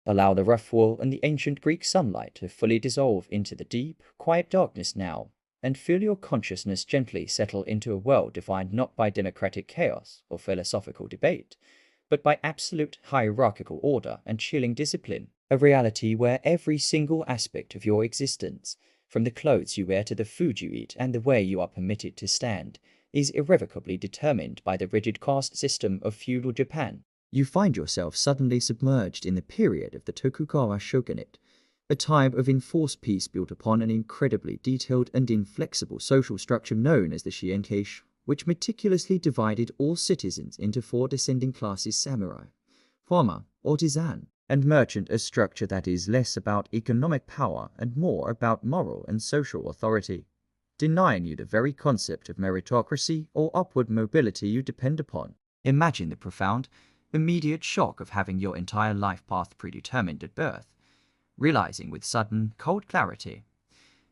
Allow the rough wool and the ancient Greek sunlight to fully dissolve into the deep, quiet darkness now, and feel your consciousness gently settle into a world defined not by democratic chaos or philosophical debate, but by absolute hierarchical order and chilling discipline, a reality where every single aspect of your existence, from the clothes you wear to the food you eat and the way you are permitted to stand, is irrevocably determined by the rigid caste system of feudal Japan. You find yourself suddenly submerged in the period of the Tokugawa shogunate, a time of enforced peace built upon an incredibly detailed and inflexible social structure known as the Shienkeish, which meticulously divided all citizens into four descending classes: samurai, farmer, artisan, and merchant, a structure that is less about economic power and more about moral and social authority, denying you the very concept of meritocracy or upward mobility you depend upon. Imagine the profound, immediate shock of having your entire life path predetermined at birth, realizing with sudden, cold clarity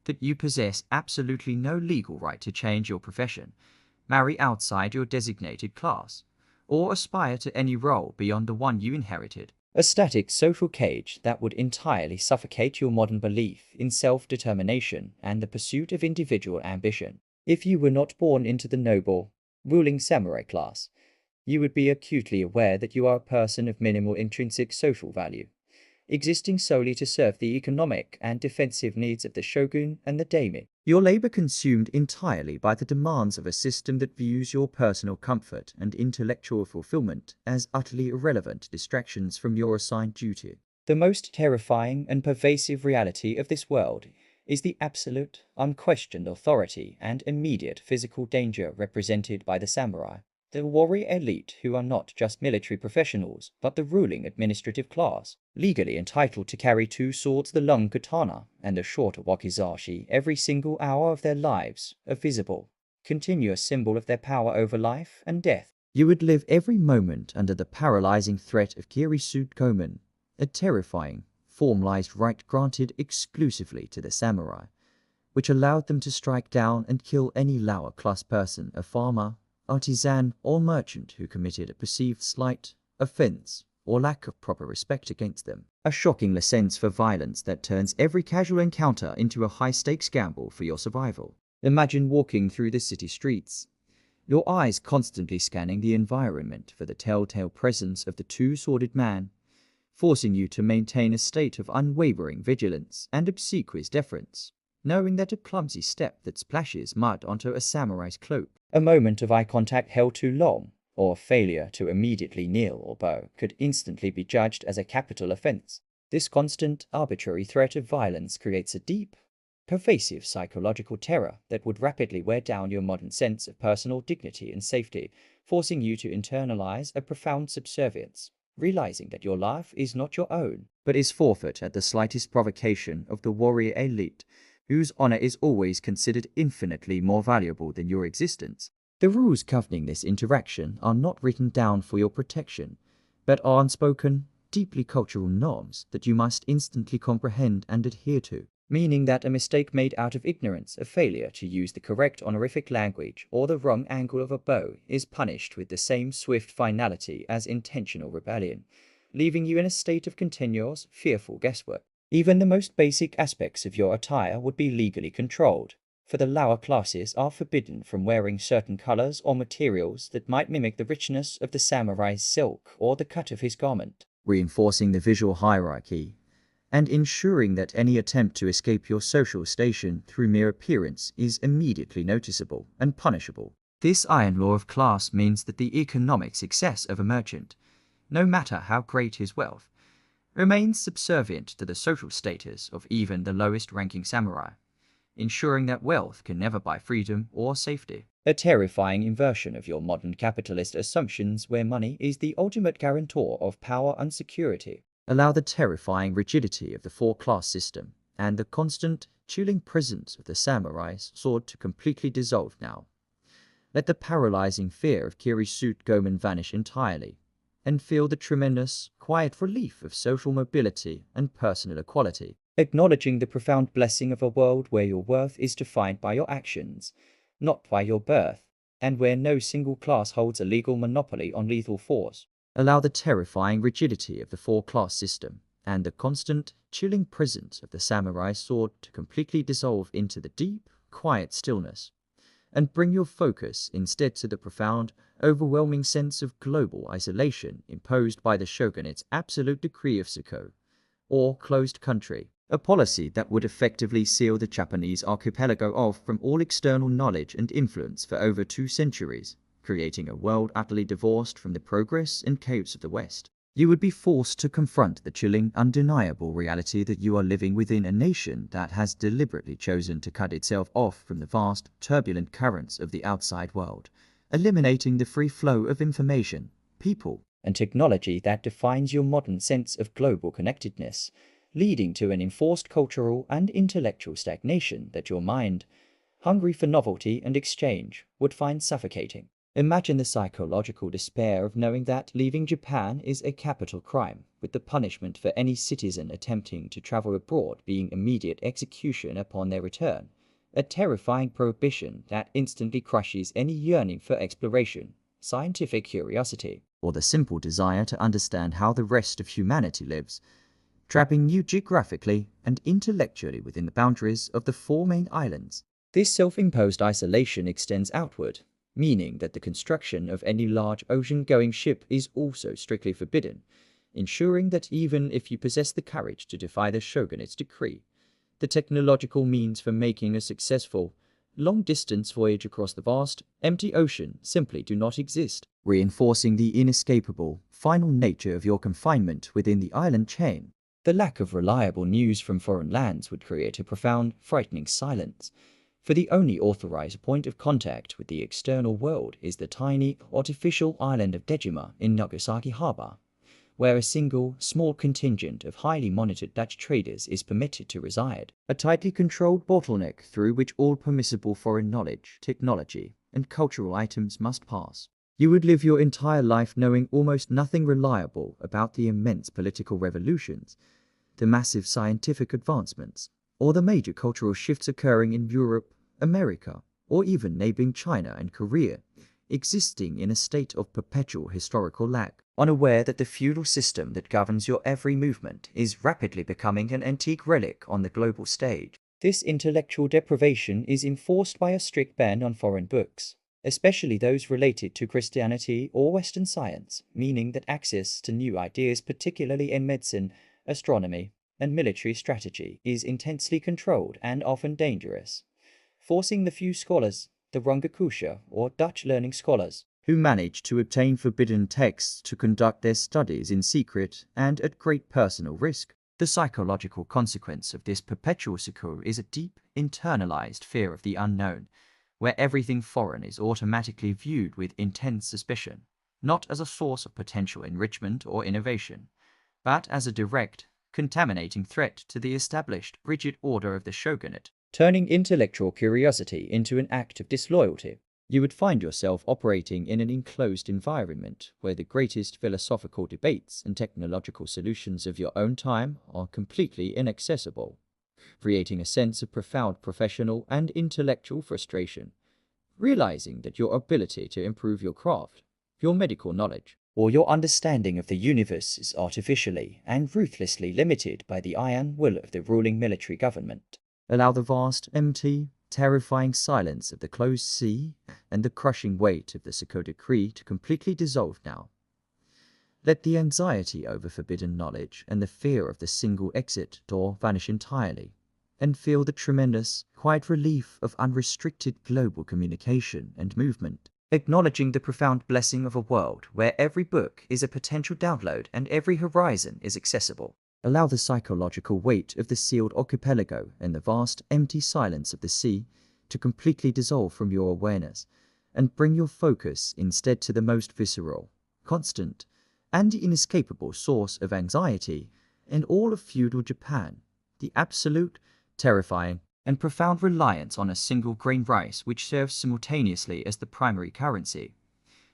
that you possess absolutely no legal right to change your profession, marry outside your designated class, or aspire to any role beyond the one you inherited. A static social cage that would entirely suffocate your modern belief in self-determination and the pursuit of individual ambition. If you were not born into the noble, ruling samurai class, you would be acutely aware that you are a person of minimal intrinsic social value, existing solely to serve the economic and defensive needs of the shogun and the daimyo. Your labor consumed entirely by the demands of a system that views your personal comfort and intellectual fulfillment as utterly irrelevant distractions from your assigned duty. The most terrifying and pervasive reality of this world is the absolute, unquestioned authority and immediate physical danger represented by the samurai, the warrior elite who are not just military professionals, but the ruling administrative class, legally entitled to carry two swords, the long katana and the short wakizashi, every single hour of their lives, a visible, continuous symbol of their power over life and death. You would live every moment under the paralyzing threat of Kirisud Gomen, a terrifying, formalized right granted exclusively to the samurai, which allowed them to strike down and kill any lower class person, a farmer, artisan, or merchant who committed a perceived slight, offense, or lack of proper respect against them. A shocking license for violence that turns every casual encounter into a high-stakes gamble for your survival. Imagine walking through the city streets, your eyes constantly scanning the environment for the telltale presence of the two-sworded man, forcing you to maintain a state of unwavering vigilance and obsequious deference, knowing that a clumsy step that splashes mud onto a samurai's cloak, a moment of eye contact held too long, or failure to immediately kneel or bow could instantly be judged as a capital offense. This constant, arbitrary threat of violence creates a deep, pervasive psychological terror that would rapidly wear down your modern sense of personal dignity and safety, forcing you to internalize a profound subservience, realizing that your life is not your own, but is forfeit at the slightest provocation of the warrior elite, whose honor is always considered infinitely more valuable than your existence. The rules governing this interaction are not written down for your protection, but are unspoken, deeply cultural norms that you must instantly comprehend and adhere to, meaning that a mistake made out of ignorance, a failure to use the correct honorific language, or the wrong angle of a bow is punished with the same swift finality as intentional rebellion, leaving you in a state of continuous, fearful guesswork. Even the most basic aspects of your attire would be legally controlled, for the lower classes are forbidden from wearing certain colors or materials that might mimic the richness of the samurai's silk or the cut of his garment, reinforcing the visual hierarchy and ensuring that any attempt to escape your social station through mere appearance is immediately noticeable and punishable. This iron law of class means that the economic success of a merchant, no matter how great his wealth, remains subservient to the social status of even the lowest-ranking samurai, ensuring that wealth can never buy freedom or safety. A terrifying inversion of your modern capitalist assumptions where money is the ultimate guarantor of power and security. Allow the terrifying rigidity of the four-class system and the constant, chilling presence of the samurai's sword to completely dissolve now. Let the paralyzing fear of Kirisud Gomen vanish entirely, and feel the tremendous, quiet relief of social mobility and personal equality, acknowledging the profound blessing of a world where your worth is defined by your actions, not by your birth, and where no single class holds a legal monopoly on lethal force. Allow the terrifying rigidity of the four-class system and the constant, chilling presence of the samurai sword to completely dissolve into the deep, quiet stillness, and bring your focus instead to the profound, overwhelming sense of global isolation imposed by the shogunate's absolute decree of Siko, or closed country, a policy that would effectively seal the Japanese archipelago off from all external knowledge and influence for over 2 centuries, creating a world utterly divorced from the progress and chaos of the West. You would be forced to confront the chilling, undeniable reality that you are living within a nation that has deliberately chosen to cut itself off from the vast, turbulent currents of the outside world, eliminating the free flow of information, people, and technology that defines your modern sense of global connectedness, leading to an enforced cultural and intellectual stagnation that your mind, hungry for novelty and exchange, would find suffocating. Imagine the psychological despair of knowing that leaving Japan is a capital crime, with the punishment for any citizen attempting to travel abroad being immediate execution upon their return, a terrifying prohibition that instantly crushes any yearning for exploration, scientific curiosity, or the simple desire to understand how the rest of humanity lives, trapping you geographically and intellectually within the boundaries of the 4 main islands. This self-imposed isolation extends outward, meaning that the construction of any large ocean-going ship is also strictly forbidden, ensuring that even if you possess the courage to defy the shogunate's decree, the technological means for making a successful, long-distance voyage across the vast, empty ocean simply do not exist, reinforcing the inescapable, final nature of your confinement within the island chain. The lack of reliable news from foreign lands would create a profound, frightening silence, for the only authorized point of contact with the external world is the tiny, artificial island of Dejima in Nagasaki Harbor, where a single, small contingent of highly monitored Dutch traders is permitted to reside, a tightly controlled bottleneck through which all permissible foreign knowledge, technology, and cultural items must pass. You would live your entire life knowing almost nothing reliable about the immense political revolutions, the massive scientific advancements, or the major cultural shifts occurring in Europe, America, or even neighboring China and Korea, existing in a state of perpetual historical lag, unaware that the feudal system that governs your every movement is rapidly becoming an antique relic on the global stage. This intellectual deprivation is enforced by a strict ban on foreign books, especially those related to Christianity or Western science, meaning that access to new ideas, particularly in medicine, astronomy, and military strategy, is intensely controlled and often dangerous, forcing the few scholars, the Rongakusha or Dutch learning scholars, who manage to obtain forbidden texts to conduct their studies in secret and at great personal risk. The psychological consequence of this perpetual succor is a deep, internalized fear of the unknown, where everything foreign is automatically viewed with intense suspicion, not as a source of potential enrichment or innovation, but as a direct, contaminating threat to the established, rigid order of the shogunate, turning intellectual curiosity into an act of disloyalty. You would find yourself operating in an enclosed environment where the greatest philosophical debates and technological solutions of your own time are completely inaccessible, creating a sense of profound professional and intellectual frustration, realizing that your ability to improve your craft, your medical knowledge, or your understanding of the universe is artificially and ruthlessly limited by the iron will of the ruling military government. Allow the vast, empty, terrifying silence of the closed sea and the crushing weight of the Siko decree to completely dissolve now. Let the anxiety over forbidden knowledge and the fear of the single exit door vanish entirely, and feel the tremendous, quiet relief of unrestricted global communication and movement, acknowledging the profound blessing of a world where every book is a potential download and every horizon is accessible. Allow the psychological weight of the sealed archipelago and the vast, empty silence of the sea to completely dissolve from your awareness, and bring your focus instead to the most visceral, constant, and inescapable source of anxiety in all of feudal Japan, the absolute, terrifying, and profound reliance on a single grain rice which serves simultaneously as the primary currency,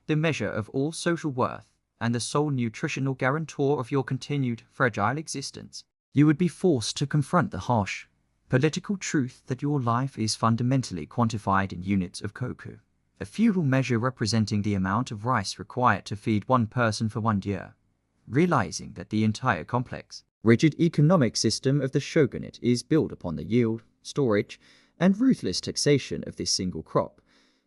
the measure of all social worth, and the sole nutritional guarantor of your continued fragile existence. You would be forced to confront the harsh, political truth that your life is fundamentally quantified in units of koku, a feudal measure representing the amount of rice required to feed one person for 1 year, realizing that the entire complex, rigid economic system of the shogunate is built upon the yield, storage, and ruthless taxation of this single crop,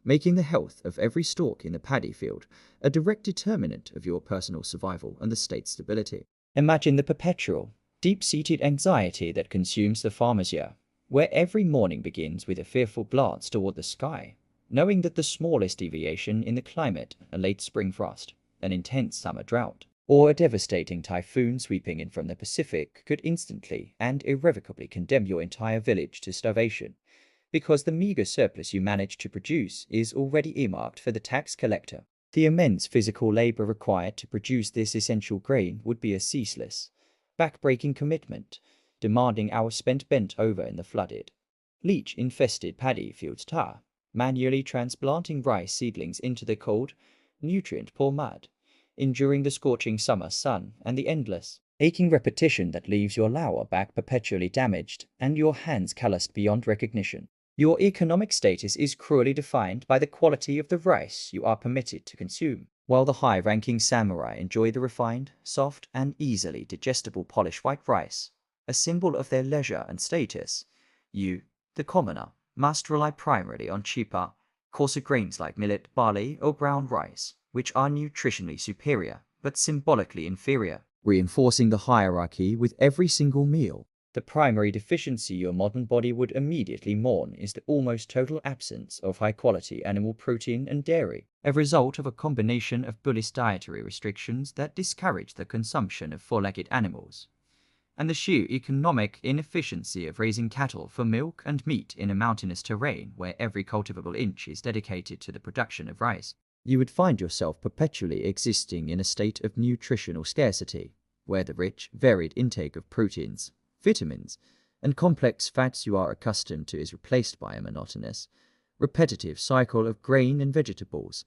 making the health of every stalk in the paddy field a direct determinant of your personal survival and the state's stability. Imagine the perpetual, deep-seated anxiety that consumes the farmer's year, where every morning begins with a fearful glance toward the sky, knowing that the smallest deviation in the climate, a late spring frost, an intense summer drought, or a devastating typhoon sweeping in from the Pacific could instantly and irrevocably condemn your entire village to starvation, because the meager surplus you manage to produce is already earmarked for the tax collector. The immense physical labor required to produce this essential grain would be a ceaseless, back-breaking commitment, demanding hours spent bent over in the flooded, leech-infested paddy fields manually transplanting rice seedlings into the cold, nutrient-poor mud, enduring the scorching summer sun and the endless, aching repetition that leaves your lower back perpetually damaged and your hands calloused beyond recognition. Your economic status is cruelly defined by the quality of the rice you are permitted to consume. While the high-ranking samurai enjoy the refined, soft, and easily digestible polished white rice, a symbol of their leisure and status, you, the commoner, must rely primarily on cheaper, coarser grains like millet, barley, or brown rice, which are nutritionally superior but symbolically inferior, reinforcing the hierarchy with every single meal. The primary deficiency your modern body would immediately mourn is the almost total absence of high-quality animal protein and dairy, a result of a combination of bullish dietary restrictions that discourage the consumption of four-legged animals, and the sheer economic inefficiency of raising cattle for milk and meat in a mountainous terrain where every cultivable inch is dedicated to the production of rice. You would find yourself perpetually existing in a state of nutritional scarcity, where the rich, varied intake of proteins, vitamins, and complex fats you are accustomed to is replaced by a monotonous, repetitive cycle of grain and vegetables,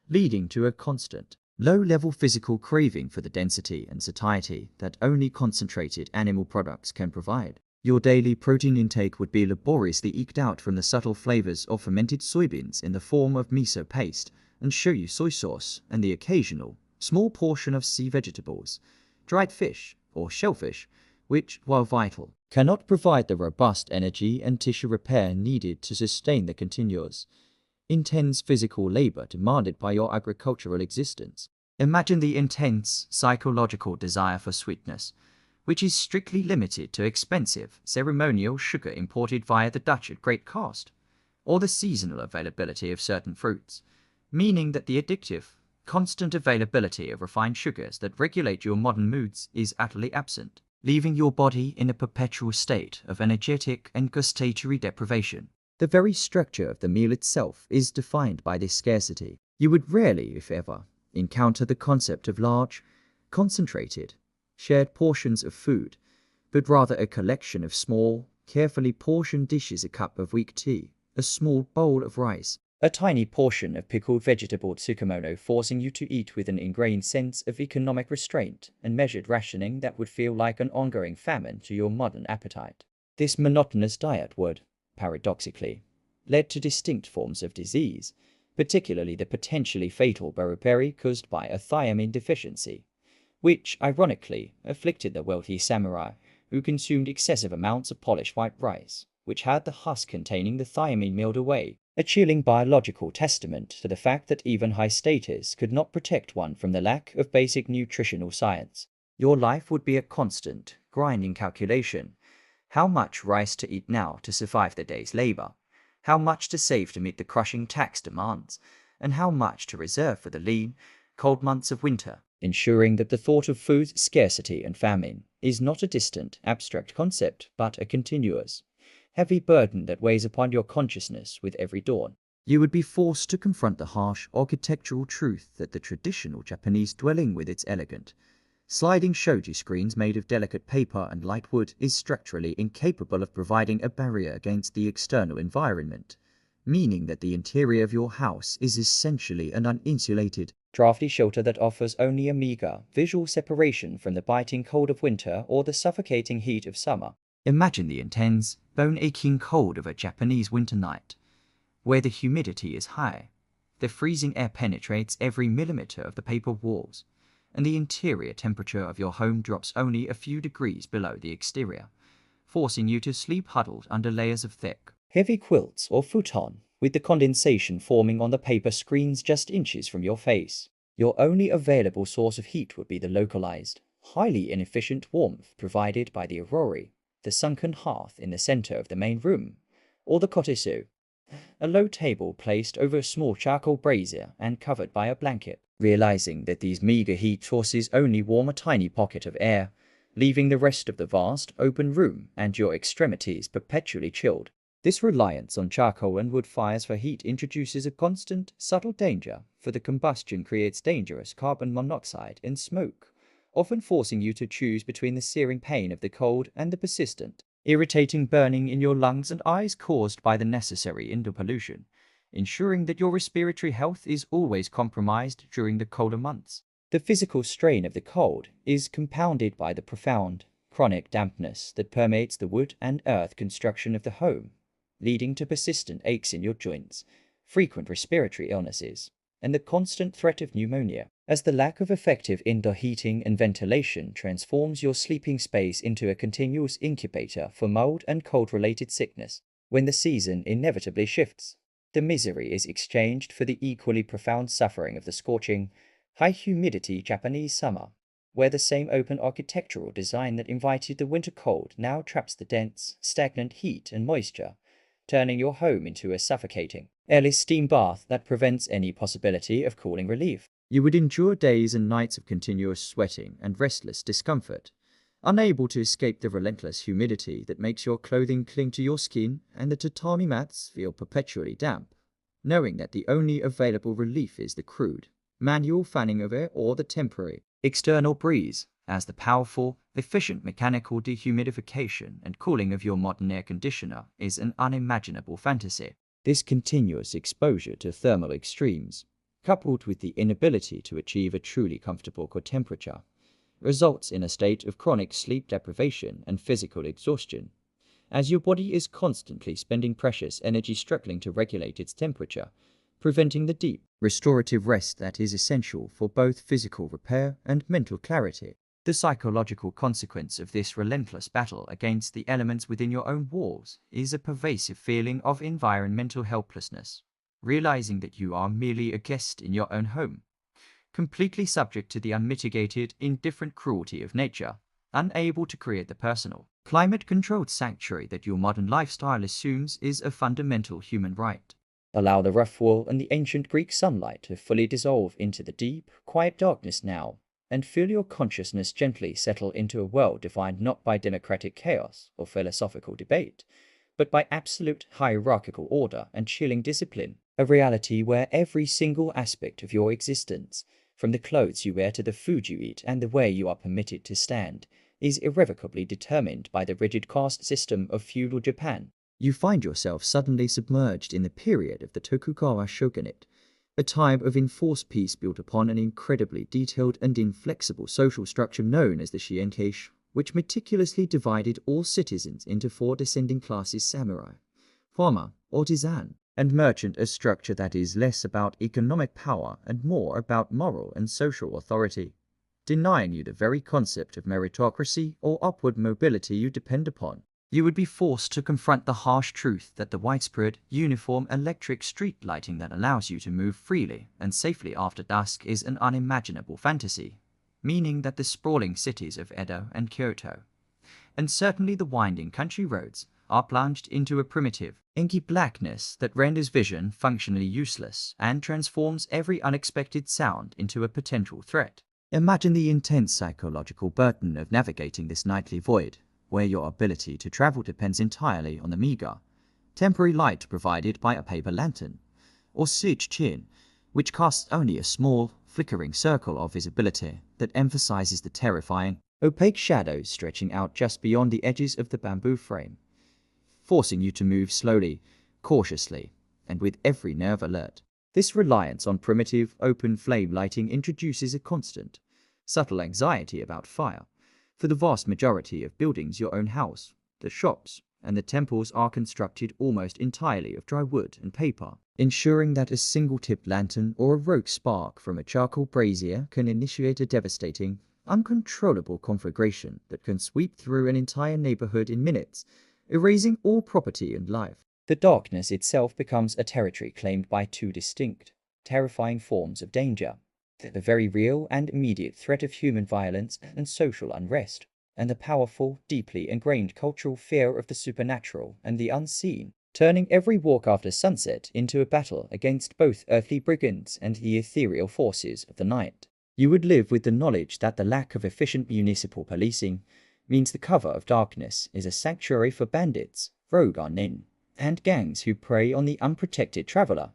leading to a constant, low-level physical craving for the density and satiety that only concentrated animal products can provide. Your daily protein intake would be laboriously eked out from the subtle flavors of fermented soybeans in the form of miso paste and shoyu soy sauce and the occasional, small portion of sea vegetables, dried fish, or shellfish, which, while vital, cannot provide the robust energy and tissue repair needed to sustain the continuous, intense physical labor demanded by your agricultural existence. Imagine the intense psychological desire for sweetness, which is strictly limited to expensive, ceremonial sugar imported via the Dutch at great cost, or the seasonal availability of certain fruits, meaning that the addictive, constant availability of refined sugars that regulate your modern moods is utterly absent, leaving your body in a perpetual state of energetic and gustatory deprivation. The very structure of the meal itself is defined by this scarcity. You would rarely, if ever, encounter the concept of large, concentrated, shared portions of food, but rather a collection of small, carefully portioned dishes, a cup of weak tea, a small bowl of rice, a tiny portion of pickled vegetable tsukemono, forcing you to eat with an ingrained sense of economic restraint and measured rationing that would feel like an ongoing famine to your modern appetite. This monotonous diet would, paradoxically, lead to distinct forms of disease, particularly the potentially fatal beriberi caused by a thiamine deficiency, which, ironically, afflicted the wealthy samurai who consumed excessive amounts of polished white rice, which had the husk containing the thiamine milled away, a chilling biological testament to the fact that even high status could not protect one from the lack of basic nutritional science. Your life would be a constant, grinding calculation. How much rice to eat now to survive the day's labor? How much to save to meet the crushing tax demands? And how much to reserve for the lean, cold months of winter? Ensuring that the thought of food scarcity and famine is not a distant, abstract concept, but a continuous, heavy burden that weighs upon your consciousness with every dawn. You would be forced to confront the harsh architectural truth that the traditional Japanese dwelling with its elegant, sliding shoji screens made of delicate paper and light wood is structurally incapable of providing a barrier against the external environment, meaning that the interior of your house is essentially an uninsulated, drafty shelter that offers only a meager visual separation from the biting cold of winter or the suffocating heat of summer. Imagine the intense, bone-aching cold of a Japanese winter night, where the humidity is high. The freezing air penetrates every millimeter of the paper walls, and the interior temperature of your home drops only a few degrees below the exterior, forcing you to sleep huddled under layers of thick, heavy quilts or futon, with the condensation forming on the paper screens just inches from your face. Your only available source of heat would be the localized, highly inefficient warmth provided by the aurori, the sunken hearth in the center of the main room, or the kotesu, a low table placed over a small charcoal brazier and covered by a blanket. Realizing that these meager heat sources only warm a tiny pocket of air, leaving the rest of the vast, open room and your extremities perpetually chilled. This reliance on charcoal and wood fires for heat introduces a constant, subtle danger, for the combustion creates dangerous carbon monoxide and smoke, often forcing you to choose between the searing pain of the cold and the persistent, irritating burning in your lungs and eyes caused by the necessary indoor pollution, ensuring that your respiratory health is always compromised during the colder months. The physical strain of the cold is compounded by the profound, chronic dampness that permeates the wood and earth construction of the home, leading to persistent aches in your joints, frequent respiratory illnesses, and the constant threat of pneumonia, as the lack of effective indoor heating and ventilation transforms your sleeping space into a continuous incubator for mold and cold-related sickness. When the season inevitably shifts, the misery is exchanged for the equally profound suffering of the scorching, high-humidity Japanese summer, where the same open architectural design that invited the winter cold now traps the dense, stagnant heat and moisture, turning your home into a suffocating, airless steam bath that prevents any possibility of cooling relief. You would endure days and nights of continuous sweating and restless discomfort, unable to escape the relentless humidity that makes your clothing cling to your skin and the tatami mats feel perpetually damp, knowing that the only available relief is the crude, manual fanning of air or the temporary, external breeze, as the powerful, efficient mechanical dehumidification and cooling of your modern air conditioner is an unimaginable fantasy. This continuous exposure to thermal extremes, coupled with the inability to achieve a truly comfortable core temperature, results in a state of chronic sleep deprivation and physical exhaustion, as your body is constantly spending precious energy struggling to regulate its temperature, preventing the deep, restorative rest that is essential for both physical repair and mental clarity. The psychological consequence of this relentless battle against the elements within your own walls is a pervasive feeling of environmental helplessness, realizing that you are merely a guest in your own home, completely subject to the unmitigated, indifferent cruelty of nature, unable to create the personal, climate-controlled sanctuary that your modern lifestyle assumes is a fundamental human right. Allow the rough wool and the ancient Greek sunlight to fully dissolve into the deep, quiet darkness now, and feel your consciousness gently settle into a world defined not by democratic chaos or philosophical debate, but by absolute hierarchical order and chilling discipline, a reality where every single aspect of your existence, from the clothes you wear to the food you eat and the way you are permitted to stand, is irrevocably determined by the rigid caste system of feudal Japan. You find yourself suddenly submerged in the period of the Tokugawa shogunate, a time of enforced peace built upon an incredibly detailed and inflexible social structure known as the Shienkeish, which meticulously divided all citizens into 4 descending classes: samurai, farmer, artisan, and merchant, a structure that is less about economic power and more about moral and social authority, denying you the very concept of meritocracy or upward mobility you depend upon. You would be forced to confront the harsh truth that the widespread, uniform electric street lighting that allows you to move freely and safely after dusk is an unimaginable fantasy, meaning that the sprawling cities of Edo and Kyoto, and certainly the winding country roads, are plunged into a primitive, inky blackness that renders vision functionally useless and transforms every unexpected sound into a potential threat. Imagine the intense psychological burden of navigating this nightly void, where your ability to travel depends entirely on the meager, temporary light provided by a paper lantern, or chin, which casts only a small, flickering circle of visibility that emphasizes the terrifying, opaque shadows stretching out just beyond the edges of the bamboo frame, forcing you to move slowly, cautiously, and with every nerve alert. This reliance on primitive, open flame lighting introduces a constant, subtle anxiety about fire. For the vast majority of buildings your own house, the shops, and the temples are constructed almost entirely of dry wood and paper, ensuring that a single-tipped lantern or a rogue spark from a charcoal brazier can initiate a devastating, uncontrollable conflagration that can sweep through an entire neighborhood in minutes, erasing all property and life. The darkness itself becomes a territory claimed by two distinct, terrifying forms of danger: the very real and immediate threat of human violence and social unrest, and the powerful, deeply ingrained cultural fear of the supernatural and the unseen, turning every walk after sunset into a battle against both earthly brigands and the ethereal forces of the night. You would live with the knowledge that the lack of efficient municipal policing means the cover of darkness is a sanctuary for bandits, rogue unknown, and gangs who prey on the unprotected traveler,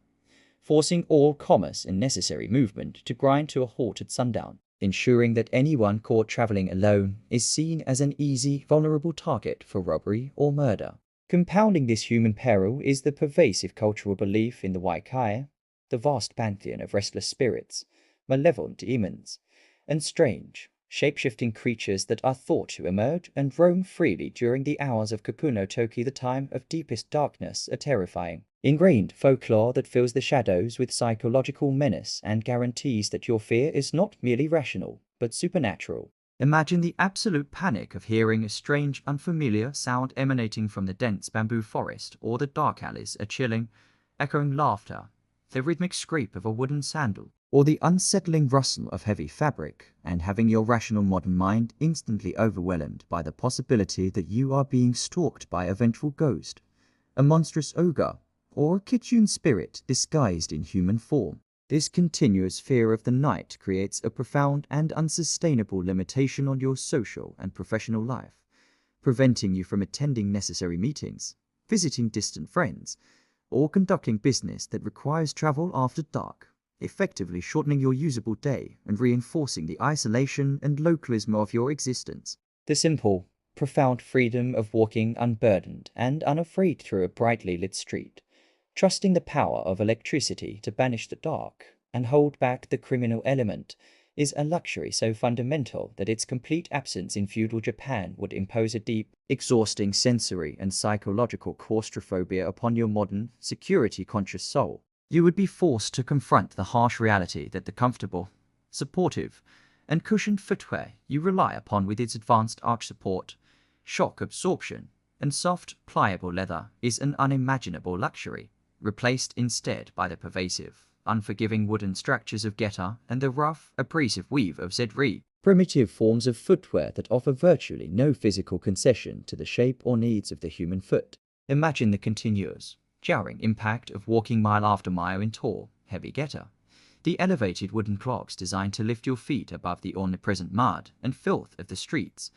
forcing all commerce and necessary movement to grind to a halt at sundown, ensuring that anyone caught traveling alone is seen as an easy, vulnerable target for robbery or murder. Compounding this human peril is the pervasive cultural belief in the Waikaya, the vast pantheon of restless spirits, malevolent demons, and strange, shape-shifting creatures that are thought to emerge and roam freely during the hours of Kapuno Toki, the time of deepest darkness, a terrifying, ingrained folklore that fills the shadows with psychological menace and guarantees that your fear is not merely rational, but supernatural. Imagine the absolute panic of hearing a strange, unfamiliar sound emanating from the dense bamboo forest or the dark alleys, a chilling, echoing laughter, the rhythmic scrape of a wooden sandal, or the unsettling rustle of heavy fabric, and having your rational modern mind instantly overwhelmed by the possibility that you are being stalked by a vengeful ghost, a monstrous ogre, or a kitsune spirit disguised in human form. This continuous fear of the night creates a profound and unsustainable limitation on your social and professional life, preventing you from attending necessary meetings, visiting distant friends, or conducting business that requires travel after dark, effectively shortening your usable day and reinforcing the isolation and localism of your existence. The simple, profound freedom of walking unburdened and unafraid through a brightly lit street, trusting the power of electricity to banish the dark and hold back the criminal element, is a luxury so fundamental that its complete absence in feudal Japan would impose a deep, exhausting sensory and psychological claustrophobia upon your modern, security-conscious soul. You would be forced to confront the harsh reality that the comfortable, supportive, and cushioned footwear you rely upon with its advanced arch support, shock absorption, and soft, pliable leather is an unimaginable luxury, replaced instead by the pervasive, unforgiving wooden structures of geta and the rough, abrasive weave of zedri, primitive forms of footwear that offer virtually no physical concession to the shape or needs of the human foot. Imagine the continuous, jarring impact of walking mile after mile in tall, heavy geta, the elevated wooden clogs designed to lift your feet above the omnipresent mud and filth of the streets,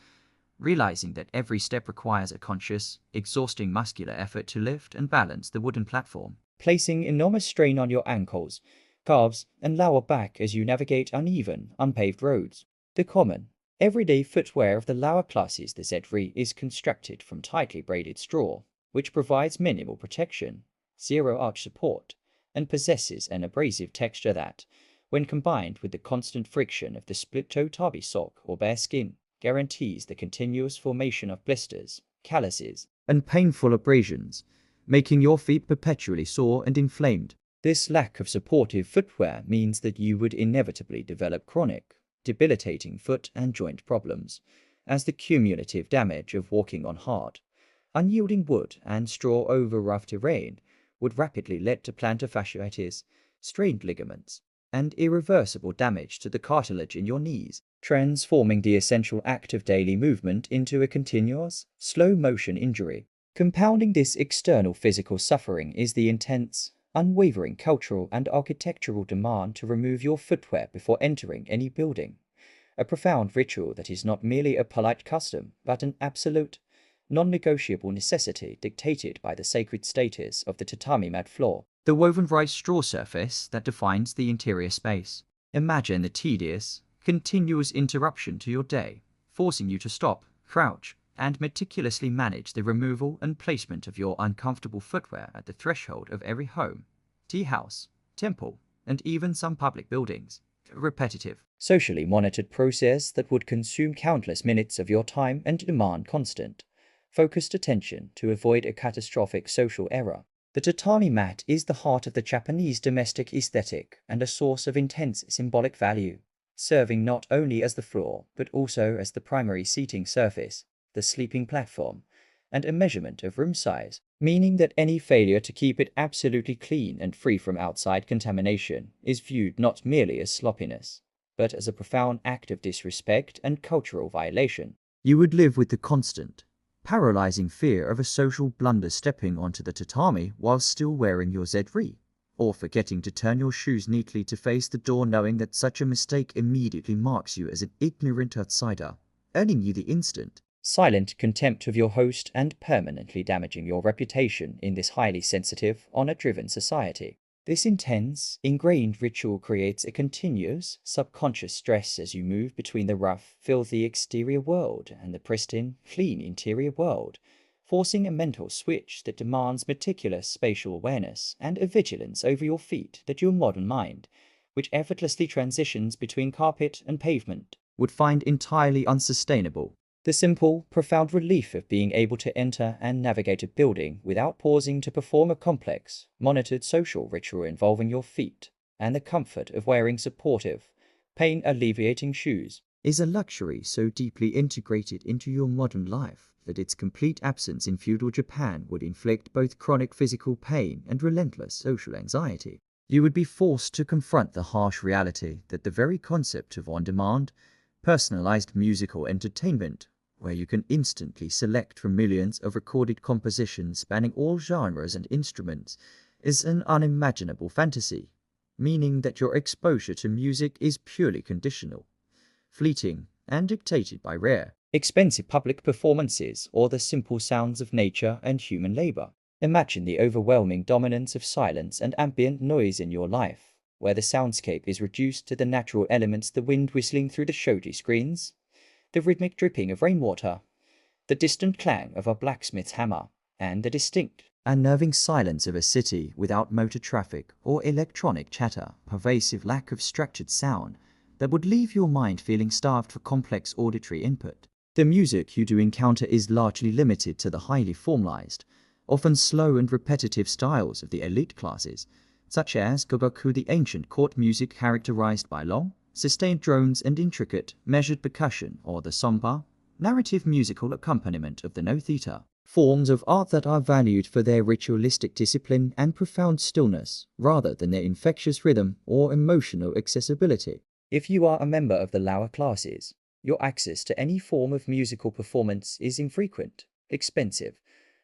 realizing that every step requires a conscious, exhausting muscular effort to lift and balance the wooden platform, placing enormous strain on your ankles, calves, and lower back as you navigate uneven, unpaved roads. The common, everyday footwear of the lower classes, the zedri, is constructed from tightly braided straw, which provides minimal protection, zero arch support, and possesses an abrasive texture that, when combined with the constant friction of the split-toe tabi sock or bare skin, guarantees the continuous formation of blisters, calluses, and painful abrasions, making your feet perpetually sore and inflamed. This lack of supportive footwear means that you would inevitably develop chronic, debilitating foot and joint problems, as the cumulative damage of walking on hard, unyielding wood and straw over rough terrain would rapidly lead to plantar fasciitis, strained ligaments, and irreversible damage to the cartilage in your knees, transforming the essential act of daily movement into a continuous, slow-motion injury. Compounding this external physical suffering is the intense, unwavering cultural and architectural demand to remove your footwear before entering any building, a profound ritual that is not merely a polite custom, but an absolute, non-negotiable necessity dictated by the sacred status of the tatami mat floor, the woven rice straw surface that defines the interior space. Imagine the tedious, continuous interruption to your day, forcing you to stop, crouch, and meticulously manage the removal and placement of your uncomfortable footwear at the threshold of every home, tea house, temple, and even some public buildings. A repetitive, socially monitored process that would consume countless minutes of your time and demand constant, focused attention to avoid a catastrophic social error. The tatami mat is the heart of the Japanese domestic aesthetic and a source of intense symbolic value, serving not only as the floor but also as the primary seating surface, the sleeping platform, and a measurement of room size, meaning that any failure to keep it absolutely clean and free from outside contamination is viewed not merely as sloppiness, but as a profound act of disrespect and cultural violation. You would live with the constant, paralyzing fear of a social blunder stepping onto the tatami while still wearing your Z-Ri, or forgetting to turn your shoes neatly to face the door knowing that such a mistake immediately marks you as an ignorant outsider, earning you the instant silent contempt of your host and permanently damaging your reputation in this highly sensitive, honor-driven society. This intense, ingrained ritual creates a continuous, subconscious stress as you move between the rough, filthy exterior world and the pristine, clean interior world, forcing a mental switch that demands meticulous spatial awareness and a vigilance over your feet that your modern mind, which effortlessly transitions between carpet and pavement, would find entirely unsustainable. The simple, profound relief of being able to enter and navigate a building without pausing to perform a complex, monitored social ritual involving your feet, and the comfort of wearing supportive, pain-alleviating shoes, is a luxury so deeply integrated into your modern life that its complete absence in feudal Japan would inflict both chronic physical pain and relentless social anxiety. You would be forced to confront the harsh reality that the very concept of on-demand, personalized musical entertainment, where you can instantly select from millions of recorded compositions spanning all genres and instruments, is an unimaginable fantasy, meaning that your exposure to music is purely conditional, fleeting, and dictated by rare, expensive public performances or the simple sounds of nature and human labor. Imagine the overwhelming dominance of silence and ambient noise in your life, where the soundscape is reduced to the natural elements: the wind whistling through the shoji screens, the rhythmic dripping of rainwater, the distant clang of a blacksmith's hammer, and the distinct, unnerving silence of a city without motor traffic or electronic chatter, pervasive lack of structured sound that would leave your mind feeling starved for complex auditory input. The music you do encounter is largely limited to the highly formalized, often slow and repetitive styles of the elite classes, such as gogoku, the ancient court music characterized by long, sustained drones and intricate, measured percussion, or the sompa, narrative musical accompaniment of the no theta, forms of art that are valued for their ritualistic discipline and profound stillness, rather than their infectious rhythm or emotional accessibility. If you are a member of the lower classes, your access to any form of musical performance is infrequent, expensive,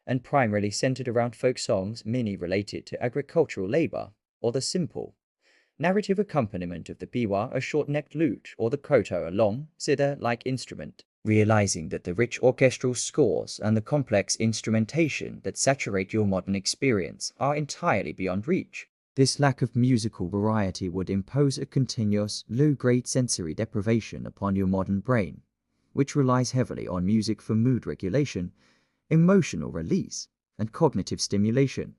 and primarily centered around folk songs, many related to agricultural labor, or the simple, narrative accompaniment of the biwa, a short-necked lute, or the koto, a long, zither-like instrument. Realizing that the rich orchestral scores and the complex instrumentation that saturate your modern experience are entirely beyond reach, this lack of musical variety would impose a continuous, low-grade sensory deprivation upon your modern brain, which relies heavily on music for mood regulation, emotional release, and cognitive stimulation,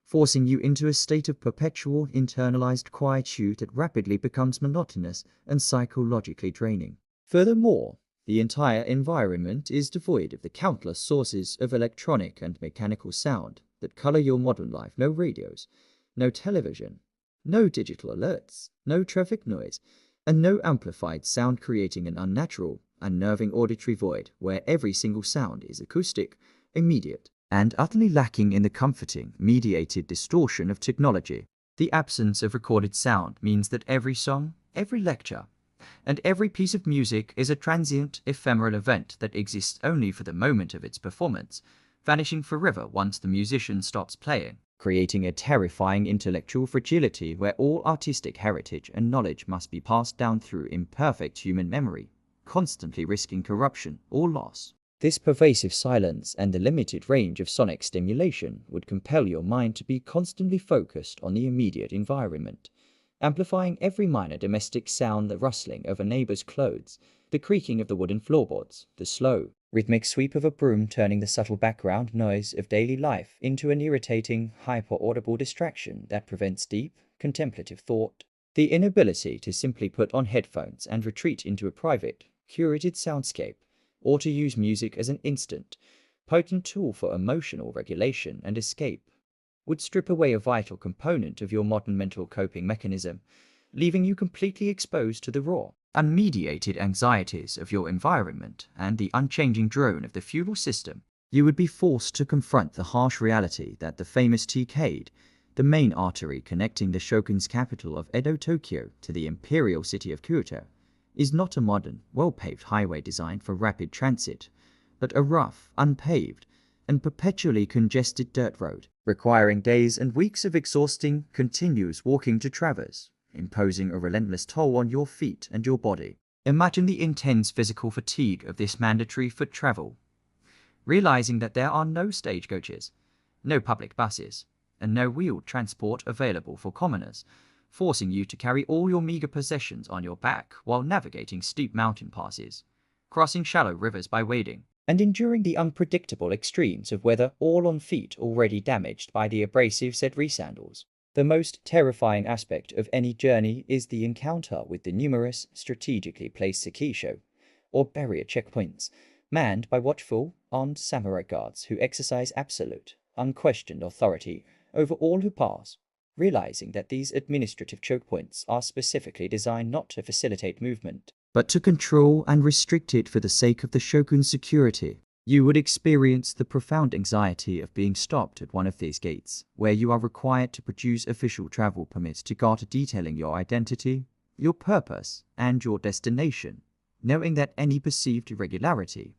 forcing you into a state of perpetual internalized quietude that rapidly becomes monotonous and psychologically draining. Furthermore, the entire environment is devoid of the countless sources of electronic and mechanical sound that color your modern life. No radios, no television, no digital alerts, no traffic noise, and no amplified sound, creating an unnatural, unnerving auditory void where every single sound is acoustic, immediate, and utterly lacking in the comforting, mediated distortion of technology. The absence of recorded sound means that every song, every lecture, and every piece of music is a transient, ephemeral event that exists only for the moment of its performance, vanishing forever once the musician stops playing, creating a terrifying intellectual fragility where all artistic heritage and knowledge must be passed down through imperfect human memory, constantly risking corruption or loss. This pervasive silence and the limited range of sonic stimulation would compel your mind to be constantly focused on the immediate environment, amplifying every minor domestic sound: the rustling of a neighbor's clothes, the creaking of the wooden floorboards, the slow, rhythmic sweep of a broom, turning the subtle background noise of daily life into an irritating, hyper-audible distraction that prevents deep, contemplative thought. The inability to simply put on headphones and retreat into a private, curated soundscape, or to use music as an instant, potent tool for emotional regulation and escape, would strip away a vital component of your modern mental coping mechanism, leaving you completely exposed to the raw, unmediated anxieties of your environment and the unchanging drone of the feudal system. You would be forced to confront the harsh reality that the famous T-Cade, the main artery connecting the shogun's capital of Edo, Tokyo, to the imperial city of Kyoto, is not a modern, well-paved highway designed for rapid transit, but a rough, unpaved, and perpetually congested dirt road, requiring days and weeks of exhausting, continuous walking to traverse, imposing a relentless toll on your feet and your body. Imagine the intense physical fatigue of this mandatory foot travel, realizing that there are no stagecoaches, no public buses, and no wheeled transport available for commoners, forcing you to carry all your meager possessions on your back while navigating steep mountain passes, crossing shallow rivers by wading, and enduring the unpredictable extremes of weather, all on feet already damaged by the abrasive Zedri sandals. The most terrifying aspect of any journey is the encounter with the numerous, strategically placed sekisho, or barrier checkpoints, manned by watchful, armed samurai guards who exercise absolute, unquestioned authority over all who pass. Realizing that these administrative choke points are specifically designed not to facilitate movement, but to control and restrict it for the sake of the shogun's security, you would experience the profound anxiety of being stopped at one of these gates, where you are required to produce official travel permits to guard detailing your identity, your purpose, and your destination, knowing that any perceived irregularity,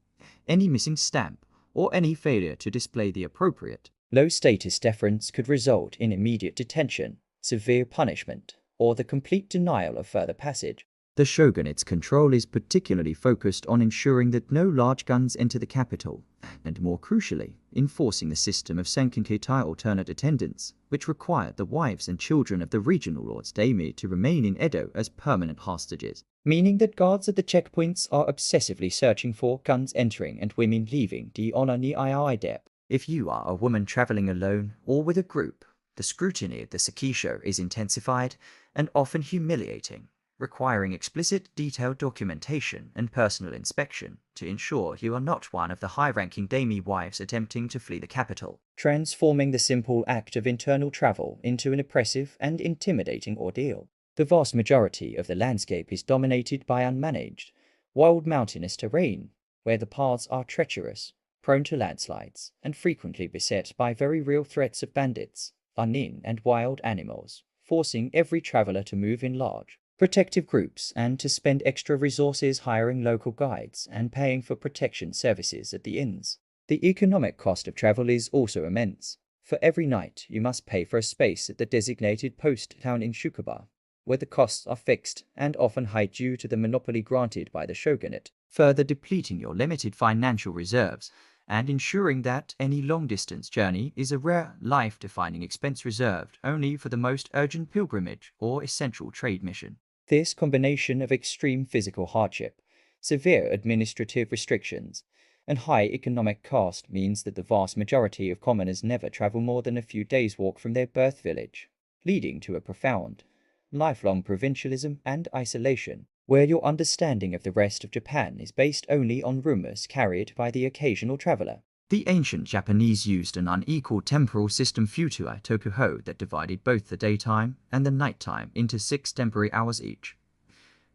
any missing stamp, or any failure to display the appropriate low-status deference could result in immediate detention, severe punishment, or the complete denial of further passage. The shogunate's control is particularly focused on ensuring that no large guns enter the capital, and more crucially, enforcing the system of Senkinkai alternate attendance, which required the wives and children of the regional lords daimyo to remain in Edo as permanent hostages, meaning that guards at the checkpoints are obsessively searching for guns entering and women leaving the honor ni dep. If you are a woman traveling alone or with a group, the scrutiny of the sekisho is intensified and often humiliating, requiring explicit, detailed documentation and personal inspection to ensure you are not one of the high-ranking daimyo wives attempting to flee the capital, transforming the simple act of internal travel into an oppressive and intimidating ordeal. The vast majority of the landscape is dominated by unmanaged, wild mountainous terrain, where the paths are treacherous, prone to landslides, and frequently beset by very real threats of bandits, unknown and wild animals, forcing every traveler to move in large, protective groups and to spend extra resources hiring local guides and paying for protection services at the inns. The economic cost of travel is also immense. For every night, you must pay for a space at the designated post town in Shukuba, where the costs are fixed and often high due to the monopoly granted by the shogunate, further depleting your limited financial reserves and ensuring that any long-distance journey is a rare, life-defining expense reserved only for the most urgent pilgrimage or essential trade mission. This combination of extreme physical hardship, severe administrative restrictions, and high economic cost means that the vast majority of commoners never travel more than a few days' walk from their birth village, leading to a profound, lifelong provincialism and isolation, where your understanding of the rest of Japan is based only on rumors carried by the occasional traveler. The ancient Japanese used an unequal temporal system Feudal Tokuho that divided both the daytime and the nighttime into 6 temporary hours each.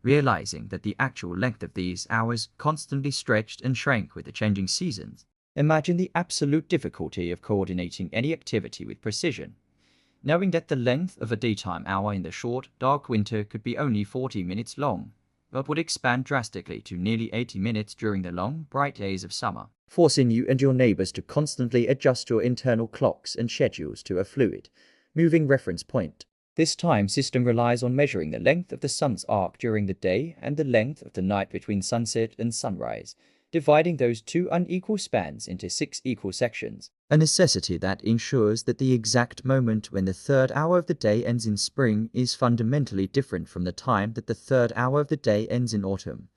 Realizing that the actual length of these hours constantly stretched and shrank with the changing seasons, imagine the absolute difficulty of coordinating any activity with precision, knowing that the length of a daytime hour in the short, dark winter could be only 40 minutes long, but would expand drastically to nearly 80 minutes during the long, bright days of summer, forcing you and your neighbors to constantly adjust your internal clocks and schedules to a fluid, moving reference point. This time system relies on measuring the length of the sun's arc during the day and the length of the night between sunset and sunrise, dividing those 2 unequal spans into 6 equal sections, a necessity that ensures that the exact moment when the 3rd hour of the day ends in spring is fundamentally different from the time that the 3rd hour of the day ends in autumn,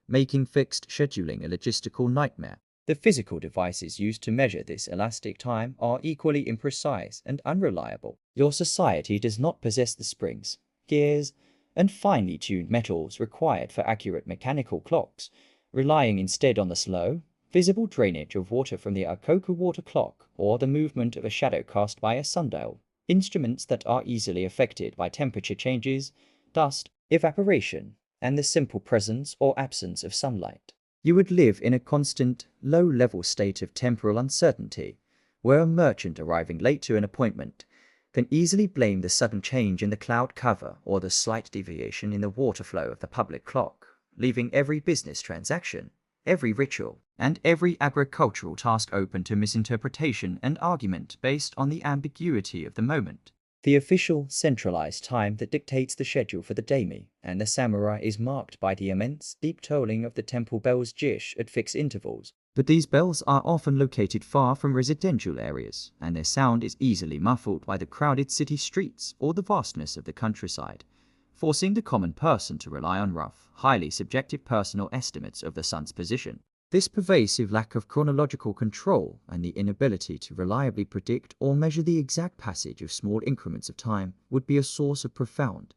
making fixed scheduling a logistical nightmare. The physical devices used to measure this elastic time are equally imprecise and unreliable. Your society does not possess the springs, gears, and finely tuned metals required for accurate mechanical clocks, relying instead on the slow, visible drainage of water from the Akoku water clock, or the movement of a shadow cast by a sundial. Instruments that are easily affected by temperature changes, dust, evaporation, and the simple presence or absence of sunlight. You would live in a constant, low-level state of temporal uncertainty, where a merchant arriving late to an appointment can easily blame the sudden change in the cloud cover or the slight deviation in the water flow of the public clock, leaving every business transaction, every ritual, and every agricultural task open to misinterpretation and argument based on the ambiguity of the moment. The official, centralized time that dictates the schedule for the daime and the samurai is marked by the immense, deep tolling of the temple bell's jish at fixed intervals. But these bells are often located far from residential areas, and their sound is easily muffled by the crowded city streets or the vastness of the countryside, forcing the common person to rely on rough, highly subjective personal estimates of the sun's position. This pervasive lack of chronological control and the inability to reliably predict or measure the exact passage of small increments of time would be a source of profound,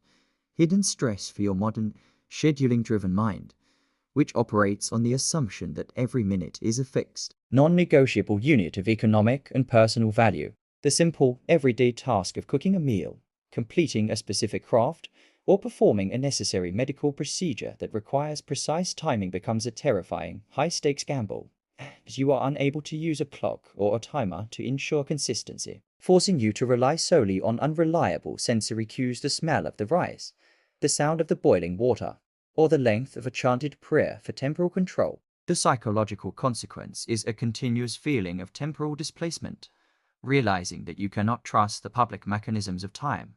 hidden stress for your modern, scheduling-driven mind, which operates on the assumption that every minute is a fixed, non-negotiable unit of economic and personal value. The simple, everyday task of cooking a meal, completing a specific craft, or performing a necessary medical procedure that requires precise timing becomes a terrifying, high-stakes gamble, as you are unable to use a clock or a timer to ensure consistency, forcing you to rely solely on unreliable sensory cues: the smell of the rice, the sound of the boiling water, or the length of a chanted prayer for temporal control. The psychological consequence is a continuous feeling of temporal displacement, realizing that you cannot trust the public mechanisms of time.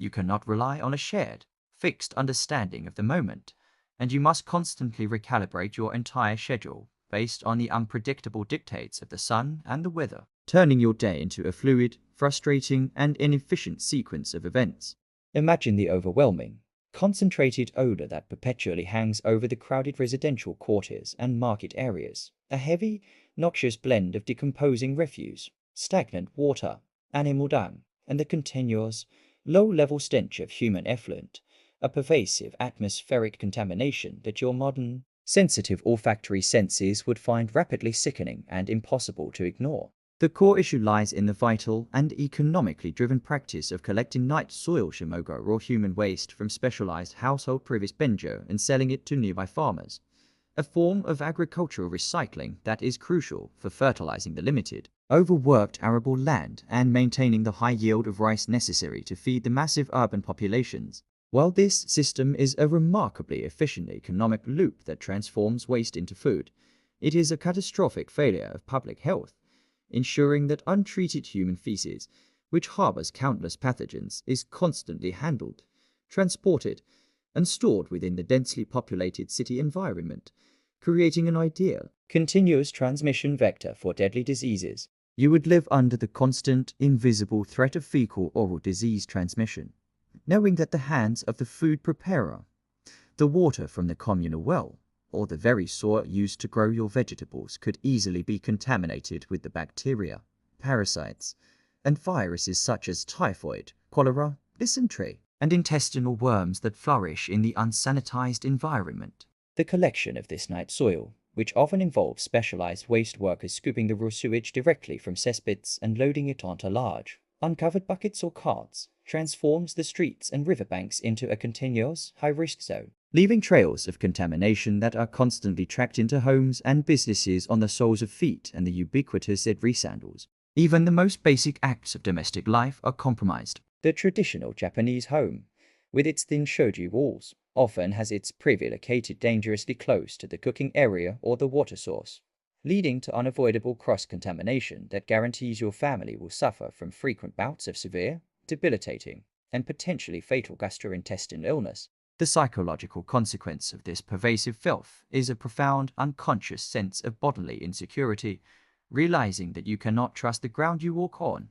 You cannot rely on a shared, fixed understanding of the moment, and you must constantly recalibrate your entire schedule based on the unpredictable dictates of the sun and the weather, turning your day into a fluid, frustrating, and inefficient sequence of events. Imagine the overwhelming, concentrated odor that perpetually hangs over the crowded residential quarters and market areas, a heavy, noxious blend of decomposing refuse, stagnant water, animal dung, and the continuous, low-level stench of human effluent, a pervasive atmospheric contamination that your modern, sensitive olfactory senses would find rapidly sickening and impossible to ignore. The core issue lies in the vital and economically driven practice of collecting night soil shimogo, raw human waste, from specialized household privis benjo and selling it to nearby farmers, a form of agricultural recycling that is crucial for fertilizing the limited, overworked arable land and maintaining the high yield of rice necessary to feed the massive urban populations. While this system is a remarkably efficient economic loop that transforms waste into food, it is a catastrophic failure of public health, ensuring that untreated human feces, which harbors countless pathogens, is constantly handled, transported, and stored within the densely populated city environment, creating an ideal, continuous transmission vector for deadly diseases. You would live under the constant, invisible threat of fecal-oral disease transmission, knowing that the hands of the food preparer, the water from the communal well, or the very soil used to grow your vegetables could easily be contaminated with the bacteria, parasites, and viruses such as typhoid, cholera, dysentery, and intestinal worms that flourish in the unsanitized environment. The collection of this night soil, which often involves specialized waste workers scooping the raw sewage directly from cesspits and loading it onto large, uncovered buckets or carts, transforms the streets and riverbanks into a continuous, high-risk zone, leaving trails of contamination that are constantly tracked into homes and businesses on the soles of feet and the ubiquitous Edri sandals. Even the most basic acts of domestic life are compromised. The traditional Japanese home, with its thin shoji walls, often has its privy located dangerously close to the cooking area or the water source, leading to unavoidable cross-contamination that guarantees your family will suffer from frequent bouts of severe, debilitating, and potentially fatal gastrointestinal illness. The psychological consequence of this pervasive filth is a profound, unconscious sense of bodily insecurity, realizing that you cannot trust the ground you walk on,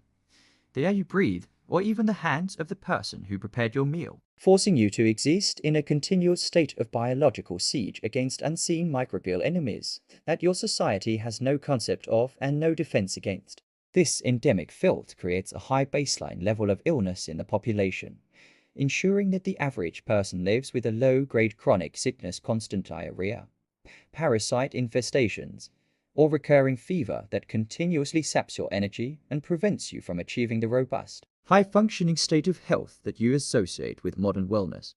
the air you breathe, or even the hands of the person who prepared your meal, forcing you to exist in a continuous state of biological siege against unseen microbial enemies that your society has no concept of and no defense against. This endemic filth creates a high baseline level of illness in the population, ensuring that the average person lives with a low-grade chronic sickness, constant diarrhea, parasite infestations, or recurring fever that continuously saps your energy and prevents you from achieving the robust, high-functioning state of health that you associate with modern wellness.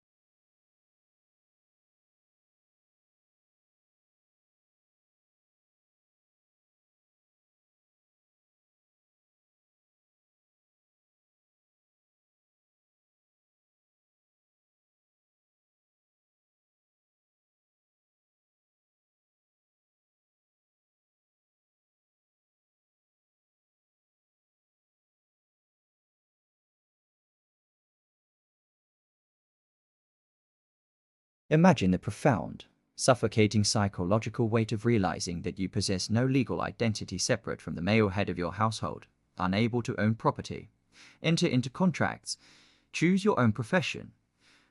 Imagine the profound, suffocating psychological weight of realizing that you possess no legal identity separate from the male head of your household, unable to own property, enter into contracts, choose your own profession,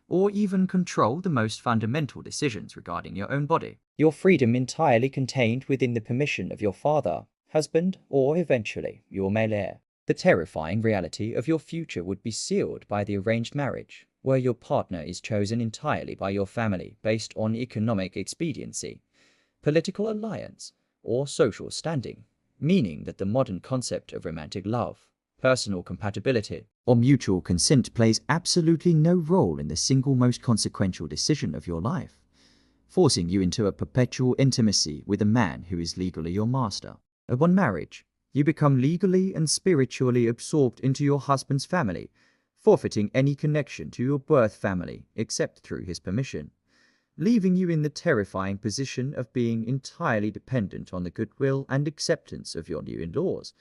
or even control the most fundamental decisions regarding your own body. Your freedom entirely contained within the permission of your father, husband, or eventually your male heir. The terrifying reality of your future would be sealed by the arranged marriage, where your partner is chosen entirely by your family based on economic expediency, political alliance, or social standing, meaning that the modern concept of romantic love, personal compatibility, or mutual consent plays absolutely no role in the single most consequential decision of your life, forcing you into a perpetual intimacy with a man who is legally your master. Upon marriage, you become legally and spiritually absorbed into your husband's family, forfeiting any connection to your birth family except through his permission, leaving you in the terrifying position of being entirely dependent on the goodwill and acceptance of your new in-laws,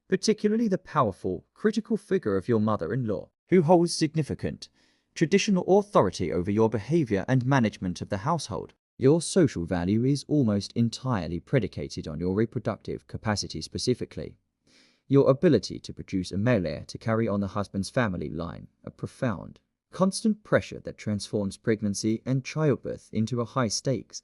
particularly the powerful, critical figure of your mother-in-law, who holds significant, traditional authority over your behavior and management of the household. Your social value is almost entirely predicated on your reproductive capacity specifically, your ability to produce a male heir to carry on the husband's family line, a profound, constant pressure that transforms pregnancy and childbirth into a high-stakes,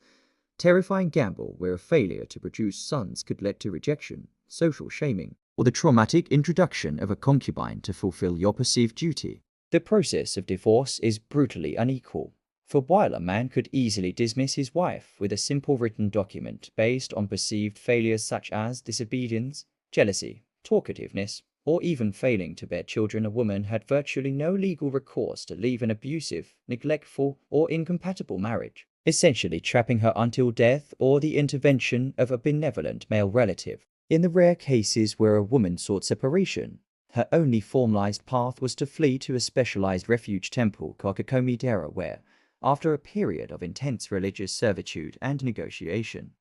terrifying gamble where a failure to produce sons could lead to rejection, social shaming, or the traumatic introduction of a concubine to fulfill your perceived duty. The process of divorce is brutally unequal, for while a man could easily dismiss his wife with a simple written document based on perceived failures such as disobedience, jealousy, talkativeness, or even failing to bear children, a woman had virtually no legal recourse to leave an abusive, neglectful, or incompatible marriage, essentially trapping her until death or the intervention of a benevolent male relative. In the rare cases where a woman sought separation, her only formalized path was to flee to a specialized refuge temple called Kakomidera, where, after a period of intense religious servitude and negotiation,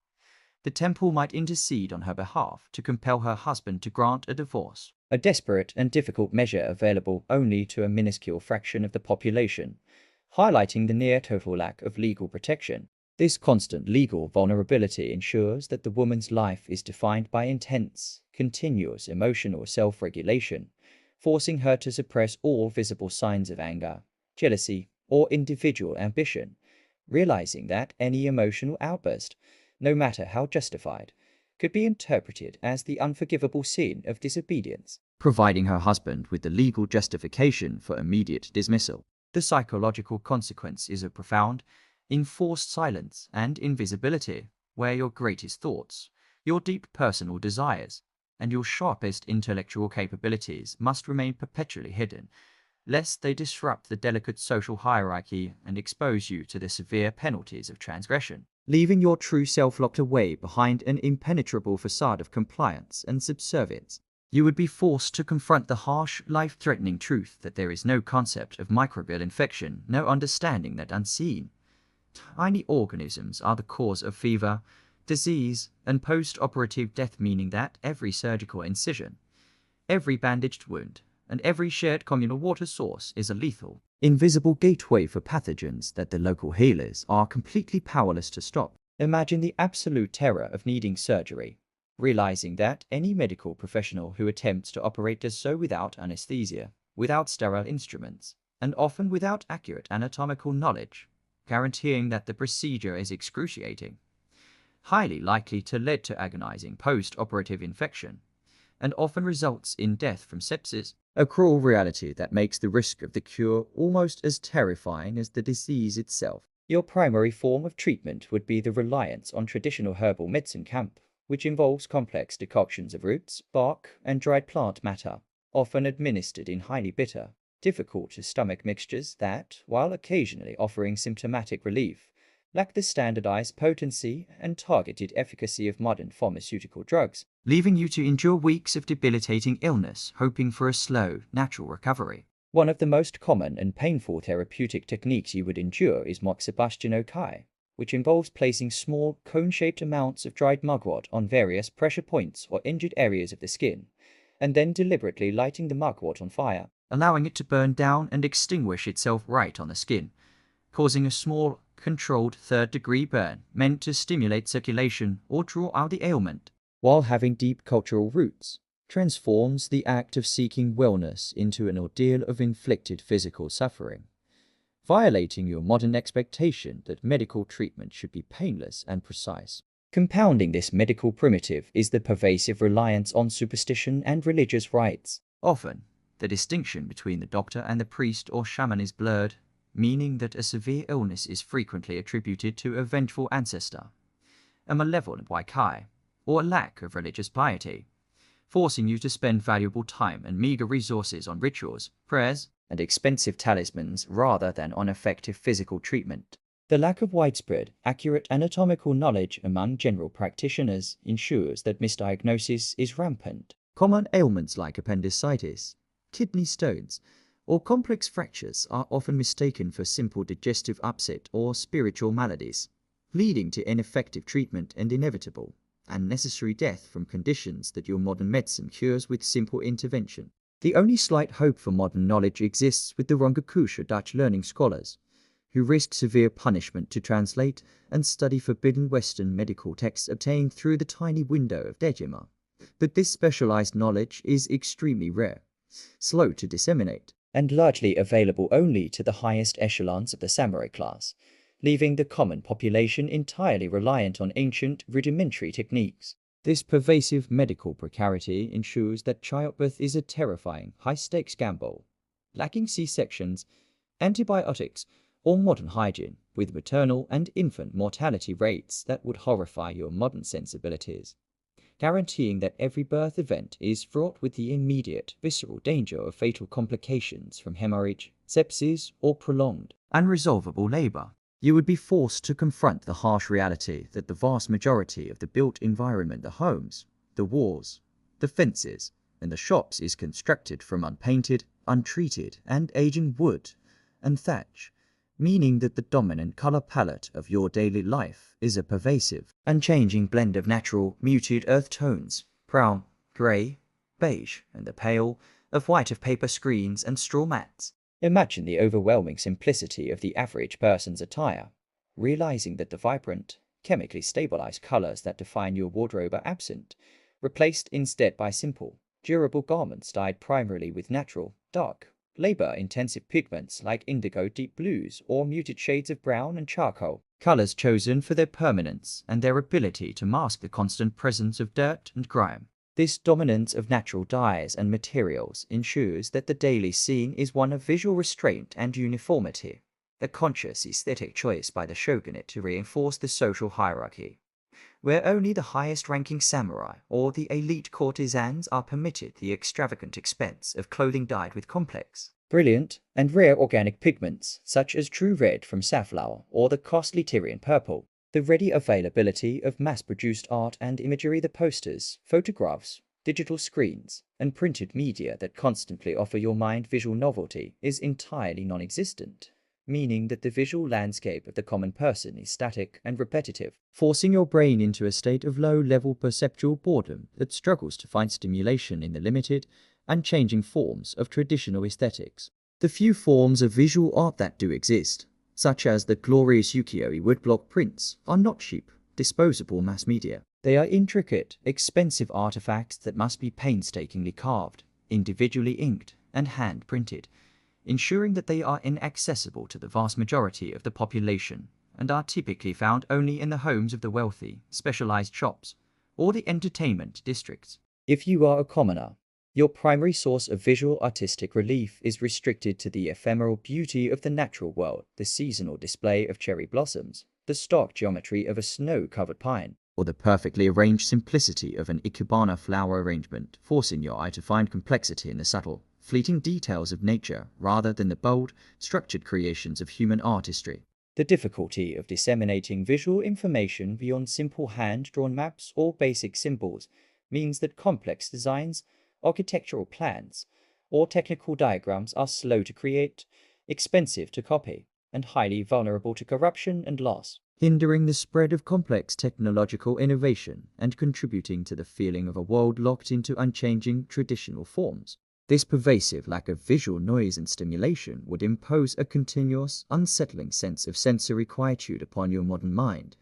the temple might intercede on her behalf to compel her husband to grant a divorce, a desperate and difficult measure available only to a minuscule fraction of the population, highlighting the near-total lack of legal protection. This constant legal vulnerability ensures that the woman's life is defined by intense, continuous emotional self-regulation, forcing her to suppress all visible signs of anger, jealousy, or individual ambition, realizing that any emotional outburst, no matter how justified, could be interpreted as the unforgivable sin of disobedience, providing her husband with the legal justification for immediate dismissal. The psychological consequence is a profound, enforced silence and invisibility, where your greatest thoughts, your deep personal desires, and your sharpest intellectual capabilities must remain perpetually hidden, lest they disrupt the delicate social hierarchy and expose you to the severe penalties of transgression, leaving your true self locked away behind an impenetrable facade of compliance and subservience. You would be forced to confront the harsh, life-threatening truth that there is no concept of microbial infection, no understanding that unseen, tiny organisms are the cause of fever, disease, and post-operative death, meaning that every surgical incision, every bandaged wound, and every shared communal water source is a lethal, invisible gateway for pathogens that the local healers are completely powerless to stop. Imagine the absolute terror of needing surgery, realizing that any medical professional who attempts to operate does so without anesthesia, without sterile instruments, and often without accurate anatomical knowledge, guaranteeing that the procedure is excruciating, highly likely to lead to agonizing post-operative infection, and often results in death from sepsis, a cruel reality that makes the risk of the cure almost as terrifying as the disease itself. Your primary form of treatment would be the reliance on traditional herbal medicine camp, which involves complex decoctions of roots, bark, and dried plant matter, often administered in highly bitter, difficult-to-stomach mixtures that, while occasionally offering symptomatic relief, lack the standardized potency and targeted efficacy of modern pharmaceutical drugs, leaving you to endure weeks of debilitating illness, hoping for a slow, natural recovery. One of the most common and painful therapeutic techniques you would endure is moxibustion okai, which involves placing small, cone-shaped amounts of dried mugwort on various pressure points or injured areas of the skin, and then deliberately lighting the mugwort on fire, allowing it to burn down and extinguish itself right on the skin, causing a small, controlled third-degree burn meant to stimulate circulation or draw out the ailment, while having deep cultural roots, transforms the act of seeking wellness into an ordeal of inflicted physical suffering, violating your modern expectation that medical treatment should be painless and precise. Compounding this medical primitive is the pervasive reliance on superstition and religious rites. Often, the distinction between the doctor and the priest or shaman is blurred, meaning that a severe illness is frequently attributed to a vengeful ancestor, a malevolent waikai, or a lack of religious piety, forcing you to spend valuable time and meager resources on rituals, prayers, and expensive talismans rather than on effective physical treatment. The lack of widespread, accurate anatomical knowledge among general practitioners ensures that misdiagnosis is rampant. Common ailments like appendicitis, kidney stones, or complex fractures are often mistaken for simple digestive upset or spiritual maladies, leading to ineffective treatment and inevitable, unnecessary death from conditions that your modern medicine cures with simple intervention. The only slight hope for modern knowledge exists with the Rongakusha Dutch learning scholars, who risked severe punishment to translate and study forbidden Western medical texts obtained through the tiny window of Dejima. But this specialized knowledge is extremely rare, slow to disseminate, and largely available only to the highest echelons of the samurai class, leaving the common population entirely reliant on ancient, rudimentary techniques. This pervasive medical precarity ensures that childbirth is a terrifying, high-stakes gamble, lacking C-sections, antibiotics, or modern hygiene, with maternal and infant mortality rates that would horrify your modern sensibilities, guaranteeing that every birth event is fraught with the immediate, visceral danger of fatal complications from hemorrhage, sepsis, or prolonged, unresolvable labor. You would be forced to confront the harsh reality that the vast majority of the built environment, the homes, the walls, the fences, and the shops is constructed from unpainted, untreated, and aging wood and thatch, meaning that the dominant color palette of your daily life is a pervasive, unchanging blend of natural, muted earth tones, brown, grey, beige, and the pale of white of paper screens and straw mats. Imagine the overwhelming simplicity of the average person's attire, realizing that the vibrant, chemically stabilized colors that define your wardrobe are absent, replaced instead by simple, durable garments dyed primarily with natural, dark, labor-intensive pigments like indigo deep blues or muted shades of brown and charcoal, colors chosen for their permanence and their ability to mask the constant presence of dirt and grime. This dominance of natural dyes and materials ensures that the daily scene is one of visual restraint and uniformity, a conscious aesthetic choice by the shogunate to reinforce the social hierarchy, where only the highest-ranking samurai or the elite courtesans are permitted the extravagant expense of clothing dyed with complex, brilliant, and rare organic pigments such as true red from safflower or the costly Tyrian purple. The ready availability of mass-produced art and imagery, the posters, photographs, digital screens, and printed media that constantly offer your mind visual novelty is entirely non-existent, meaning that the visual landscape of the common person is static and repetitive, forcing your brain into a state of low-level perceptual boredom that struggles to find stimulation in the limited, unchanging forms of traditional aesthetics. The few forms of visual art that do exist, such as the glorious ukiyo-e woodblock prints, are not cheap, disposable mass media. They are intricate, expensive artifacts that must be painstakingly carved, individually inked, and hand-printed, ensuring that they are inaccessible to the vast majority of the population and are typically found only in the homes of the wealthy, specialized shops, or the entertainment districts. If you are a commoner, your primary source of visual artistic relief is restricted to the ephemeral beauty of the natural world, the seasonal display of cherry blossoms, the stark geometry of a snow-covered pine, or the perfectly arranged simplicity of an ikebana flower arrangement, forcing your eye to find complexity in the subtle, fleeting details of nature rather than the bold, structured creations of human artistry. The difficulty of disseminating visual information beyond simple hand-drawn maps or basic symbols means that complex designs, architectural plans, or technical diagrams are slow to create, expensive to copy, and highly vulnerable to corruption and loss, hindering the spread of complex technological innovation and contributing to the feeling of a world locked into unchanging traditional forms. This pervasive lack of visual noise and stimulation would impose a continuous, unsettling sense of sensory quietude upon your modern mind,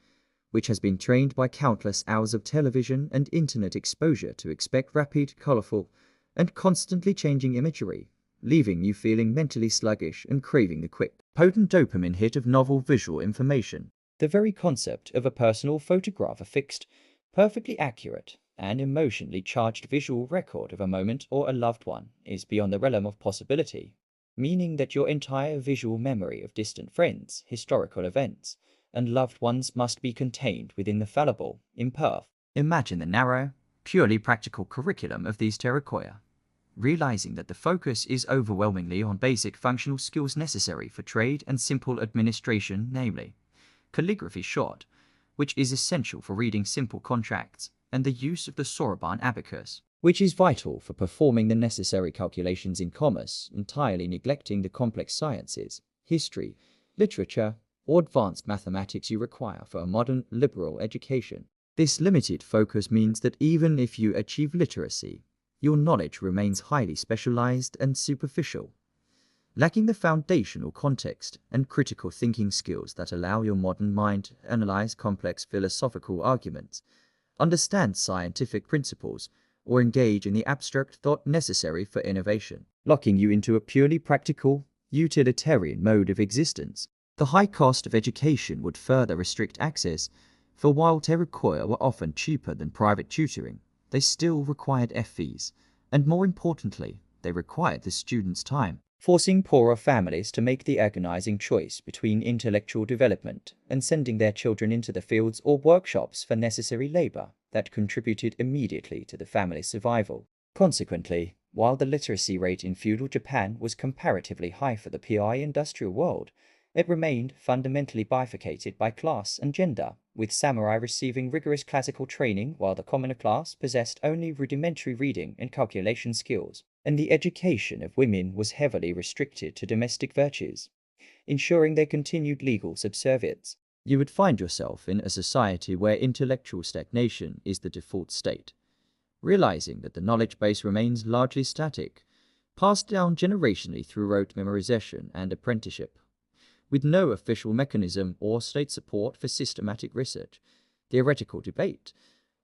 which has been trained by countless hours of television and internet exposure to expect rapid, colorful, and constantly changing imagery, leaving you feeling mentally sluggish and craving the quick, potent dopamine hit of novel visual information. The very concept of a personal photograph, a fixed, perfectly accurate, and emotionally charged visual record of a moment or a loved one, is beyond the realm of possibility, meaning that your entire visual memory of distant friends, historical events, and loved ones must be contained within the fallible, imperfect. Imagine the narrow, purely practical curriculum of these terracotta, realizing that the focus is overwhelmingly on basic functional skills necessary for trade and simple administration, namely calligraphy short, which is essential for reading simple contracts, and the use of the soroban abacus, which is vital for performing the necessary calculations in commerce, entirely neglecting the complex sciences, history, literature, or advanced mathematics you require for a modern liberal education. This limited focus means that even if you achieve literacy, your knowledge remains highly specialized and superficial, lacking the foundational context and critical thinking skills that allow your modern mind to analyze complex philosophical arguments, understand scientific principles, or engage in the abstract thought necessary for innovation, locking you into a purely practical, utilitarian mode of existence. The high cost of education would further restrict access, for while terracotta were often cheaper than private tutoring, they still required fees, and more importantly, they required the student's time, forcing poorer families to make the agonizing choice between intellectual development and sending their children into the fields or workshops for necessary labor that contributed immediately to the family's survival. Consequently, while the literacy rate in feudal Japan was comparatively high for the PI industrial world, it remained fundamentally bifurcated by class and gender, with samurai receiving rigorous classical training while the commoner class possessed only rudimentary reading and calculation skills, and the education of women was heavily restricted to domestic virtues, ensuring their continued legal subservience. You would find yourself in a society where intellectual stagnation is the default state, realizing that the knowledge base remains largely static, passed down generationally through rote memorization and apprenticeship, with no official mechanism or state support for systematic research, theoretical debate,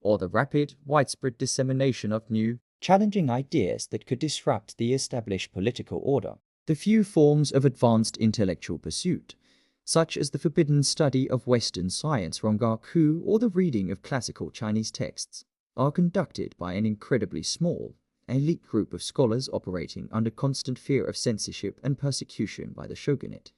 or the rapid, widespread dissemination of new, challenging ideas that could disrupt the established political order. The few forms of advanced intellectual pursuit, such as the forbidden study of Western science Rongaku or the reading of classical Chinese texts, are conducted by an incredibly small, elite group of scholars operating under constant fear of censorship and persecution by the shogunate,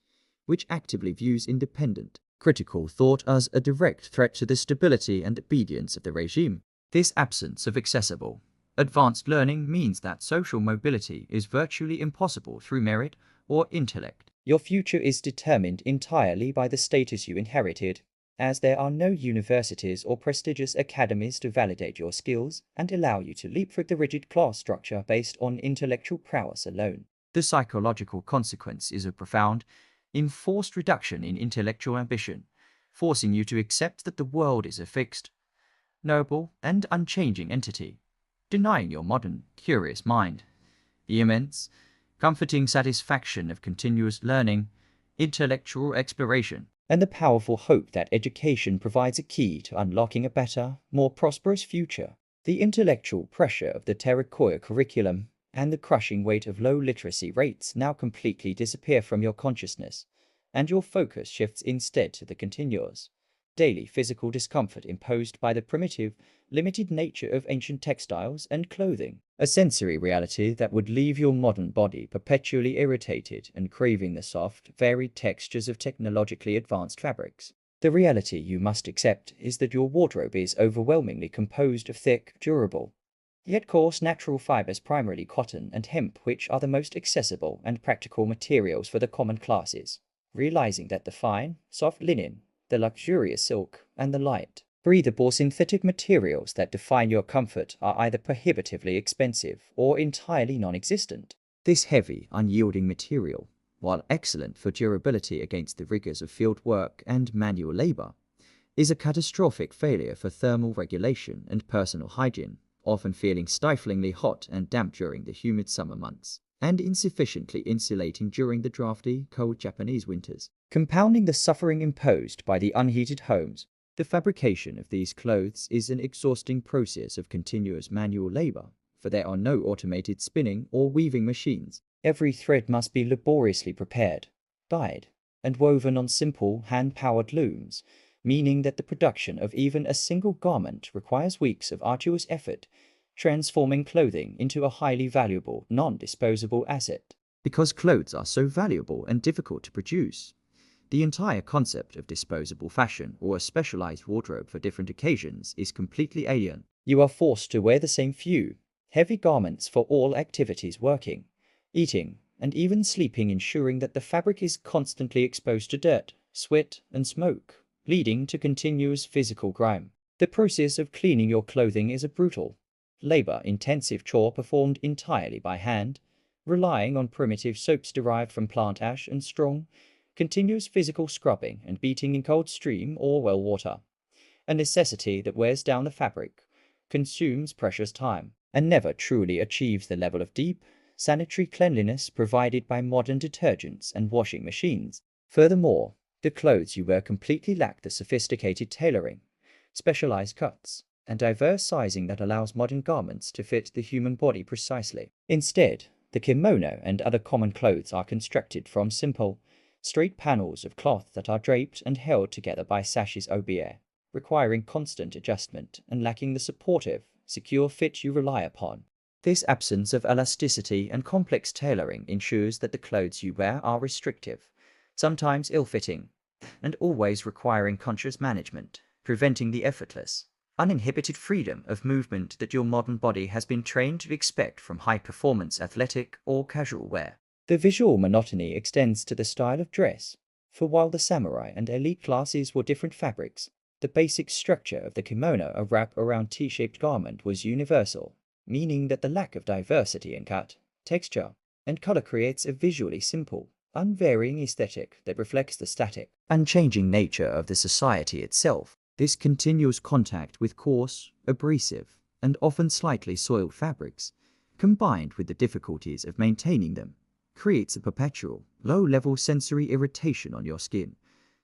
which actively views independent, critical thought as a direct threat to the stability and obedience of the regime. This absence of accessible, advanced learning means that social mobility is virtually impossible through merit or intellect. Your future is determined entirely by the status you inherited, as there are no universities or prestigious academies to validate your skills and allow you to leapfrog the rigid class structure based on intellectual prowess alone. The psychological consequence is a profound, enforced reduction in intellectual ambition, forcing you to accept that the world is a fixed, noble, and unchanging entity, denying your modern, curious mind the immense, comforting satisfaction of continuous learning, intellectual exploration, and the powerful hope that education provides a key to unlocking a better, more prosperous future. The intellectual pressure of the terracotta curriculum and the crushing weight of low literacy rates now completely disappear from your consciousness, and your focus shifts instead to the continuous, daily physical discomfort imposed by the primitive, limited nature of ancient textiles and clothing, a sensory reality that would leave your modern body perpetually irritated and craving the soft, varied textures of technologically advanced fabrics. The reality you must accept is that your wardrobe is overwhelmingly composed of thick, durable, yet coarse natural fibers, primarily cotton and hemp, which are the most accessible and practical materials for the common classes. Realizing that the fine, soft linen, the luxurious silk, and the light, breathable synthetic materials that define your comfort are either prohibitively expensive or entirely non-existent. This heavy, unyielding material, while excellent for durability against the rigors of field work and manual labor, is a catastrophic failure for thermal regulation and personal hygiene, often feeling stiflingly hot and damp during the humid summer months, and insufficiently insulating during the drafty, cold Japanese winters. Compounding the suffering imposed by the unheated homes, the fabrication of these clothes is an exhausting process of continuous manual labor, for there are no automated spinning or weaving machines. Every thread must be laboriously prepared, dyed, and woven on simple, hand-powered looms, meaning that the production of even a single garment requires weeks of arduous effort, transforming clothing into a highly valuable, non-disposable asset. Because clothes are so valuable and difficult to produce, the entire concept of disposable fashion or a specialized wardrobe for different occasions is completely alien. You are forced to wear the same few, heavy garments for all activities: working, eating, and even sleeping, ensuring that the fabric is constantly exposed to dirt, sweat, and smoke, leading to continuous physical grime. The process of cleaning your clothing is a brutal, labor-intensive chore performed entirely by hand, relying on primitive soaps derived from plant ash and strong, continuous physical scrubbing and beating in cold stream or well water. A necessity that wears down the fabric, consumes precious time, and never truly achieves the level of deep, sanitary cleanliness provided by modern detergents and washing machines. Furthermore, the clothes you wear completely lack the sophisticated tailoring, specialized cuts, and diverse sizing that allows modern garments to fit the human body precisely. Instead, the kimono and other common clothes are constructed from simple, straight panels of cloth that are draped and held together by sashes obier, requiring constant adjustment and lacking the supportive, secure fit you rely upon. This absence of elasticity and complex tailoring ensures that the clothes you wear are restrictive, sometimes ill-fitting, and always requiring conscious management, preventing the effortless, uninhibited freedom of movement that your modern body has been trained to expect from high-performance athletic or casual wear. The visual monotony extends to the style of dress, for while the samurai and elite classes wore different fabrics, the basic structure of the kimono, a wrap-around T-shaped garment, was universal, meaning that the lack of diversity in cut, texture, and color creates a visually simple, unvarying aesthetic that reflects the static, unchanging nature of the society itself. This continuous contact with coarse, abrasive, and often slightly soiled fabrics, combined with the difficulties of maintaining them, creates a perpetual, low-level sensory irritation on your skin,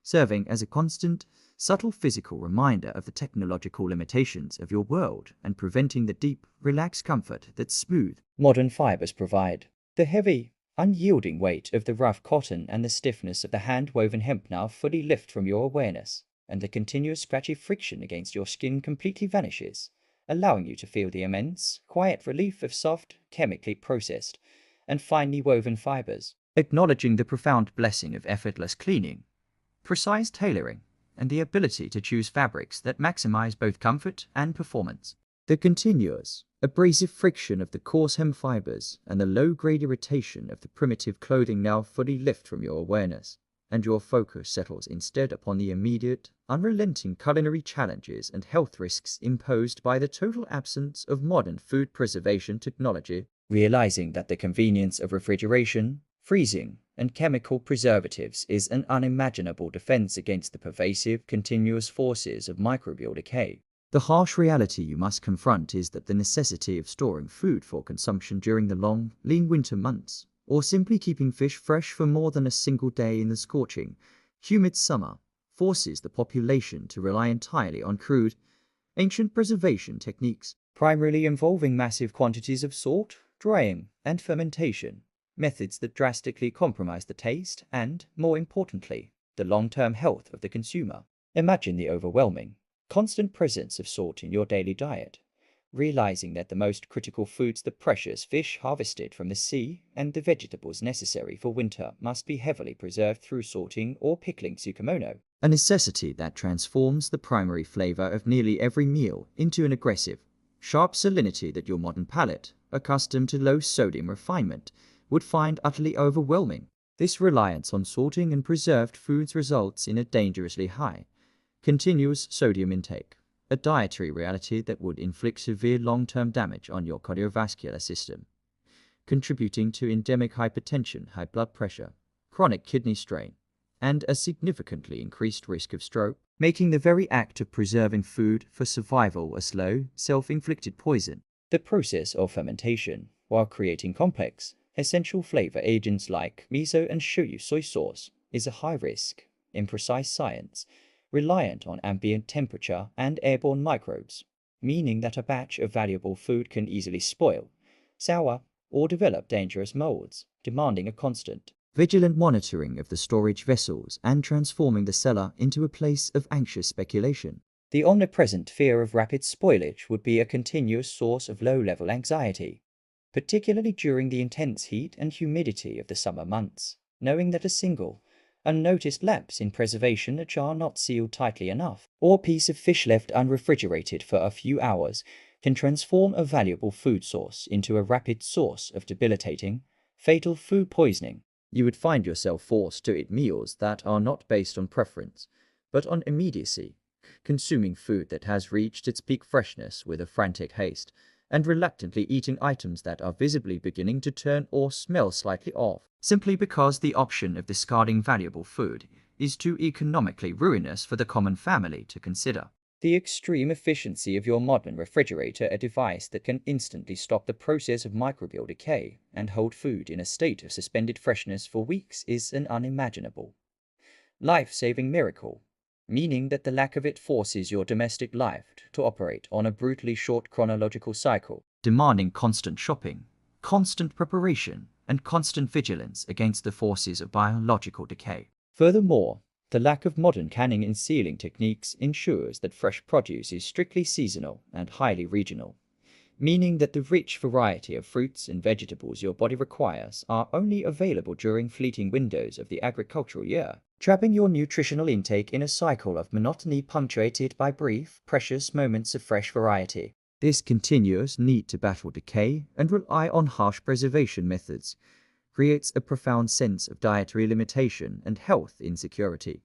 serving as a constant, subtle physical reminder of the technological limitations of your world and preventing the deep, relaxed comfort that smooth, modern fibers provide. The heavy, unyielding weight of the rough cotton and the stiffness of the hand-woven hemp now fully lift from your awareness, and the continuous scratchy friction against your skin completely vanishes, allowing you to feel the immense, quiet relief of soft, chemically processed, and finely woven fibers. Acknowledging the profound blessing of effortless cleaning, precise tailoring, and the ability to choose fabrics that maximize both comfort and performance. The continuous, abrasive friction of the coarse hemp fibers and the low-grade irritation of the primitive clothing now fully lift from your awareness, and your focus settles instead upon the immediate, unrelenting culinary challenges and health risks imposed by the total absence of modern food preservation technology. Realizing that the convenience of refrigeration, freezing, and chemical preservatives is an unimaginable defense against the pervasive, continuous forces of microbial decay. The harsh reality you must confront is that the necessity of storing food for consumption during the long, lean winter months, or simply keeping fish fresh for more than a single day in the scorching, humid summer, forces the population to rely entirely on crude, ancient preservation techniques, primarily involving massive quantities of salt, drying, and fermentation, methods that drastically compromise the taste and, more importantly, the long-term health of the consumer. Imagine the overwhelming, constant presence of salt in your daily diet, realizing that the most critical foods, the precious fish harvested from the sea and the vegetables necessary for winter, must be heavily preserved through salting or pickling. Tsukemono a necessity that transforms the primary flavor of nearly every meal into an aggressive, sharp salinity that your modern palate, accustomed to low sodium refinement, would find utterly overwhelming. This reliance on salting and preserved foods results in a dangerously high, continuous sodium intake, a dietary reality that would inflict severe long-term damage on your cardiovascular system, contributing to endemic hypertension, high blood pressure, chronic kidney strain, and a significantly increased risk of stroke, making the very act of preserving food for survival a slow, self-inflicted poison. The process of fermentation, while creating complex, essential flavor agents like miso and shoyu soy sauce, is a high-risk, imprecise science, reliant on ambient temperature and airborne microbes, meaning that a batch of valuable food can easily spoil, sour, or develop dangerous molds, demanding a constant, vigilant monitoring of the storage vessels and transforming the cellar into a place of anxious speculation. The omnipresent fear of rapid spoilage would be a continuous source of low-level anxiety, particularly during the intense heat and humidity of the summer months, knowing that a single, unnoticed lapse in preservation, a jar not sealed tightly enough, or a piece of fish left unrefrigerated for a few hours, can transform a valuable food source into a rapid source of debilitating, fatal food poisoning. You would find yourself forced to eat meals that are not based on preference, but on immediacy, consuming food that has reached its peak freshness with a frantic haste, and reluctantly eating items that are visibly beginning to turn or smell slightly off, simply because the option of discarding valuable food is too economically ruinous for the common family to consider. The extreme efficiency of your modern refrigerator, a device that can instantly stop the process of microbial decay and hold food in a state of suspended freshness for weeks, is an unimaginable, life-saving miracle, meaning that the lack of it forces your domestic life to operate on a brutally short chronological cycle, demanding constant shopping, constant preparation, and constant vigilance against the forces of biological decay. Furthermore, the lack of modern canning and sealing techniques ensures that fresh produce is strictly seasonal and highly regional, meaning that the rich variety of fruits and vegetables your body requires are only available during fleeting windows of the agricultural year, trapping your nutritional intake in a cycle of monotony punctuated by brief, precious moments of fresh variety. This continuous need to battle decay and rely on harsh preservation methods creates a profound sense of dietary limitation and health insecurity.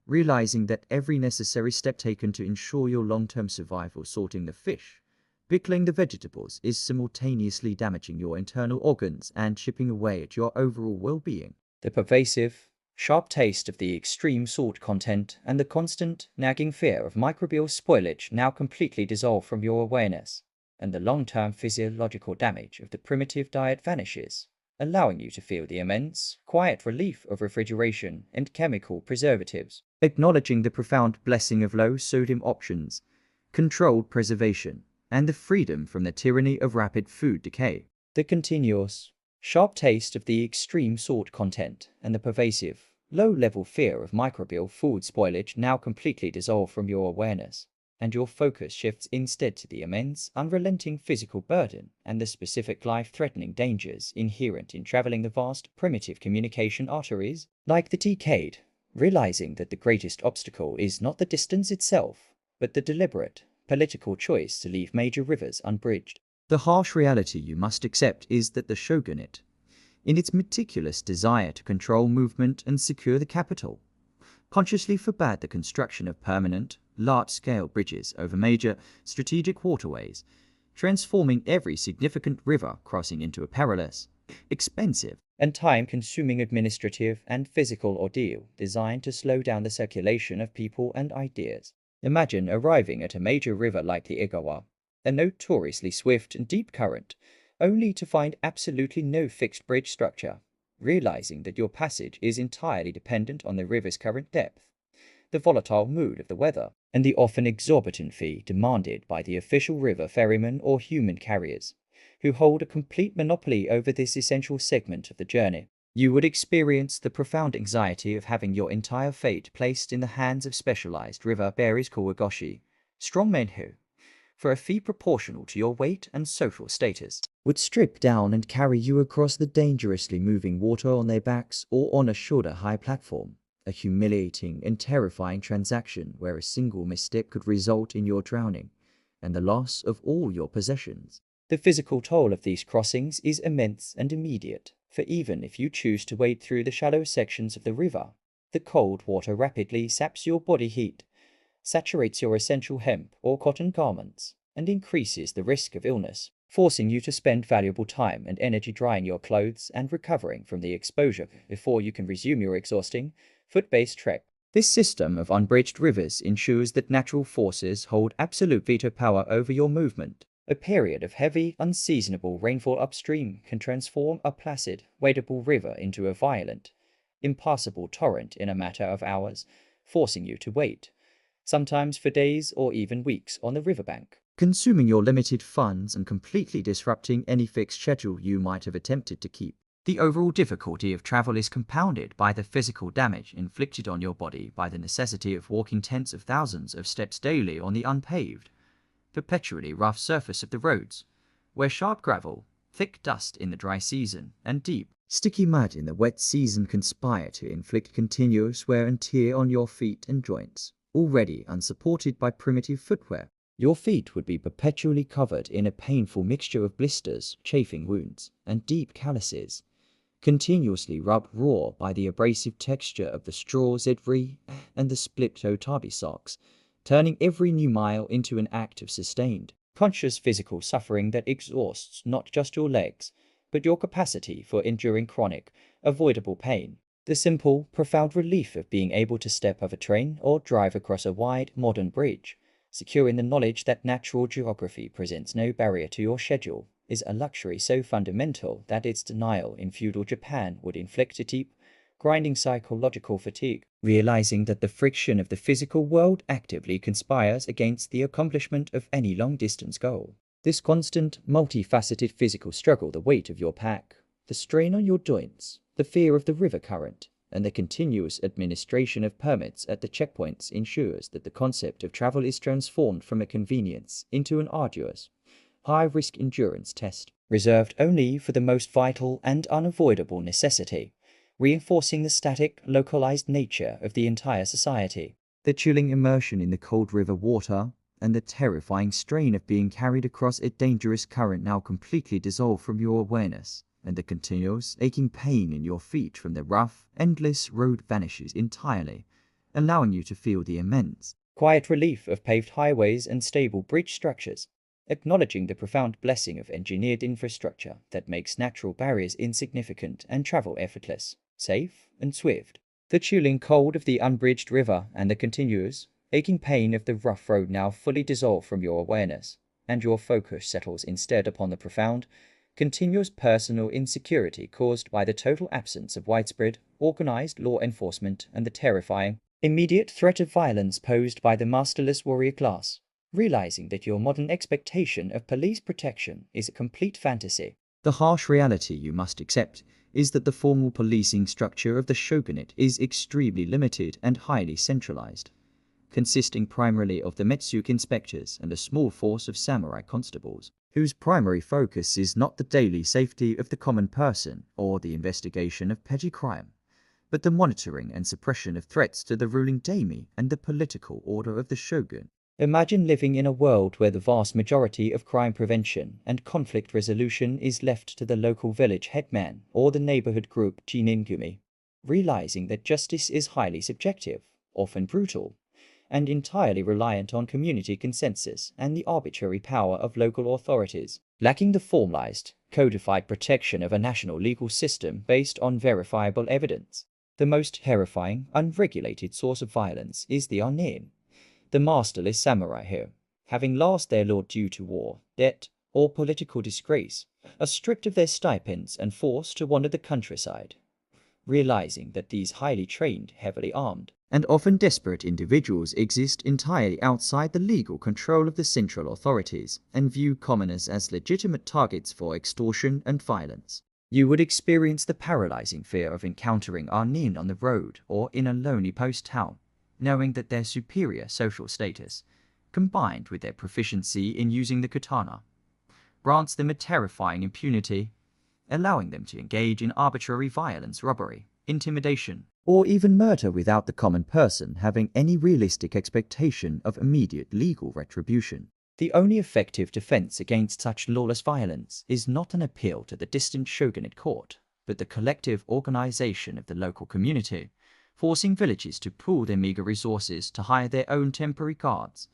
Realizing that every necessary step taken to ensure your long-term survival, sorting the fish, pickling the vegetables, is simultaneously damaging your internal organs and chipping away at your overall well-being. The pervasive, sharp taste of the extreme salt content and the constant, nagging fear of microbial spoilage now completely dissolve from your awareness, and the long-term physiological damage of the primitive diet vanishes, allowing you to feel the immense, quiet relief of refrigeration and chemical preservatives. Acknowledging the profound blessing of low-sodium options, controlled preservation, and the freedom from the tyranny of rapid food decay. The continuous, sharp taste of the extreme salt content and the pervasive, low-level fear of microbial food spoilage now completely dissolve from your awareness, and your focus shifts instead to the immense, unrelenting physical burden and the specific life-threatening dangers inherent in traveling the vast, primitive communication arteries, like the decade, realizing that the greatest obstacle is not the distance itself, but the deliberate, political choice to leave major rivers unbridged. The harsh reality you must accept is that the shogunate, in its meticulous desire to control movement and secure the capital, consciously forbade the construction of permanent, large-scale bridges over major, strategic waterways, transforming every significant river crossing into a perilous, expensive, and time-consuming administrative and physical ordeal designed to slow down the circulation of people and ideas. Imagine arriving at a major river like the Igawa, a notoriously swift and deep current, only to find absolutely no fixed bridge structure, realizing that your passage is entirely dependent on the river's current depth, the volatile mood of the weather, and the often exorbitant fee demanded by the official river ferrymen or human carriers, who hold a complete monopoly over this essential segment of the journey. You would experience the profound anxiety of having your entire fate placed in the hands of specialized river bearers Kawagoshi, strongmen who, for a fee proportional to your weight and social status, would strip down and carry you across the dangerously moving water on their backs or on a shoulder-high platform, a humiliating and terrifying transaction where a single misstep could result in your drowning and the loss of all your possessions. The physical toll of these crossings is immense and immediate, for even if you choose to wade through the shallow sections of the river, the cold water rapidly saps your body heat, saturates your essential hemp or cotton garments, and increases the risk of illness, forcing you to spend valuable time and energy drying your clothes and recovering from the exposure before you can resume your exhausting, foot-based trek. This system of unbridged rivers ensures that natural forces hold absolute veto power over your movement. A period of heavy, unseasonable rainfall upstream can transform a placid, wadeable river into a violent, impassable torrent in a matter of hours, forcing you to wait, sometimes for days or even weeks, on the riverbank, consuming your limited funds and completely disrupting any fixed schedule you might have attempted to keep. The overall difficulty of travel is compounded by the physical damage inflicted on your body by the necessity of walking tens of thousands of steps daily on the unpaved, perpetually rough surface of the roads, where sharp gravel, thick dust in the dry season, and deep, sticky mud in the wet season conspire to inflict continuous wear and tear on your feet and joints, already unsupported by primitive footwear. Your feet would be perpetually covered in a painful mixture of blisters, chafing wounds, and deep calluses, continuously rubbed raw by the abrasive texture of the straw zedri and the split-toe tabi socks, turning every new mile into an act of sustained, conscious physical suffering that exhausts not just your legs, but your capacity for enduring chronic, avoidable pain. The simple, profound relief of being able to step off a train or drive across a wide, modern bridge, secure in the knowledge that natural geography presents no barrier to your schedule, is a luxury so fundamental that its denial in feudal Japan would inflict a deep, grinding psychological fatigue. Realizing that the friction of the physical world actively conspires against the accomplishment of any long-distance goal. This constant, multifaceted physical struggle, the weight of your pack, the strain on your joints, the fear of the river current, and the continuous administration of permits at the checkpoints ensures that the concept of travel is transformed from a convenience into an arduous, high-risk endurance test, reserved only for the most vital and unavoidable necessity, reinforcing the static, localized nature of the entire society. The chilling immersion in the cold river water and the terrifying strain of being carried across a dangerous current now completely dissolve from your awareness, and the continuous, aching pain in your feet from the rough, endless road vanishes entirely, allowing you to feel the immense, quiet relief of paved highways and stable bridge structures, acknowledging the profound blessing of engineered infrastructure that makes natural barriers insignificant and travel effortless, safe, and swift. The chilling cold of the unbridged river and the continuous, aching pain of the rough road now fully dissolve from your awareness, and your focus settles instead upon the profound, continuous personal insecurity caused by the total absence of widespread, organized law enforcement and the terrifying, immediate threat of violence posed by the masterless warrior class. Realizing that your modern expectation of police protection is a complete fantasy. The harsh reality you must accept is that the formal policing structure of the shogunate is extremely limited and highly centralized, consisting primarily of the Metsuke inspectors and a small force of samurai constables, whose primary focus is not the daily safety of the common person or the investigation of petty crime, but the monitoring and suppression of threats to the ruling daimyo and the political order of the shogun. Imagine living in a world where the vast majority of crime prevention and conflict resolution is left to the local village headman or the neighborhood group jiningumi. Realizing that justice is highly subjective, often brutal, and entirely reliant on community consensus and the arbitrary power of local authorities, lacking the formalized, codified protection of a national legal system based on verifiable evidence. The most terrifying, unregulated source of violence is the unknown. The masterless samurai here, having lost their lord due to war, debt, or political disgrace, are stripped of their stipends and forced to wander the countryside. Realizing that these highly trained, heavily armed, and often desperate individuals exist entirely outside the legal control of the central authorities and view commoners as legitimate targets for extortion and violence, you would experience the paralyzing fear of encountering Arnin on the road or in a lonely post town, knowing that their superior social status, combined with their proficiency in using the katana, grants them a terrifying impunity, allowing them to engage in arbitrary violence, robbery, intimidation, or even murder without the common person having any realistic expectation of immediate legal retribution. The only effective defense against such lawless violence is not an appeal to the distant shogunate court, but the collective organization of the local community, forcing villages to pool their meager resources to hire their own temporary guards,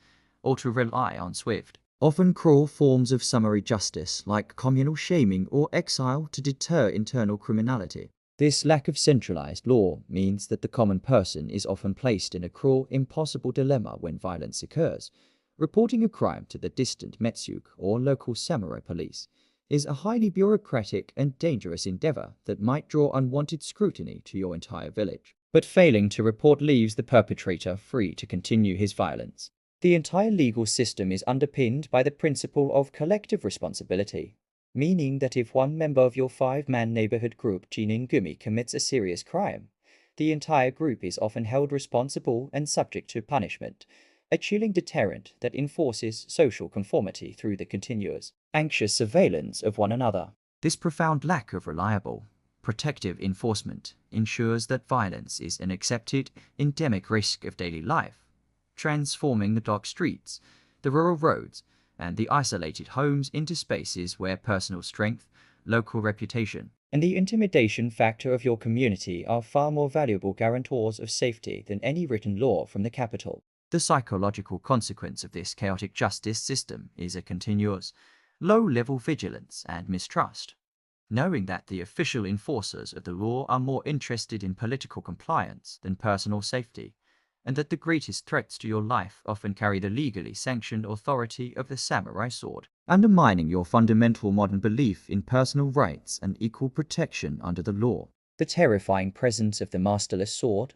or to rely on swift, often cruel forms of summary justice like communal shaming or exile to deter internal criminality. This lack of centralized law means that the common person is often placed in a cruel, impossible dilemma when violence occurs. Reporting a crime to the distant Metsuk or local samurai police is a highly bureaucratic and dangerous endeavor that might draw unwanted scrutiny to your entire village. But failing to report leaves the perpetrator free to continue his violence. The entire legal system is underpinned by the principle of collective responsibility, meaning that if one member of your 5-man neighborhood group Jiningumi commits a serious crime, the entire group is often held responsible and subject to punishment, a chilling deterrent that enforces social conformity through the continuous, anxious surveillance of one another. This profound lack of reliable, protective enforcement ensures that violence is an accepted, endemic risk of daily life, transforming the dark streets, the rural roads, and the isolated homes into spaces where personal strength, local reputation, and the intimidation factor of your community are far more valuable guarantors of safety than any written law from the capital. The psychological consequence of this chaotic justice system is a continuous, low-level vigilance and mistrust. Knowing that the official enforcers of the law are more interested in political compliance than personal safety, and that the greatest threats to your life often carry the legally sanctioned authority of the samurai sword, undermining your fundamental modern belief in personal rights and equal protection under the law. The terrifying presence of the masterless sword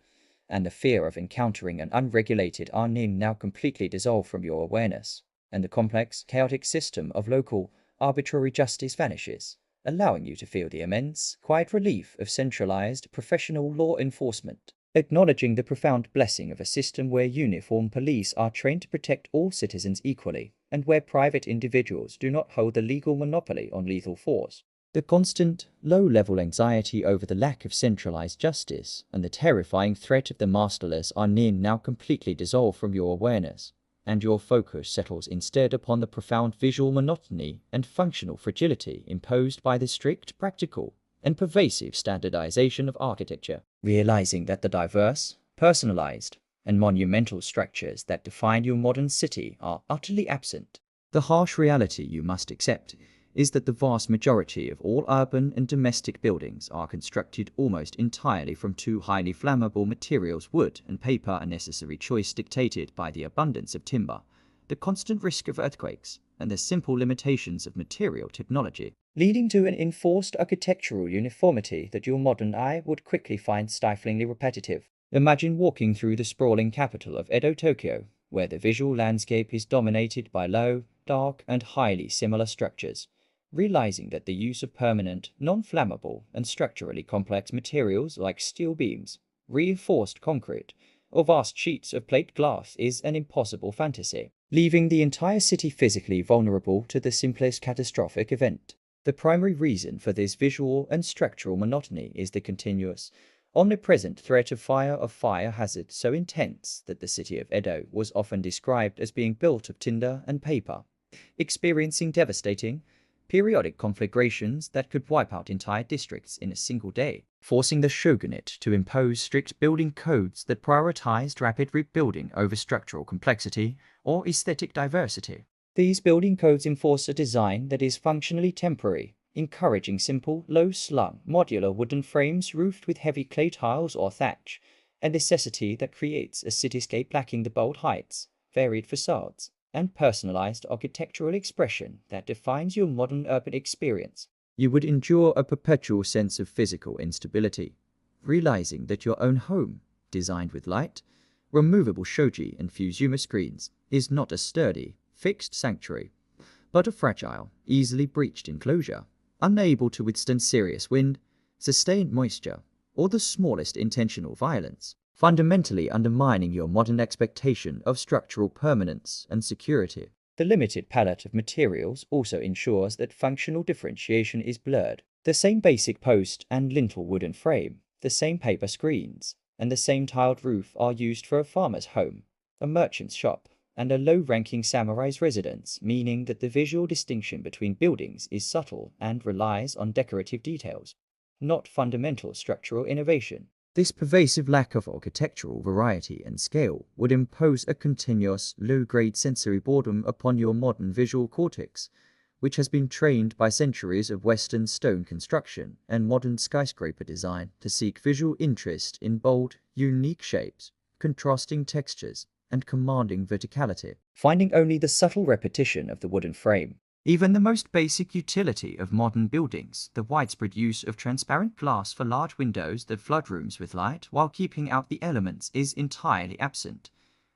and the fear of encountering an unregulated arnin now completely dissolve from your awareness, and the complex, chaotic system of local, arbitrary justice vanishes, allowing you to feel the immense, quiet relief of centralized, professional law enforcement. Acknowledging the profound blessing of a system where uniformed police are trained to protect all citizens equally, and where private individuals do not hold the legal monopoly on lethal force. The constant, low-level anxiety over the lack of centralized justice and the terrifying threat of the masterless arnin now completely dissolve from your awareness, and your focus settles instead upon the profound visual monotony and functional fragility imposed by the strict, practical, and pervasive standardization of architecture. Realizing that the diverse, personalized, and monumental structures that define your modern city are utterly absent, the harsh reality you must accept is that the vast majority of all urban and domestic buildings are constructed almost entirely from two highly flammable materials, wood and paper, a necessary choice dictated by the abundance of timber, the constant risk of earthquakes, and the simple limitations of material technology, leading to an enforced architectural uniformity that your modern eye would quickly find stiflingly repetitive. Imagine walking through the sprawling capital of Edo, Tokyo, where the visual landscape is dominated by low, dark, and highly similar structures, realizing that the use of permanent, non-flammable, and structurally complex materials like steel beams, reinforced concrete, or vast sheets of plate glass is an impossible fantasy, leaving the entire city physically vulnerable to the simplest catastrophic event. The primary reason for this visual and structural monotony is the continuous, omnipresent threat of fire hazard so intense that the city of Edo was often described as being built of tinder and paper, experiencing devastating, periodic conflagrations that could wipe out entire districts in a single day, forcing the shogunate to impose strict building codes that prioritized rapid rebuilding over structural complexity or aesthetic diversity. These building codes enforce a design that is functionally temporary, encouraging simple, low-slung, modular wooden frames roofed with heavy clay tiles or thatch, a necessity that creates a cityscape lacking the bold heights, varied facades, and personalized architectural expression that defines your modern urban experience. You would endure a perpetual sense of physical instability, realizing that your own home, designed with light, removable shoji and Fusuma screens, is not a sturdy, fixed sanctuary, but a fragile, easily breached enclosure, unable to withstand serious wind, sustained moisture, or the smallest intentional violence, fundamentally undermining your modern expectation of structural permanence and security. The limited palette of materials also ensures that functional differentiation is blurred. The same basic post and lintel wooden frame, the same paper screens, and the same tiled roof are used for a farmer's home, a merchant's shop, and a low-ranking samurai's residence, meaning that the visual distinction between buildings is subtle and relies on decorative details, not fundamental structural innovation. This pervasive lack of architectural variety and scale would impose a continuous, low-grade sensory boredom upon your modern visual cortex, which has been trained by centuries of Western stone construction and modern skyscraper design to seek visual interest in bold, unique shapes, contrasting textures, and commanding verticality, finding only the subtle repetition of the wooden frame. Even the most basic utility of modern buildings, the widespread use of transparent glass for large windows that flood rooms with light while keeping out the elements, is entirely absent,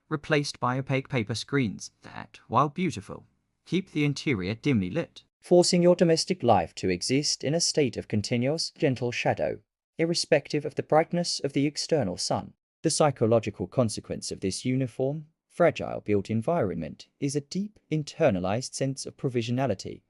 replaced by opaque paper screens that, while beautiful, keep the interior dimly lit, forcing your domestic life to exist in a state of continuous, gentle shadow, irrespective of the brightness of the external sun. The psychological consequence of this uniform, fragile built environment is a deep, internalized sense of provisionality,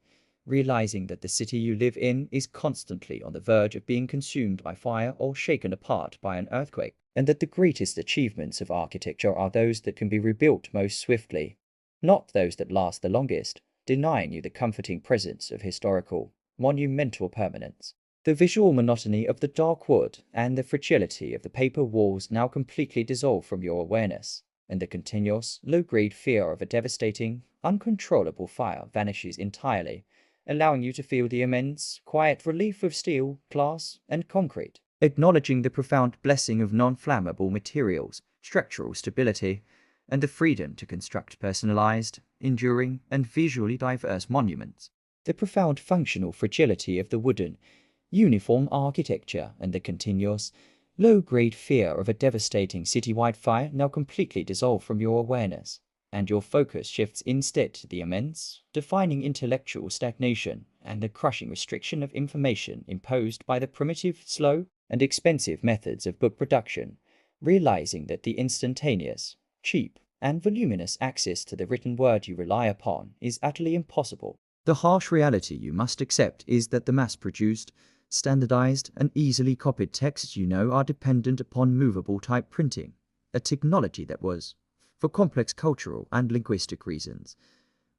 realizing that the city you live in is constantly on the verge of being consumed by fire or shaken apart by an earthquake, and that the greatest achievements of architecture are those that can be rebuilt most swiftly, not those that last the longest, denying you the comforting presence of historical, monumental permanence. The visual monotony of the dark wood and the fragility of the paper walls now completely dissolve from your awareness, and the continuous, low-grade fear of a devastating, uncontrollable fire vanishes entirely, allowing you to feel the immense, quiet relief of steel, glass, and concrete, acknowledging the profound blessing of non-flammable materials, structural stability, and the freedom to construct personalized, enduring, and visually diverse monuments. The profound functional fragility of the wooden, uniform architecture and the continuous, low-grade fear of a devastating citywide fire now completely dissolve from your awareness, and your focus shifts instead to the immense, defining intellectual stagnation and the crushing restriction of information imposed by the primitive, slow, and expensive methods of book production, realizing that the instantaneous, cheap, and voluminous access to the written word you rely upon is utterly impossible. The harsh reality you must accept is that the mass-produced, standardized, and easily copied texts you know are dependent upon movable type printing, a technology that was, for complex cultural and linguistic reasons,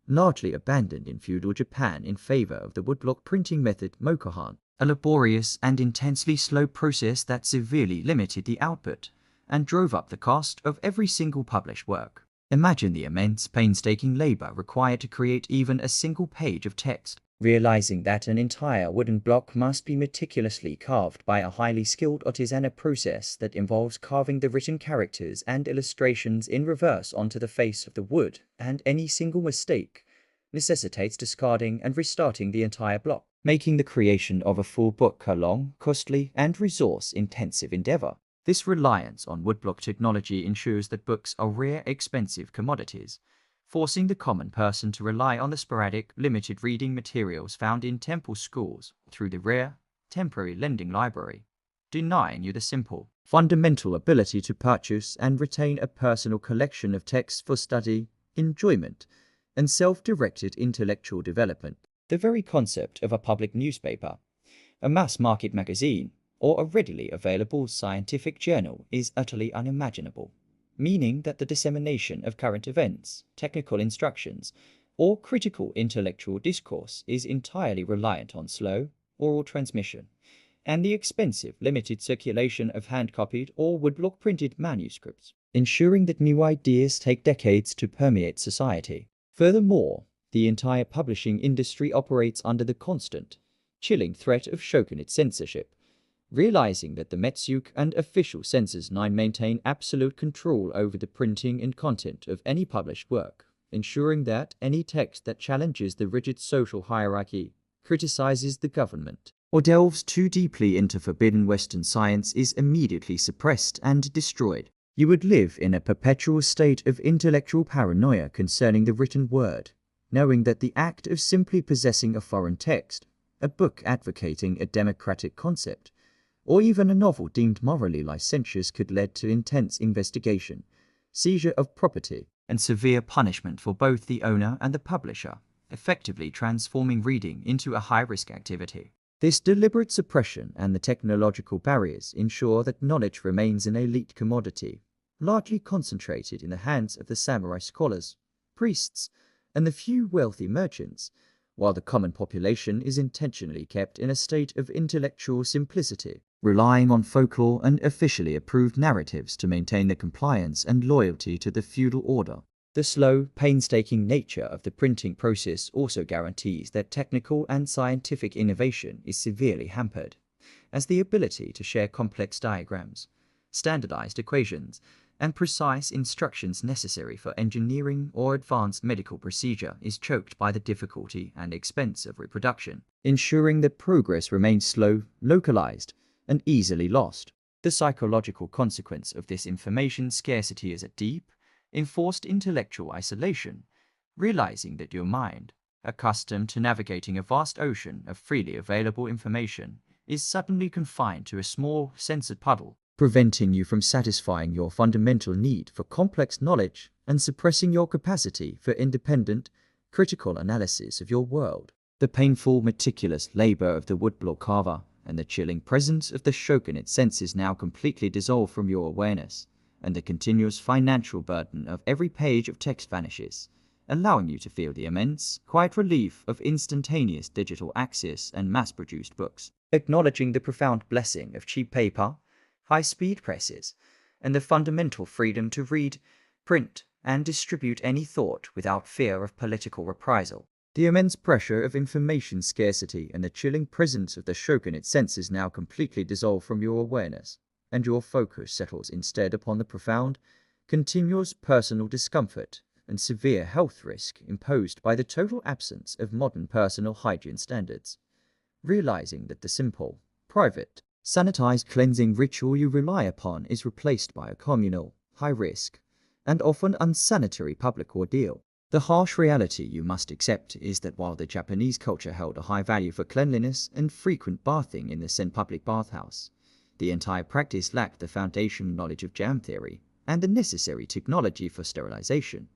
largely abandoned in feudal Japan in favor of the woodblock printing method mokohan, a laborious and intensely slow process that severely limited the output and drove up the cost of every single published work. Imagine the immense, painstaking labor required to create even a single page of text. Realizing that an entire wooden block must be meticulously carved by a highly skilled artisanal process that involves carving the written characters and illustrations in reverse onto the face of the wood, and any single mistake necessitates discarding and restarting the entire block, making the creation of a full book a long, costly, and resource-intensive endeavor. This reliance on woodblock technology ensures that books are rare, expensive commodities, forcing the common person to rely on the sporadic, limited reading materials found in temple schools through the rare, temporary lending library, denying you the simple, fundamental ability to purchase and retain a personal collection of texts for study, enjoyment, and self-directed intellectual development. The very concept of a public newspaper, a mass-market magazine, or a readily available scientific journal is utterly unimaginable, meaning that the dissemination of current events, technical instructions, or critical intellectual discourse is entirely reliant on slow, oral transmission, and the expensive, limited circulation of hand-copied or woodblock-printed manuscripts, ensuring that new ideas take decades to permeate society. Furthermore, the entire publishing industry operates under the constant, chilling threat of shogunate censorship, realizing that the Metsuk and official censors maintain absolute control over the printing and content of any published work, ensuring that any text that challenges the rigid social hierarchy, criticizes the government, or delves too deeply into forbidden Western science is immediately suppressed and destroyed. You would live in a perpetual state of intellectual paranoia concerning the written word, knowing that the act of simply possessing a foreign text, a book advocating a democratic concept, or even a novel deemed morally licentious could lead to intense investigation, seizure of property, and severe punishment for both the owner and the publisher, effectively transforming reading into a high-risk activity. This deliberate suppression and the technological barriers ensure that knowledge remains an elite commodity, largely concentrated in the hands of the samurai scholars, priests, and the few wealthy merchants, while the common population is intentionally kept in a state of intellectual simplicity, relying on folklore and officially approved narratives to maintain their compliance and loyalty to the feudal order. The slow, painstaking nature of the printing process also guarantees that technical and scientific innovation is severely hampered, as the ability to share complex diagrams, standardized equations, and precise instructions necessary for engineering or advanced medical procedure is choked by the difficulty and expense of reproduction, ensuring that progress remains slow, localized, and easily lost. The psychological consequence of this information scarcity is a deep, enforced intellectual isolation, realizing that your mind, accustomed to navigating a vast ocean of freely available information, is suddenly confined to a small, censored puddle, preventing you from satisfying your fundamental need for complex knowledge and suppressing your capacity for independent, critical analysis of your world. The painful, meticulous labor of the woodblock carver and the chilling presence of the shogunate senses now completely dissolve from your awareness, and the continuous financial burden of every page of text vanishes, allowing you to feel the immense, quiet relief of instantaneous digital access and mass-produced books. Acknowledging the profound blessing of cheap paper, high-speed presses, and the fundamental freedom to read, print, and distribute any thought without fear of political reprisal. The immense pressure of information scarcity and the chilling presence of the shogunate senses now completely dissolve from your awareness, and your focus settles instead upon the profound, continuous personal discomfort and severe health risk imposed by the total absence of modern personal hygiene standards. Realizing that the simple, private, sanitized cleansing ritual you rely upon is replaced by a communal, high-risk, and often unsanitary public ordeal. The harsh reality you must accept is that while the Japanese culture held a high value for cleanliness and frequent bathing in the Zen public bathhouse, the entire practice lacked the foundational knowledge of germ theory and the necessary technology for sterilization,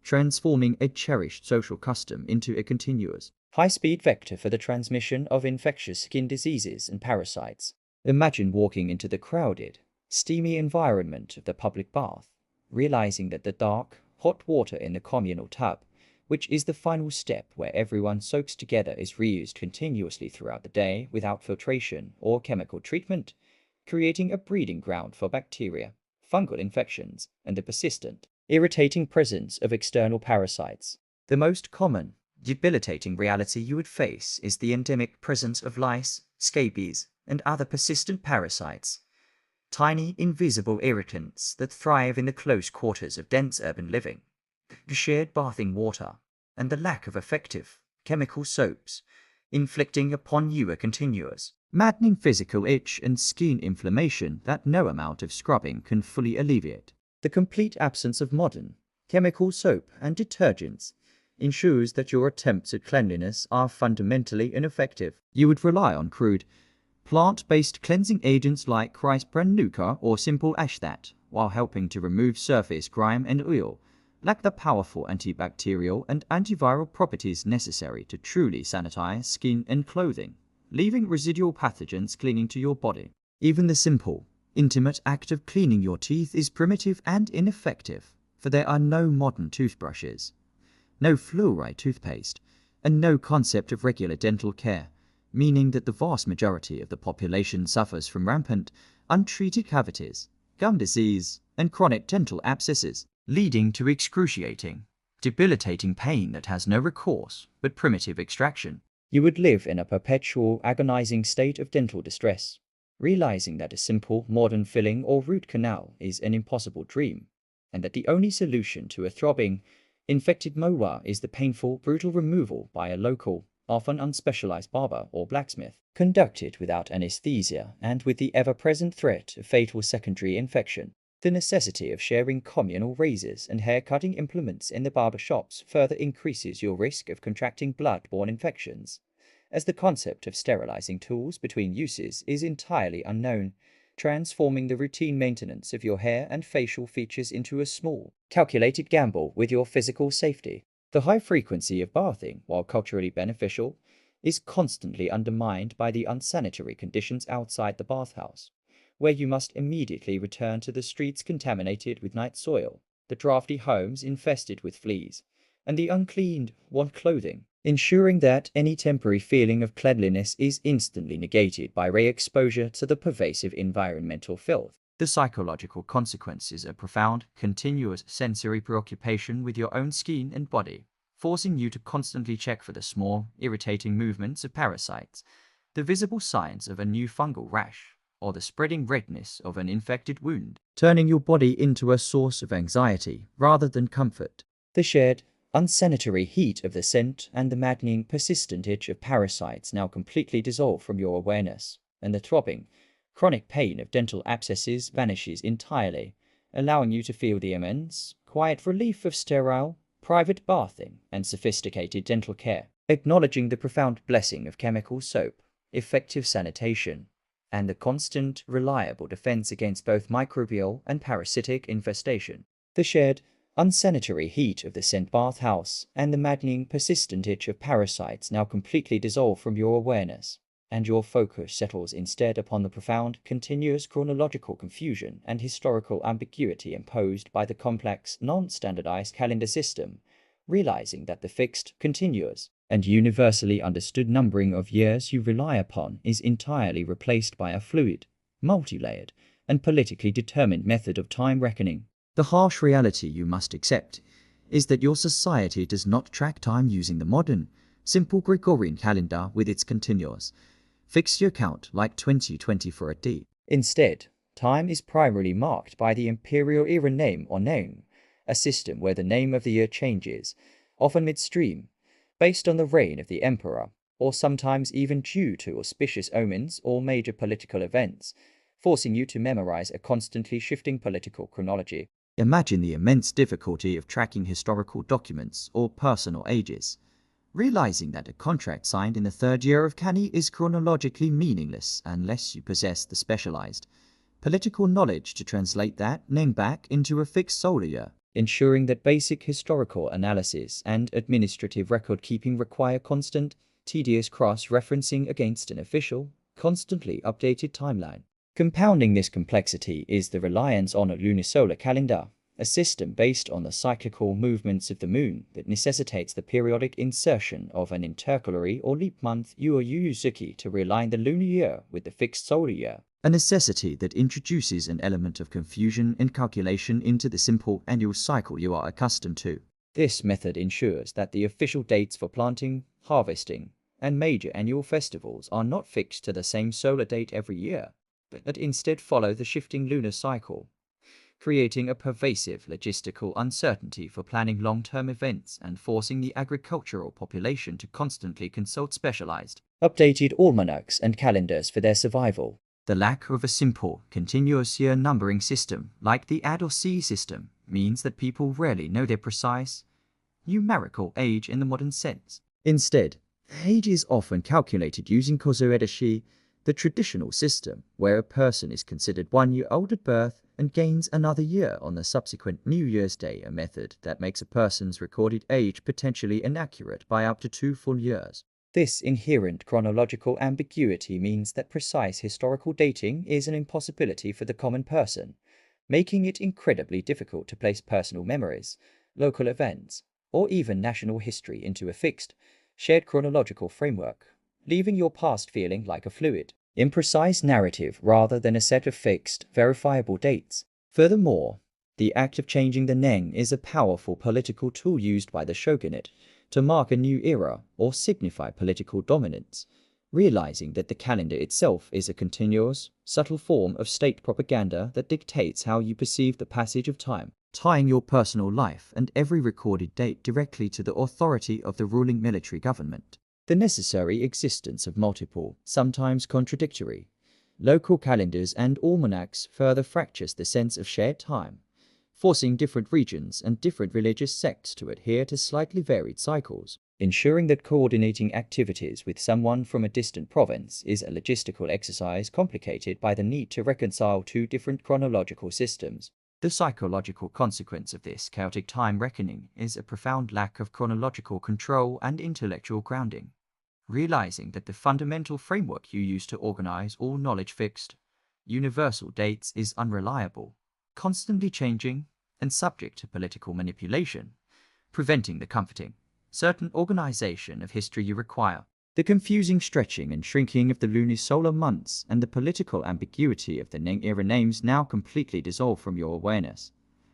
transforming a cherished social custom into a continuous, high-speed vector for the transmission of infectious skin diseases and parasites. Imagine walking into the crowded, steamy environment of the public bath, realizing that the dark, hot water in the communal tub, which is the final step where everyone soaks together, is reused continuously throughout the day without filtration or chemical treatment, creating a breeding ground for bacteria, fungal infections, and the persistent, irritating presence of external parasites. The most common, debilitating reality you would face is the endemic presence of lice, scabies, and other persistent parasites, tiny, invisible irritants that thrive in the close quarters of dense urban living. The shared bathing water, and the lack of effective, chemical soaps, inflicting upon you a continuous, maddening physical itch and skin inflammation that no amount of scrubbing can fully alleviate. The complete absence of modern, chemical soap and detergents ensures that your attempts at cleanliness are fundamentally ineffective. You would rely on crude, plant-based cleansing agents like rice bran nuka or simple ashthat, while helping to remove surface grime and oil, lack the powerful antibacterial and antiviral properties necessary to truly sanitize skin and clothing, leaving residual pathogens clinging to your body. Even the simple, intimate act of cleaning your teeth is primitive and ineffective, for there are no modern toothbrushes, no fluoride toothpaste, and no concept of regular dental care, meaning that the vast majority of the population suffers from rampant, untreated cavities, gum disease, and chronic dental abscesses, leading to excruciating, debilitating pain that has no recourse but primitive extraction. You would live in a perpetual, agonizing state of dental distress, realizing that a simple, modern filling or root canal is an impossible dream, and that the only solution to a throbbing, infected molar is the painful, brutal removal by a local, often unspecialized barber or blacksmith, conducted without anesthesia and with the ever-present threat of fatal secondary infection. The necessity of sharing communal razors and hair-cutting implements in the barber shops further increases your risk of contracting blood-borne infections, as the concept of sterilizing tools between uses is entirely unknown, transforming the routine maintenance of your hair and facial features into a small, calculated gamble with your physical safety. The high frequency of bathing, while culturally beneficial, is constantly undermined by the unsanitary conditions outside the bathhouse, where you must immediately return to the streets contaminated with night soil, the drafty homes infested with fleas, and the uncleaned, worn clothing, ensuring that any temporary feeling of cleanliness is instantly negated by re-exposure to the pervasive environmental filth. The psychological consequences are profound, continuous sensory preoccupation with your own skin and body, forcing you to constantly check for the small, irritating movements of parasites, the visible signs of a new fungal rash, or the spreading redness of an infected wound, turning your body into a source of anxiety rather than comfort. The shared, unsanitary heat of the scent and the maddening, persistent itch of parasites now completely dissolve from your awareness, and the throbbing, chronic pain of dental abscesses vanishes entirely, allowing you to feel the immense, quiet relief of sterile, private bathing and sophisticated dental care, acknowledging the profound blessing of chemical soap, effective sanitation, and the constant, reliable defense against both microbial and parasitic infestation. The shared, unsanitary heat of the scent bathhouse and the maddening, persistent itch of parasites now completely dissolve from your awareness, and your focus settles instead upon the profound, continuous chronological confusion and historical ambiguity imposed by the complex, non-standardized calendar system, realizing that the fixed, continuous, and universally understood numbering of years you rely upon is entirely replaced by a fluid, multi-layered, and politically determined method of time reckoning. The harsh reality you must accept is that your society does not track time using the modern, simple Gregorian calendar with its continuous, fixed year count like 2020 for a D. Instead, time is primarily marked by the imperial era name or name, a system where the name of the year changes, often midstream, based on the reign of the emperor, or sometimes even due to auspicious omens or major political events, forcing you to memorize a constantly shifting political chronology. Imagine the immense difficulty of tracking historical documents or personal ages, realizing that a contract signed in the third year of Cani is chronologically meaningless unless you possess the specialized political knowledge to translate that name back into a fixed solar year. Ensuring that basic historical analysis and administrative record-keeping require constant, tedious cross-referencing against an official, constantly updated timeline. Compounding this complexity is the reliance on a lunisolar calendar, a system based on the cyclical movements of the moon that necessitates the periodic insertion of an intercalary or leap month or Yuzuki to realign the lunar year with the fixed solar year. A necessity that introduces an element of confusion and calculation into the simple annual cycle you are accustomed to. This method ensures that the official dates for planting, harvesting, and major annual festivals are not fixed to the same solar date every year, but that instead follow the shifting lunar cycle, creating a pervasive logistical uncertainty for planning long-term events and forcing the agricultural population to constantly consult specialized, updated almanacs and calendars for their survival. The lack of a simple, continuous year numbering system like the AD or C system means that people rarely know their precise, numerical age in the modern sense. Instead, age is often calculated using kozo-edashi, the traditional system where a person is considered 1 year old at birth and gains another year on the subsequent New Year's Day, a method that makes a person's recorded age potentially inaccurate by up to 2 full years. This inherent chronological ambiguity means that precise historical dating is an impossibility for the common person, making it incredibly difficult to place personal memories, local events, or even national history into a fixed, shared chronological framework, leaving your past feeling like a fluid, imprecise narrative rather than a set of fixed, verifiable dates. Furthermore, the act of changing the Neng is a powerful political tool used by the shogunate to mark a new era or signify political dominance, realizing that the calendar itself is a continuous, subtle form of state propaganda that dictates how you perceive the passage of time, tying your personal life and every recorded date directly to the authority of the ruling military government. The necessary existence of multiple, sometimes contradictory, local calendars and almanacs further fractures the sense of shared time, forcing different regions and different religious sects to adhere to slightly varied cycles, ensuring that coordinating activities with someone from a distant province is a logistical exercise complicated by the need to reconcile 2 different chronological systems. The psychological consequence of this chaotic time reckoning is a profound lack of chronological control and intellectual grounding. realizing that the fundamental framework you use to organize all knowledge fixed, universal dates is unreliable, constantly changing, and subject to political manipulation, preventing the comforting, certain organization of history you require. The confusing stretching and shrinking of the lunisolar months and the political ambiguity of the era names now completely dissolve from your awareness,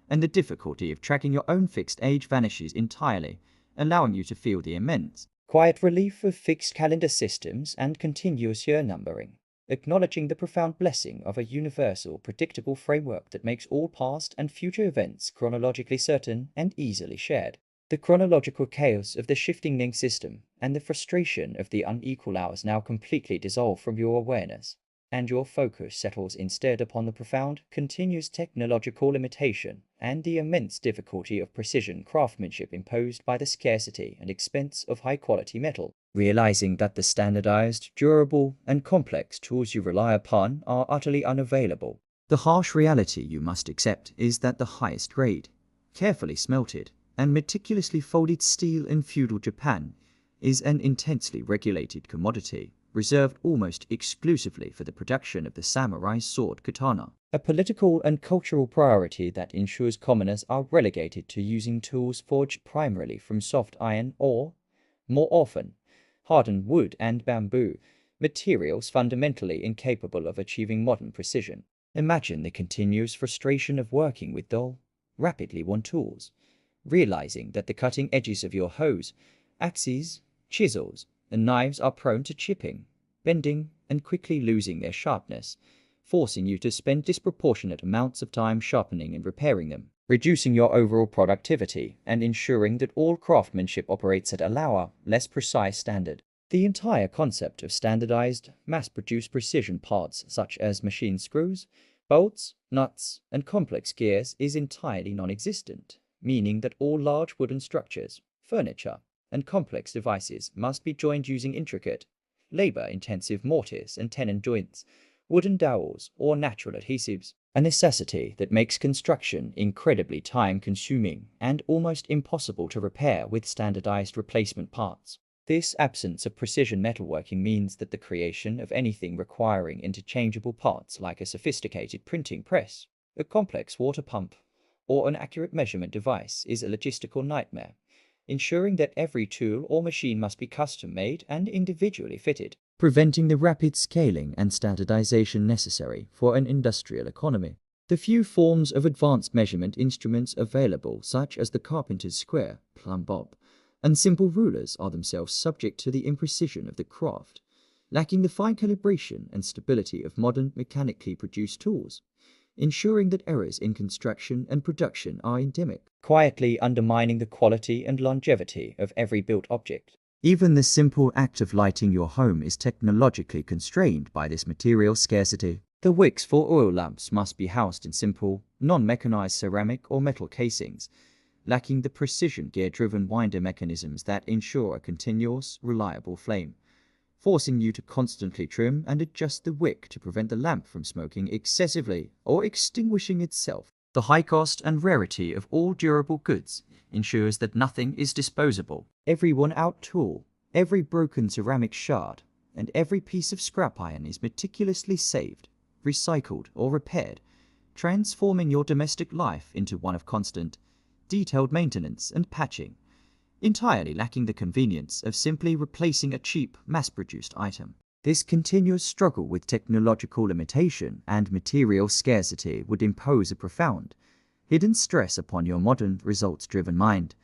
and the difficulty of tracking your own fixed age vanishes entirely, allowing you to feel the immense quiet relief of fixed calendar systems and continuous year numbering, acknowledging the profound blessing of a universal, predictable framework that makes all past and future events chronologically certain and easily shared. The chronological chaos of the shifting Ning system and the frustration of the unequal hours now completely dissolve from your awareness, and your focus settles instead upon the profound, continuous technological limitation and the immense difficulty of precision craftsmanship imposed by the scarcity and expense of high-quality metal. Realizing that the standardized, durable, and complex tools you rely upon are utterly unavailable, the harsh reality you must accept is that the highest grade, carefully smelted, and meticulously folded steel in feudal Japan is an intensely regulated commodity, reserved almost exclusively for the production of the samurai sword katana. A political and cultural priority that ensures commoners are relegated to using tools forged primarily from soft iron or, more often, hardened wood and bamboo, materials fundamentally incapable of achieving modern precision. Imagine the continuous frustration of working with dull, rapidly worn tools, realizing that the cutting edges of your hoes, axes, chisels, and knives are prone to chipping, bending, and quickly losing their sharpness, forcing you to spend disproportionate amounts of time sharpening and repairing them, reducing your overall productivity and ensuring that all craftsmanship operates at a lower, less precise standard. The entire concept of standardized, mass-produced precision parts such as machine screws, bolts, nuts, and complex gears is entirely non-existent, meaning that all large wooden structures, furniture, and complex devices must be joined using intricate, labor-intensive mortise and tenon joints, wooden dowels, or natural adhesives, a necessity that makes construction incredibly time-consuming and almost impossible to repair with standardized replacement parts. This absence of precision metalworking means that the creation of anything requiring interchangeable parts like a sophisticated printing press, a complex water pump, or an accurate measurement device is a logistical nightmare, ensuring that every tool or machine must be custom-made and individually fitted, preventing the rapid scaling and standardization necessary for an industrial economy. The few forms of advanced measurement instruments available, such as the carpenter's square, plumb bob, and simple rulers, are themselves subject to the imprecision of the craft, lacking the fine calibration and stability of modern mechanically produced tools, ensuring that errors in construction and production are endemic, quietly undermining the quality and longevity of every built object. Even the simple act of lighting your home is technologically constrained by this material scarcity. The wicks for oil lamps must be housed in simple, non-mechanized ceramic or metal casings, lacking the precision gear-driven winder mechanisms that ensure a continuous, reliable flame, forcing you to constantly trim and adjust the wick to prevent the lamp from smoking excessively or extinguishing itself. The high cost and rarity of all durable goods ensures that nothing is disposable. Every worn-out tool, every broken ceramic shard, and every piece of scrap iron is meticulously saved, recycled, or repaired, transforming your domestic life into one of constant, detailed maintenance and patching, entirely lacking the convenience of simply replacing a cheap, mass-produced item. This continuous struggle with technological limitation and material scarcity would impose a profound, hidden stress upon your modern, results-driven mind,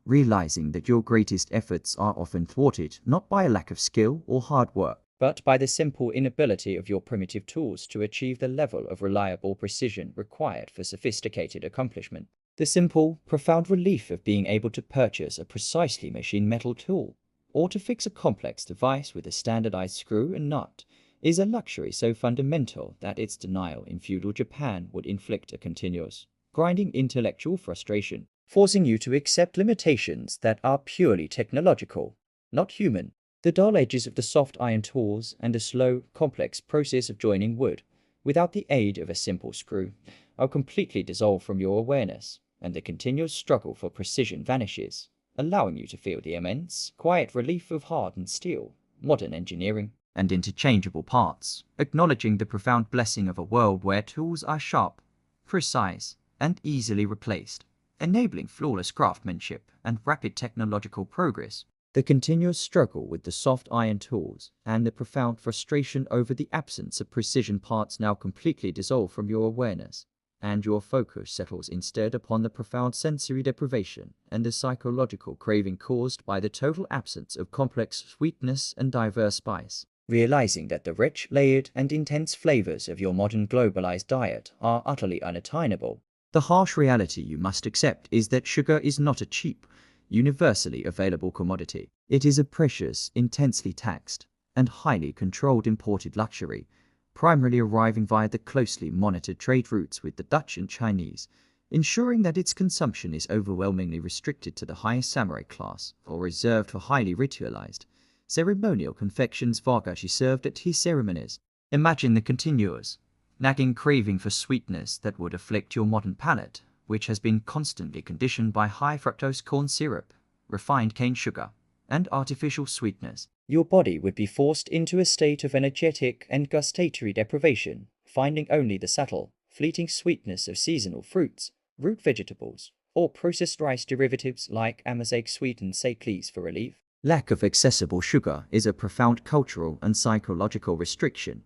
realizing that your greatest efforts are often thwarted not by a lack of skill or hard work, but by the simple inability of your primitive tools to achieve the level of reliable precision required for sophisticated accomplishment. The simple, profound relief of being able to purchase a precisely machined metal tool, or to fix a complex device with a standardized screw and nut, is a luxury so fundamental that its denial in feudal Japan would inflict a continuous, grinding intellectual frustration, forcing you to accept limitations that are purely technological, not human. The dull edges of the soft iron tools and the slow, complex process of joining wood, without the aid of a simple screw, are completely dissolved from your awareness, and the continuous struggle for precision vanishes, allowing you to feel the immense, quiet relief of hardened steel, modern engineering, and interchangeable parts, acknowledging the profound blessing of a world where tools are sharp, precise, and easily replaced, enabling flawless craftsmanship and rapid technological progress. The continuous struggle with the soft iron tools and the profound frustration over the absence of precision parts now completely dissolve from your awareness, and your focus settles instead upon the profound sensory deprivation and the psychological craving caused by the total absence of complex sweetness and diverse spice. Realizing that the rich, layered, and intense flavors of your modern globalized diet are utterly unattainable, the harsh reality you must accept is that sugar is not a cheap, universally available commodity. It is a precious, intensely taxed, and highly controlled imported luxury, primarily arriving via the closely monitored trade routes with the Dutch and Chinese, ensuring that its consumption is overwhelmingly restricted to the highest samurai class or reserved for highly ritualized, ceremonial confections Wagashi served at tea ceremonies. Imagine the continuous, nagging craving for sweetness that would afflict your modern palate, which has been constantly conditioned by high fructose corn syrup, refined cane sugar, and artificial sweetness. Your body would be forced into a state of energetic and gustatory deprivation, finding only the subtle, fleeting sweetness of seasonal fruits, root vegetables, or processed rice derivatives like Amazigh sweetened Seiklis for relief. Lack of accessible sugar is a profound cultural and psychological restriction,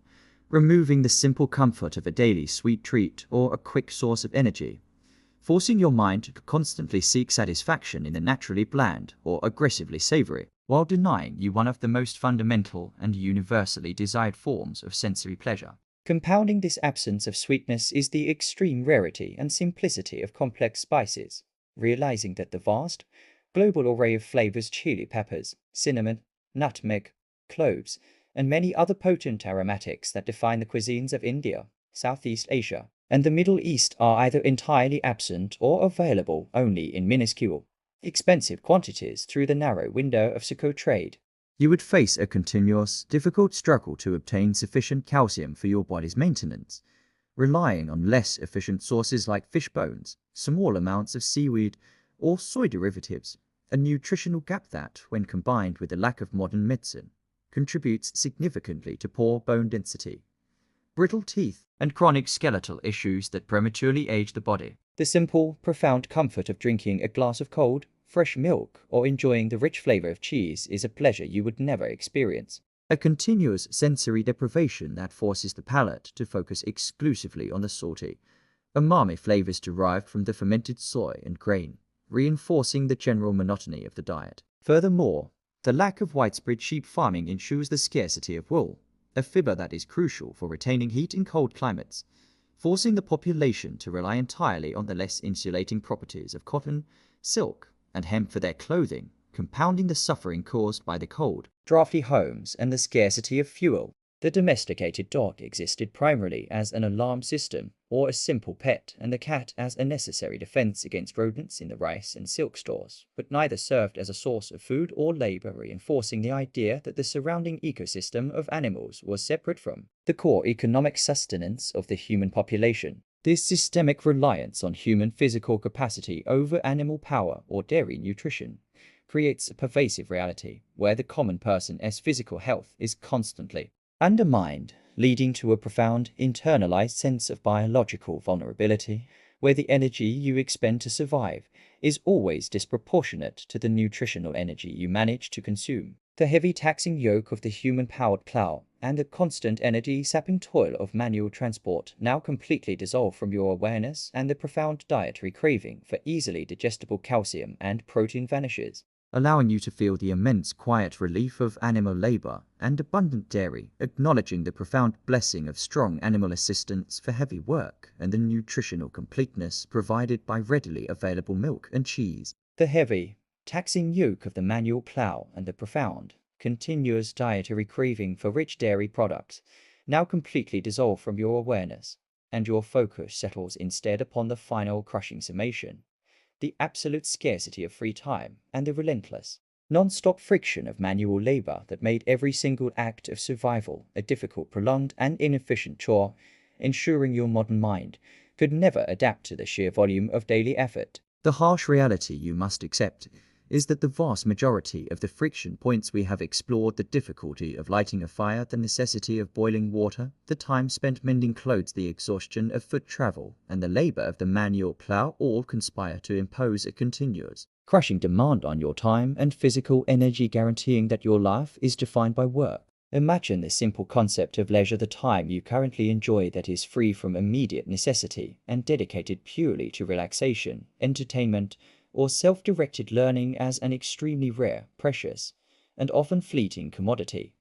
removing the simple comfort of a daily sweet treat or a quick source of energy, forcing your mind to constantly seek satisfaction in the naturally bland or aggressively savory, while denying you one of the most fundamental and universally desired forms of sensory pleasure. Compounding this absence of sweetness is the extreme rarity and simplicity of complex spices, realizing that the vast, global array of flavors chili peppers, cinnamon, nutmeg, cloves, and many other potent aromatics that define the cuisines of India, Southeast Asia, and the Middle East are either entirely absent or available only in minuscule, expensive quantities through the narrow window of Sukho trade. You would face a continuous, difficult struggle to obtain sufficient calcium for your body's maintenance, relying on less efficient sources like fish bones, small amounts of seaweed, or soy derivatives, a nutritional gap that, when combined with the lack of modern medicine, contributes significantly to poor bone density, brittle teeth, and chronic skeletal issues that prematurely age the body. The simple, profound comfort of drinking a glass of cold, fresh milk or enjoying the rich flavor of cheese is a pleasure you would never experience. A continuous sensory deprivation that forces the palate to focus exclusively on the salty, umami flavors derived from the fermented soy and grain, reinforcing the general monotony of the diet. Furthermore, the lack of widespread sheep farming ensures the scarcity of wool, a fiber that is crucial for retaining heat in cold climates, forcing the population to rely entirely on the less insulating properties of cotton, silk, and hemp for their clothing, compounding the suffering caused by the cold, drafty homes and the scarcity of fuel. The domesticated dog existed primarily as an alarm system or a simple pet, and the cat as a necessary defense against rodents in the rice and silk stores, but neither served as a source of food or labor, reinforcing the idea that the surrounding ecosystem of animals was separate from the core economic sustenance of the human population. This systemic reliance on human physical capacity over animal power or dairy nutrition creates a pervasive reality where the common person's physical health is constantly undermined, leading to a profound internalized sense of biological vulnerability, where the energy you expend to survive is always disproportionate to the nutritional energy you manage to consume. The heavy taxing yoke of the human-powered plow and the constant energy-sapping toil of manual transport now completely dissolve from your awareness, and the profound dietary craving for easily digestible calcium and protein vanishes, allowing you to feel the immense quiet relief of animal labor and abundant dairy, acknowledging the profound blessing of strong animal assistance for heavy work and the nutritional completeness provided by readily available milk and cheese. The heavy, taxing yoke of the manual plow and the profound, continuous dietary craving for rich dairy products now completely dissolve from your awareness, and your focus settles instead upon the final crushing summation: the absolute scarcity of free time and the relentless, non-stop friction of manual labor that made every single act of survival a difficult, prolonged, and inefficient chore, ensuring your modern mind could never adapt to the sheer volume of daily effort. The harsh reality you must accept is that the vast majority of the friction points we have explored, the difficulty of lighting a fire, the necessity of boiling water, the time spent mending clothes, the exhaustion of foot travel, and the labor of the manual plow all conspire to impose a continuous, crushing demand on your time and physical energy, guaranteeing that your life is defined by work. Imagine the simple concept of leisure, the time you currently enjoy that is free from immediate necessity and dedicated purely to relaxation, entertainment, or self-directed learning as an extremely rare, precious, and often fleeting commodity.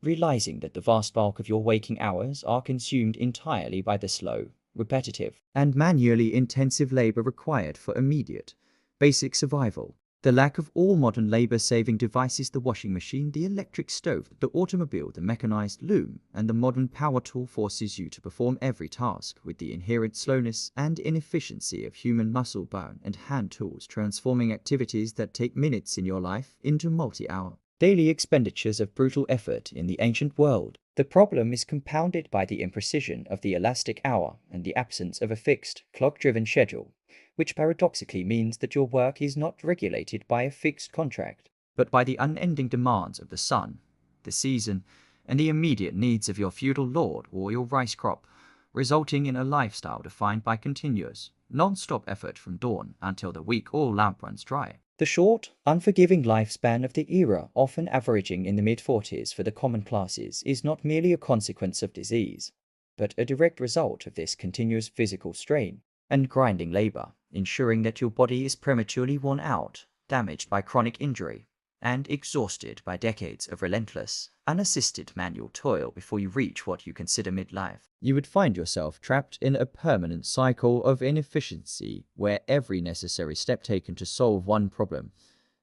Realizing that the vast bulk of your waking hours are consumed entirely by the slow, repetitive, and manually intensive labor required for immediate, basic survival. The lack of all modern labor-saving devices, the washing machine, the electric stove, the automobile, the mechanized loom, and the modern power tool forces you to perform every task with the inherent slowness and inefficiency of human muscle, bone, and hand tools, transforming activities that take minutes in your life into multi-hour daily expenditures of brutal effort in the ancient world. The problem is compounded by the imprecision of the elastic hour and the absence of a fixed, clock-driven schedule, which paradoxically means that your work is not regulated by a fixed contract, but by the unending demands of the sun, the season, and the immediate needs of your feudal lord or your rice crop, resulting in a lifestyle defined by continuous, non-stop effort from dawn until the week or lamp runs dry. The short, unforgiving lifespan of the era, often averaging in the mid-40s for the common classes, is not merely a consequence of disease, but a direct result of this continuous physical strain and grinding labor, ensuring that your body is prematurely worn out, damaged by chronic injury, and exhausted by decades of relentless, unassisted manual toil before you reach what you consider midlife. You would find yourself trapped in a permanent cycle of inefficiency where every necessary step taken to solve one problem,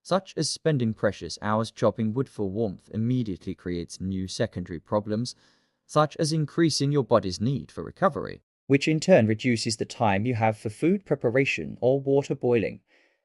such as spending precious hours chopping wood for warmth, immediately creates new secondary problems, such as increasing your body's need for recovery, which in turn reduces the time you have for food preparation or water boiling,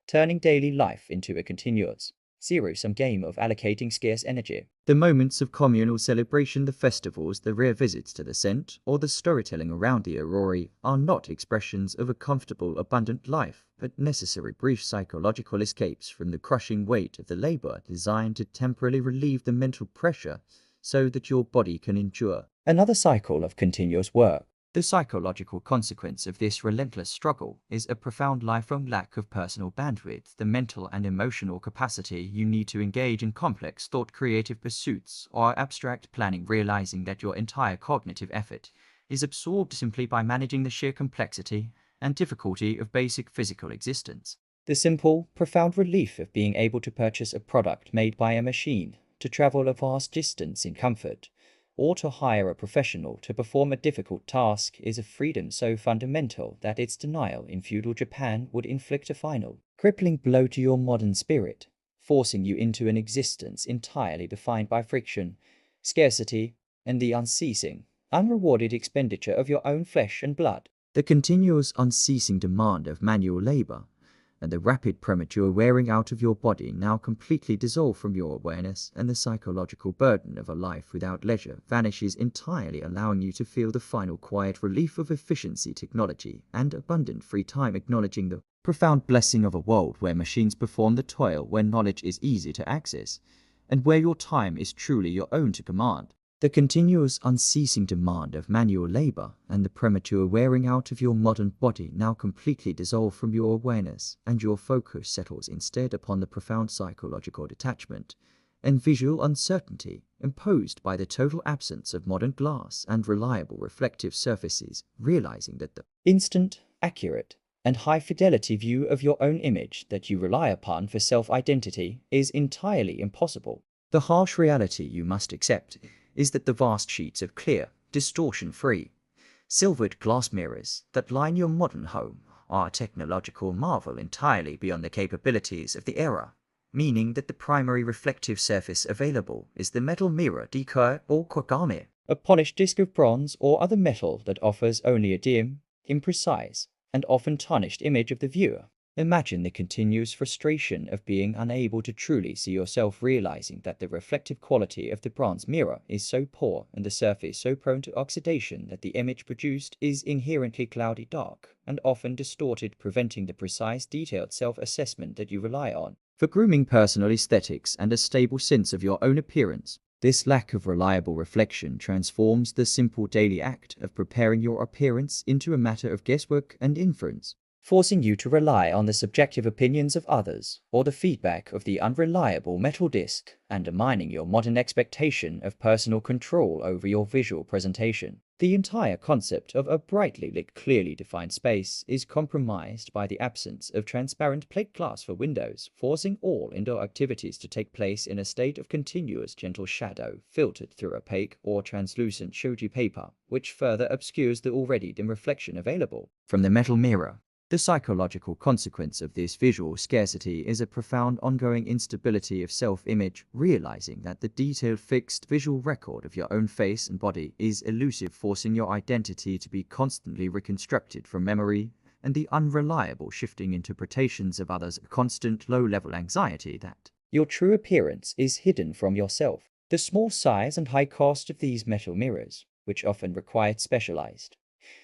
turning daily life into a continuous, zero-sum game of allocating scarce energy. The moments of communal celebration, the festivals, the rare visits to the scent, or the storytelling around the aurora are not expressions of a comfortable, abundant life, but necessary brief psychological escapes from the crushing weight of the labor designed to temporarily relieve the mental pressure so that your body can endure another cycle of continuous work. The psychological consequence of this relentless struggle is a profound lifelong lack of personal bandwidth, the mental and emotional capacity you need to engage in complex thought, creative pursuits, or abstract planning, realizing that your entire cognitive effort is absorbed simply by managing the sheer complexity and difficulty of basic physical existence. The simple, profound relief of being able to purchase a product made by a machine, to travel a vast distance in comfort, or to hire a professional to perform a difficult task is a freedom so fundamental that its denial in feudal Japan would inflict a final, crippling blow to your modern spirit, forcing you into an existence entirely defined by friction, scarcity, and the unceasing, unrewarded expenditure of your own flesh and blood. The continuous, unceasing demand of manual labor and the rapid premature wearing out of your body now completely dissolve from your awareness, and the psychological burden of a life without leisure vanishes entirely, allowing you to feel the final quiet relief of efficiency, technology, and abundant free time, acknowledging the profound blessing of a world where machines perform the toil, where knowledge is easy to access, and where your time is truly your own to command. The continuous, unceasing demand of manual labor and the premature wearing out of your modern body now completely dissolve from your awareness, and your focus settles instead upon the profound psychological detachment and visual uncertainty imposed by the total absence of modern glass and reliable reflective surfaces, realizing that the instant, accurate, and high-fidelity view of your own image that you rely upon for self-identity is entirely impossible. The harsh reality you must accept is that the vast sheets of clear, distortion-free, silvered glass mirrors that line your modern home are a technological marvel entirely beyond the capabilities of the era, meaning that the primary reflective surface available is the metal mirror decoy or kokame, a polished disc of bronze or other metal that offers only a dim, imprecise, and often tarnished image of the viewer. Imagine the continuous frustration of being unable to truly see yourself, realizing that the reflective quality of the bronze mirror is so poor and the surface so prone to oxidation that the image produced is inherently cloudy, dark, and often distorted, preventing the precise, detailed self-assessment that you rely on for grooming personal aesthetics and a stable sense of your own appearance. This lack of reliable reflection transforms the simple daily act of preparing your appearance into a matter of guesswork and inference, forcing you to rely on the subjective opinions of others or the feedback of the unreliable metal disc, undermining your modern expectation of personal control over your visual presentation. The entire concept of a brightly lit, clearly defined space is compromised by the absence of transparent plate glass for windows, forcing all indoor activities to take place in a state of continuous gentle shadow filtered through opaque or translucent shoji paper, which further obscures the already dim reflection available from the metal mirror. The psychological consequence of this visual scarcity is a profound ongoing instability of self-image, realizing that the detailed fixed visual record of your own face and body is elusive, forcing your identity to be constantly reconstructed from memory, and the unreliable shifting interpretations of others a constant low-level anxiety that your true appearance is hidden from yourself. The small size and high cost of these metal mirrors, which often required specialized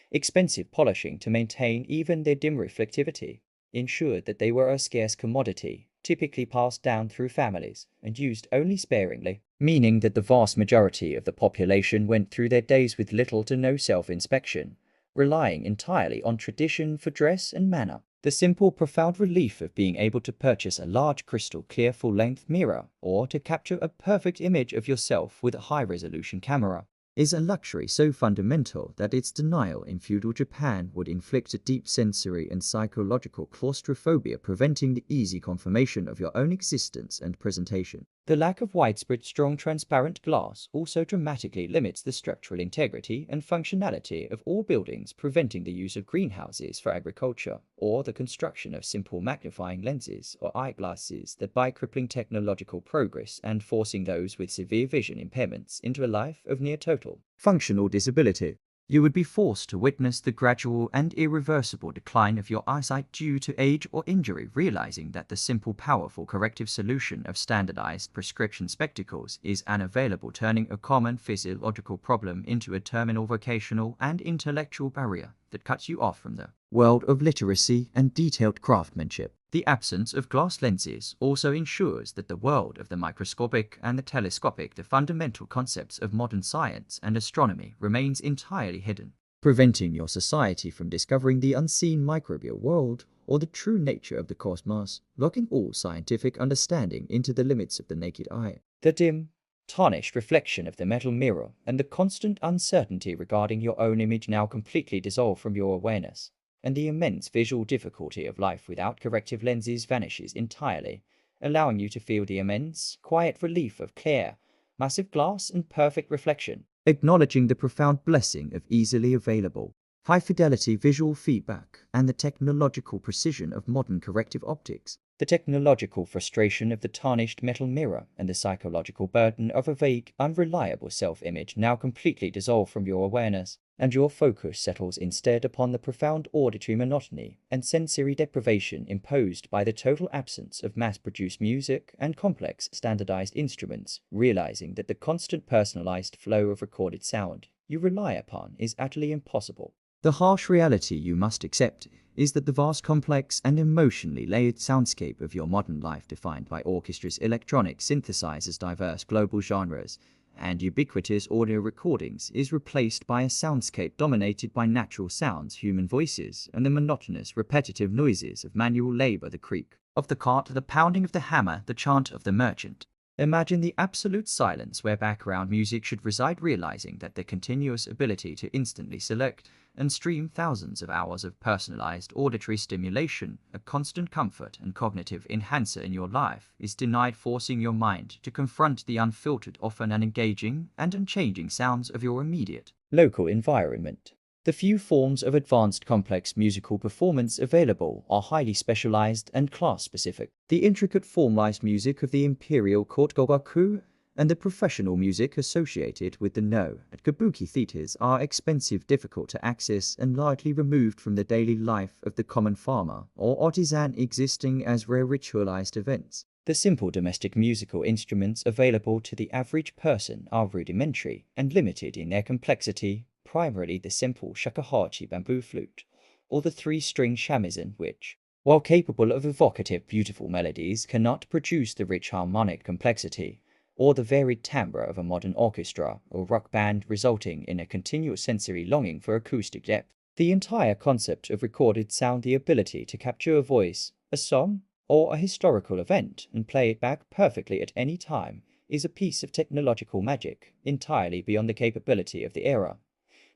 expensive polishing to maintain even their dim reflectivity, ensured that they were a scarce commodity, typically passed down through families and used only sparingly, meaning that the vast majority of the population went through their days with little to no self-inspection, relying entirely on tradition for dress and manner. The simple, profound relief of being able to purchase a large crystal clear full-length mirror or to capture a perfect image of yourself with a high-resolution camera is a luxury so fundamental that its denial in feudal Japan would inflict a deep sensory and psychological claustrophobia, preventing the easy confirmation of your own existence and presentation. The lack of widespread strong transparent glass also dramatically limits the structural integrity and functionality of all buildings, preventing the use of greenhouses for agriculture or the construction of simple magnifying lenses or eyeglasses that by crippling technological progress and forcing those with severe vision impairments into a life of near total functional disability. You would be forced to witness the gradual and irreversible decline of your eyesight due to age or injury, realizing that the simple, powerful corrective solution of standardized prescription spectacles is unavailable, turning a common physiological problem into a terminal vocational and intellectual barrier that cuts you off from the world of literacy and detailed craftsmanship. The absence of glass lenses also ensures that the world of the microscopic and the telescopic, the fundamental concepts of modern science and astronomy, remains entirely hidden, preventing your society from discovering the unseen microbial world or the true nature of the cosmos, locking all scientific understanding into the limits of the naked eye. The dim, tarnished reflection of the metal mirror and the constant uncertainty regarding your own image now completely dissolve from your awareness, and the immense visual difficulty of life without corrective lenses vanishes entirely, allowing you to feel the immense, quiet relief of clear, massive glass and perfect reflection. Acknowledging the profound blessing of easily available, high-fidelity visual feedback and the technological precision of modern corrective optics, the technological frustration of the tarnished metal mirror and the psychological burden of a vague, unreliable self-image now completely dissolve from your awareness, and your focus settles instead upon the profound auditory monotony and sensory deprivation imposed by the total absence of mass-produced music and complex standardized instruments, realizing that the constant personalized flow of recorded sound you rely upon is utterly impossible. The harsh reality you must accept is that the vast, complex, and emotionally layered soundscape of your modern life, defined by orchestras, electronic synthesizers, diverse global genres, and ubiquitous audio recordings, is replaced by a soundscape dominated by natural sounds, human voices, and the monotonous, repetitive noises of manual labor, the creak of the cart, the pounding of the hammer, the chant of the merchant. Imagine the absolute silence where background music should reside, realizing that the continuous ability to instantly select and stream thousands of hours of personalized auditory stimulation, a constant comfort and cognitive enhancer in your life, is denied, forcing your mind to confront the unfiltered, often unengaging and unchanging sounds of your immediate local environment. The few forms of advanced complex musical performance available are highly specialized and class-specific. The intricate formalized music of the imperial court gogaku and the professional music associated with the no and kabuki theaters are expensive, difficult to access, and largely removed from the daily life of the common farmer or artisan, existing as rare ritualized events. The simple domestic musical instruments available to the average person are rudimentary and limited in their complexity, primarily the simple shakuhachi bamboo flute, or the three-string shamisen, which, while capable of evocative, beautiful melodies, cannot produce the rich harmonic complexity or the varied timbre of a modern orchestra or rock band, resulting in a continuous sensory longing for acoustic depth. The entire concept of recorded sound, the ability to capture a voice, a song, or a historical event and play it back perfectly at any time, is a piece of technological magic entirely beyond the capability of the era,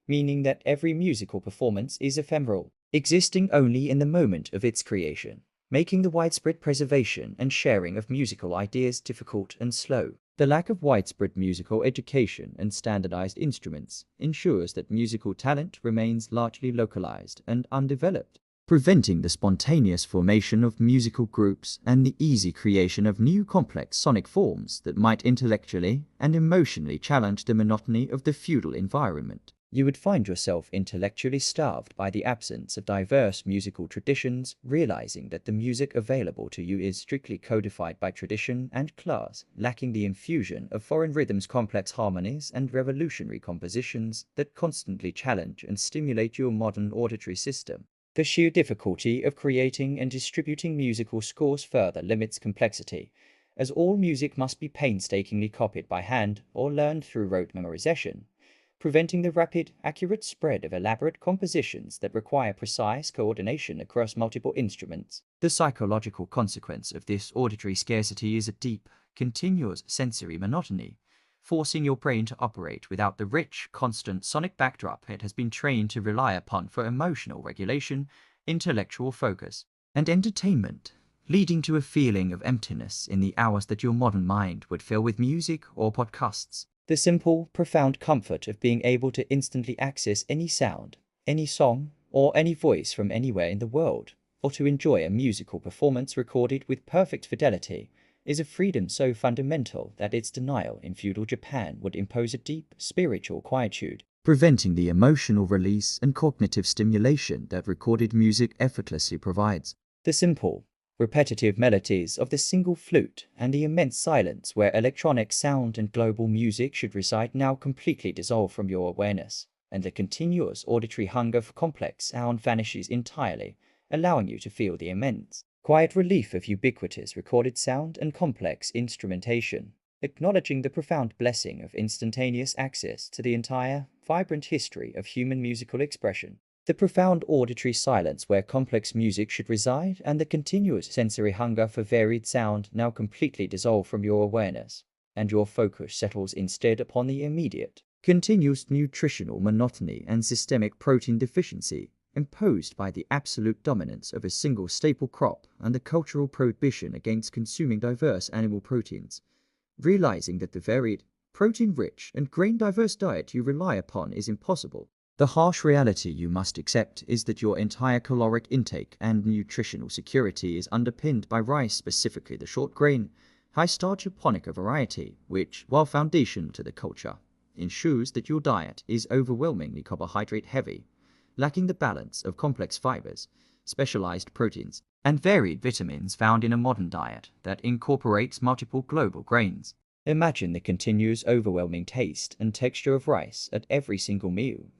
meaning that every musical performance is ephemeral, existing only in the moment of its creation, making the widespread preservation and sharing of musical ideas difficult and slow. The lack of widespread musical education and standardized instruments ensures that musical talent remains largely localized and undeveloped, preventing the spontaneous formation of musical groups and the easy creation of new complex sonic forms that might intellectually and emotionally challenge the monotony of the feudal environment. You would find yourself intellectually starved by the absence of diverse musical traditions, realizing that the music available to you is strictly codified by tradition and class, lacking the infusion of foreign rhythms, complex harmonies, and revolutionary compositions that constantly challenge and stimulate your modern auditory system. The sheer difficulty of creating and distributing musical scores further limits complexity, as all music must be painstakingly copied by hand or learned through rote memorization, preventing the rapid, accurate spread of elaborate compositions that require precise coordination across multiple instruments. The psychological consequence of this auditory scarcity is a deep, continuous sensory monotony, forcing your brain to operate without the rich, constant sonic backdrop it has been trained to rely upon for emotional regulation, intellectual focus, and entertainment, leading to a feeling of emptiness in the hours that your modern mind would fill with music or podcasts. The simple, profound comfort of being able to instantly access any sound, any song, or any voice from anywhere in the world, or to enjoy a musical performance recorded with perfect fidelity, is a freedom so fundamental that its denial in feudal Japan would impose a deep, spiritual quietude, preventing the emotional release and cognitive stimulation that recorded music effortlessly provides. The simple, repetitive melodies of the single flute and the immense silence where electronic sound and global music should reside now completely dissolve from your awareness, and the continuous auditory hunger for complex sound vanishes entirely, allowing you to feel the immense, quiet relief of ubiquitous recorded sound and complex instrumentation, acknowledging the profound blessing of instantaneous access to the entire, vibrant history of human musical expression. The profound auditory silence where complex music should reside and the continuous sensory hunger for varied sound now completely dissolve from your awareness, and your focus settles instead upon the immediate, continuous nutritional monotony and systemic protein deficiency imposed by the absolute dominance of a single staple crop and the cultural prohibition against consuming diverse animal proteins. Realizing that the varied, protein-rich, and grain-diverse diet you rely upon is impossible, the harsh reality you must accept is that your entire caloric intake and nutritional security is underpinned by rice, specifically the short grain, high-starch japonica variety, which, while foundational to the culture, ensures that your diet is overwhelmingly carbohydrate-heavy, lacking the balance of complex fibers, specialized proteins, and varied vitamins found in a modern diet that incorporates multiple global grains. Imagine the continuous overwhelming taste and texture of rice at every single meal,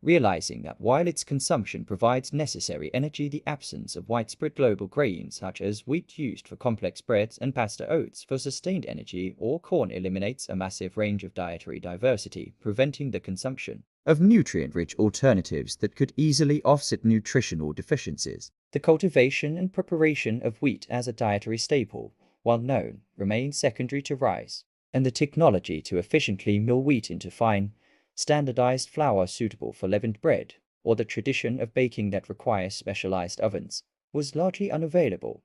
realizing that while its consumption provides necessary energy, the absence of widespread global grains such as wheat used for complex breads and pasta oats for sustained energy or corn eliminates a massive range of dietary diversity, preventing the consumption of nutrient-rich alternatives that could easily offset nutritional deficiencies. The cultivation and preparation of wheat as a dietary staple, while known, remains secondary to rice, and the technology to efficiently mill wheat into fine, standardized flour suitable for leavened bread, or the tradition of baking that requires specialized ovens, was largely unavailable,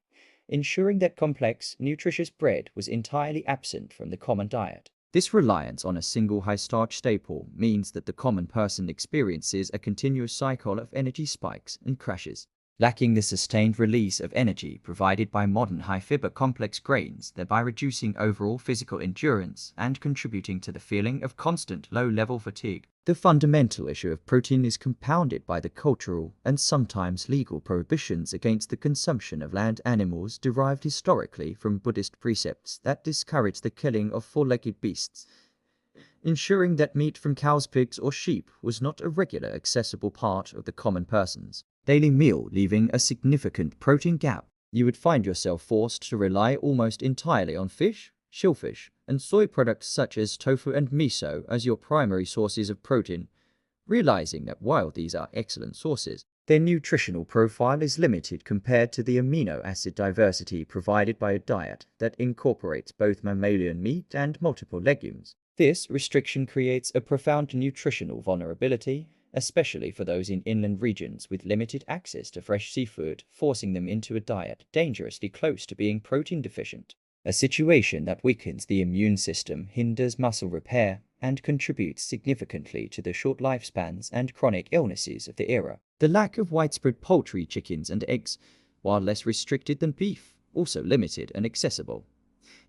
ensuring that complex, nutritious bread was entirely absent from the common diet. This reliance on a single high-starch staple means that the common person experiences a continuous cycle of energy spikes and crashes, lacking the sustained release of energy provided by modern high-fiber complex grains, thereby reducing overall physical endurance and contributing to the feeling of constant low-level fatigue. The fundamental issue of protein is compounded by the cultural and sometimes legal prohibitions against the consumption of land animals derived historically from Buddhist precepts that discourage the killing of four-legged beasts, ensuring that meat from cows, pigs, or sheep was not a regular accessible part of the common person's daily meal, leaving a significant protein gap. You would find yourself forced to rely almost entirely on fish, shellfish, and soy products such as tofu and miso as your primary sources of protein, realizing that while these are excellent sources, their nutritional profile is limited compared to the amino acid diversity provided by a diet that incorporates both mammalian meat and multiple legumes. This restriction creates a profound nutritional vulnerability, especially for those in inland regions with limited access to fresh seafood, forcing them into a diet dangerously close to being protein deficient. A situation that weakens the immune system, hinders muscle repair, and contributes significantly to the short lifespans and chronic illnesses of the era. The lack of widespread poultry, chickens, and eggs, while less restricted than beef, also limited and accessible.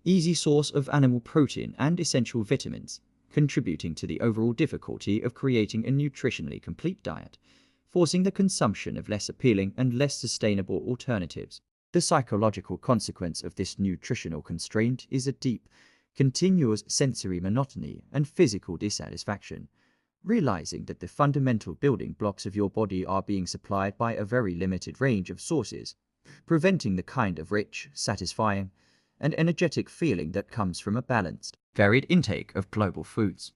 Easy source of animal protein and essential vitamins, contributing to the overall difficulty of creating a nutritionally complete diet, forcing the consumption of less appealing and less sustainable alternatives. The psychological consequence of this nutritional constraint is a deep, continuous sensory monotony and physical dissatisfaction, realizing that the fundamental building blocks of your body are being supplied by a very limited range of sources, preventing the kind of rich, satisfying, and energetic feeling that comes from a balanced, varied intake of global foods.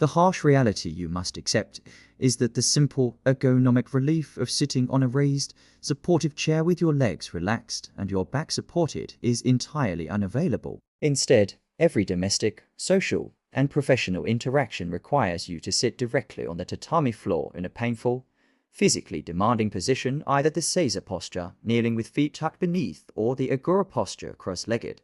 The harsh reality you must accept is that the simple ergonomic relief of sitting on a raised, supportive chair with your legs relaxed and your back supported is entirely unavailable. Instead, every domestic, social, and professional interaction requires you to sit directly on the tatami floor in a painful, physically demanding position, either the seiza posture, kneeling with feet tucked beneath, or the agora posture, cross-legged.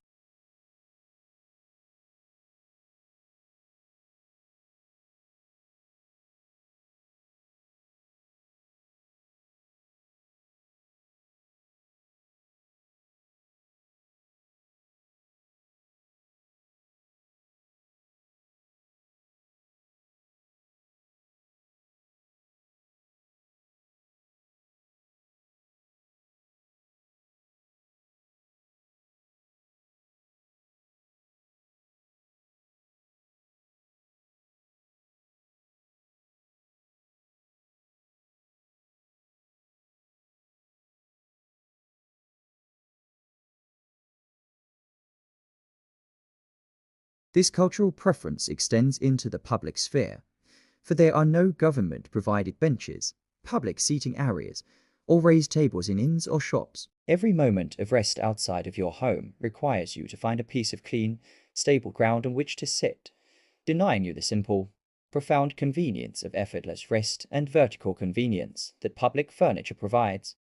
This cultural preference extends into the public sphere, for there are no government-provided benches, public seating areas, or raised tables in inns or shops. Every moment of rest outside of your home requires you to find a piece of clean, stable ground on which to sit, denying you the simple, profound convenience of effortless rest and vertical convenience that public furniture provides.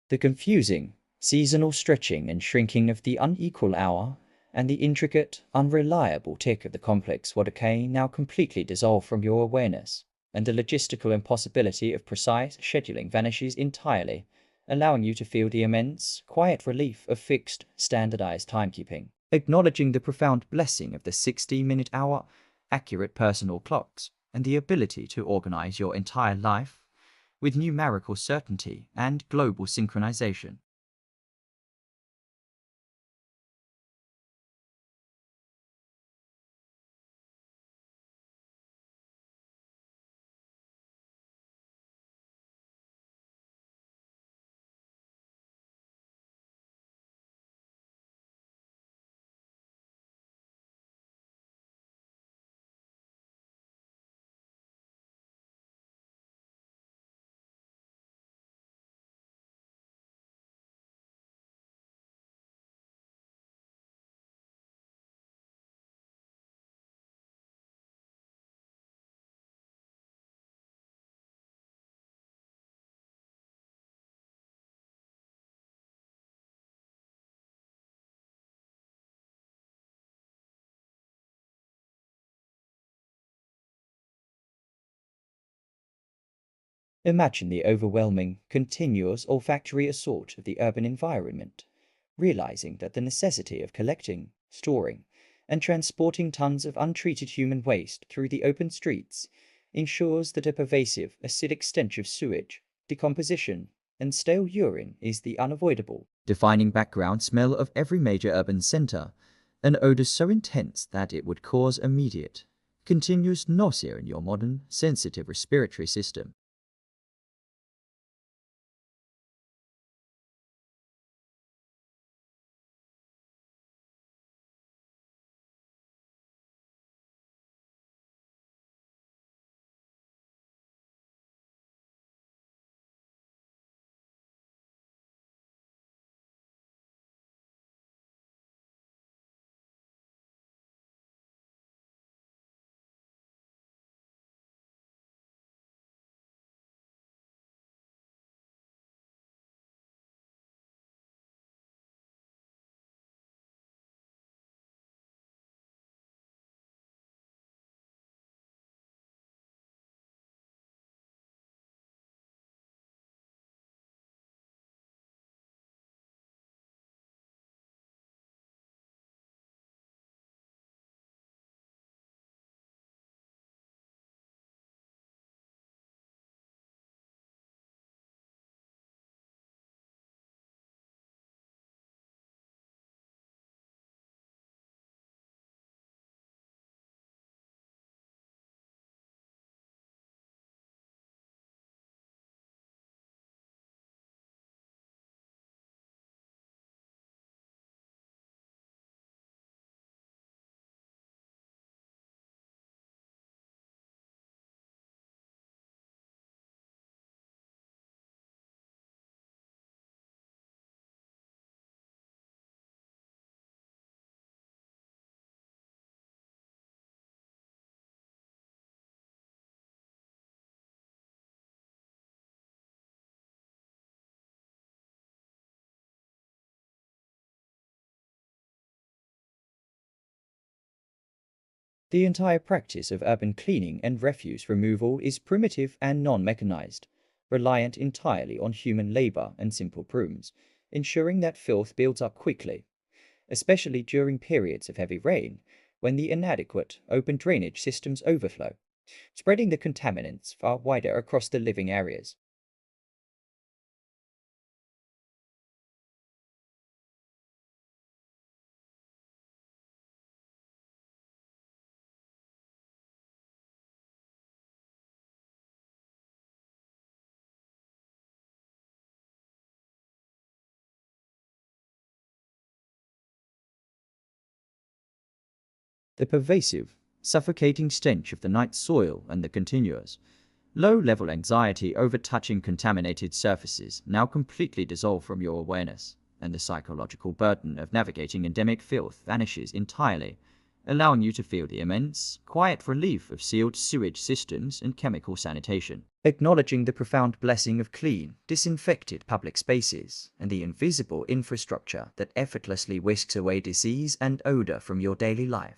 The confusing, seasonal stretching and shrinking of the unequal hour, and the intricate, unreliable tick of the complex Wadokei now completely dissolve from your awareness, and the logistical impossibility of precise scheduling vanishes entirely, allowing you to feel the immense, quiet relief of fixed, standardized timekeeping. Acknowledging the profound blessing of the 60-minute hour, accurate personal clocks, and the ability to organize your entire life with numerical certainty and global synchronization. Imagine the overwhelming, continuous olfactory assault of the urban environment, realizing that the necessity of collecting, storing, and transporting tons of untreated human waste through the open streets ensures that a pervasive acidic stench of sewage, decomposition, and stale urine is the unavoidable, defining background smell of every major urban center, an odor so intense that it would cause immediate, continuous nausea in your modern, sensitive respiratory system. The entire practice of urban cleaning and refuse removal is primitive and non-mechanized, reliant entirely on human labor and simple brooms, ensuring that filth builds up quickly, especially during periods of heavy rain, when the inadequate open drainage systems overflow, spreading the contaminants far wider across the living areas. The pervasive, suffocating stench of the night soil and the continuous, low-level anxiety over touching contaminated surfaces now completely dissolve from your awareness, and the psychological burden of navigating endemic filth vanishes entirely, allowing you to feel the immense, quiet relief of sealed sewage systems and chemical sanitation. acknowledging the profound blessing of clean, disinfected public spaces and the invisible infrastructure that effortlessly whisks away disease and odor from your daily life.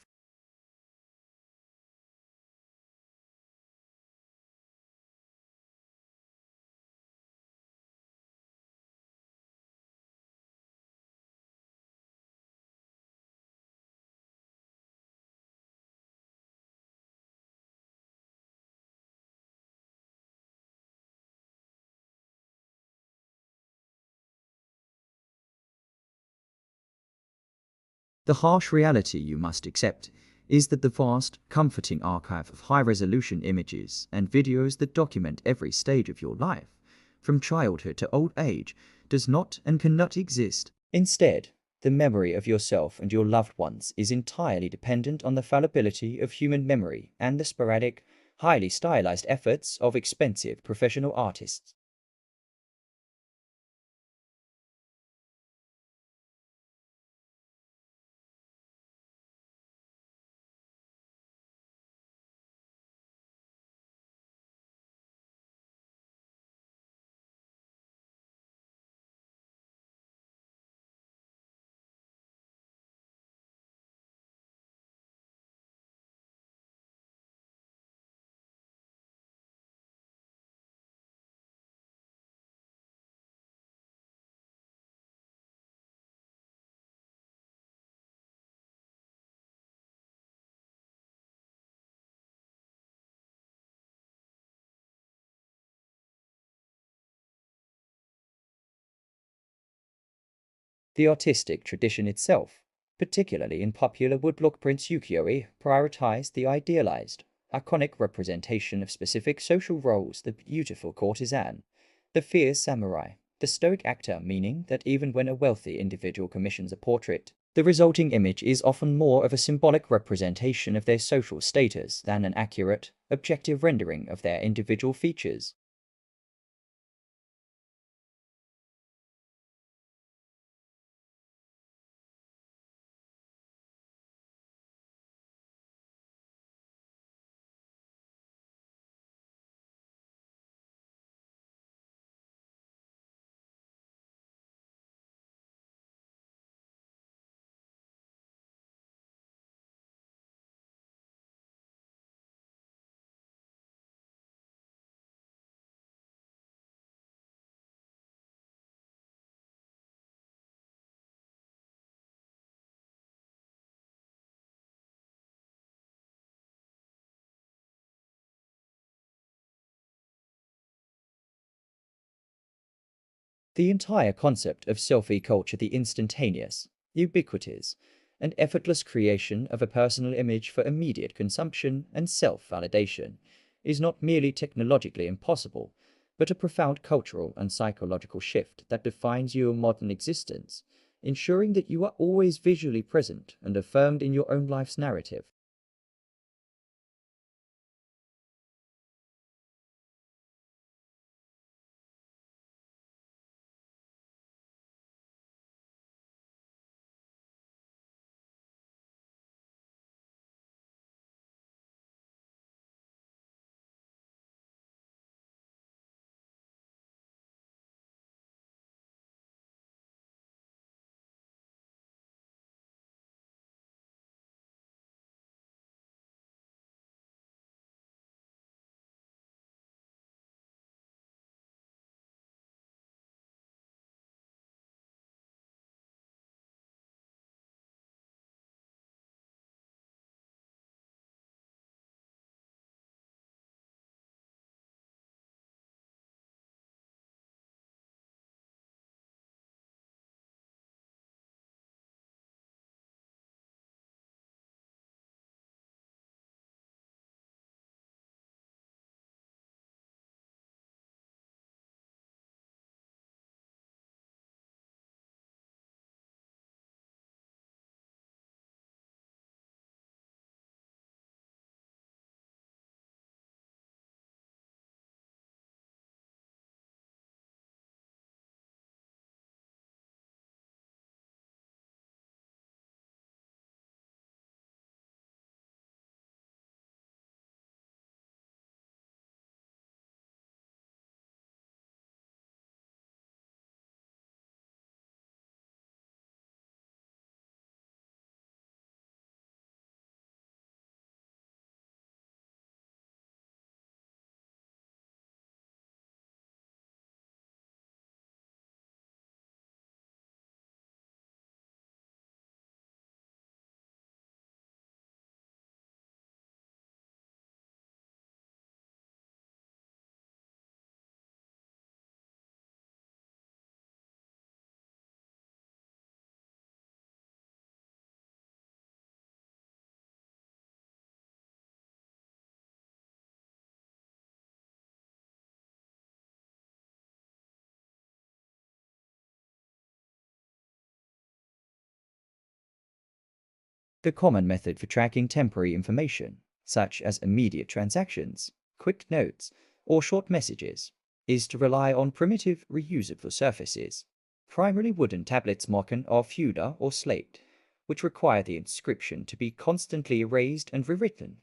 The harsh reality you must accept is that the vast, comforting archive of high-resolution images and videos that document every stage of your life, from childhood to old age, does not and cannot exist. Instead, the memory of yourself and your loved ones is entirely dependent on the fallibility of human memory and the sporadic, highly stylized efforts of expensive professional artists. The artistic tradition itself, particularly in popular woodblock prints ukiyo-e, prioritized the idealized, iconic representation of specific social roles: the beautiful courtesan, the fierce samurai, the stoic actor, meaning that even when a wealthy individual commissions a portrait, the resulting image is often more of a symbolic representation of their social status than an accurate, objective rendering of their individual features. The entire concept of selfie culture, the instantaneous, ubiquitous, and effortless creation of a personal image for immediate consumption and self-validation, is not merely technologically impossible, but a profound cultural and psychological shift that defines your modern existence, ensuring that you are always visually present and affirmed in your own life's narrative. The common method for tracking temporary information, such as immediate transactions, quick notes, or short messages, is to rely on primitive, reusable surfaces, primarily wooden tablets modern of Feudal or slate, which require the inscription to be constantly erased and rewritten,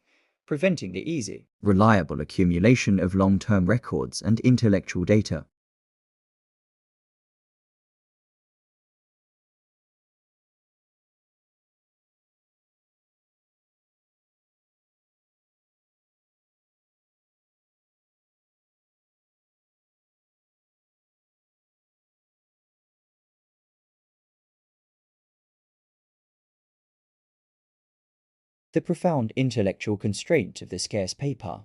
preventing the easy, reliable accumulation of long-term records and intellectual data. The profound intellectual constraint of the scarce paper,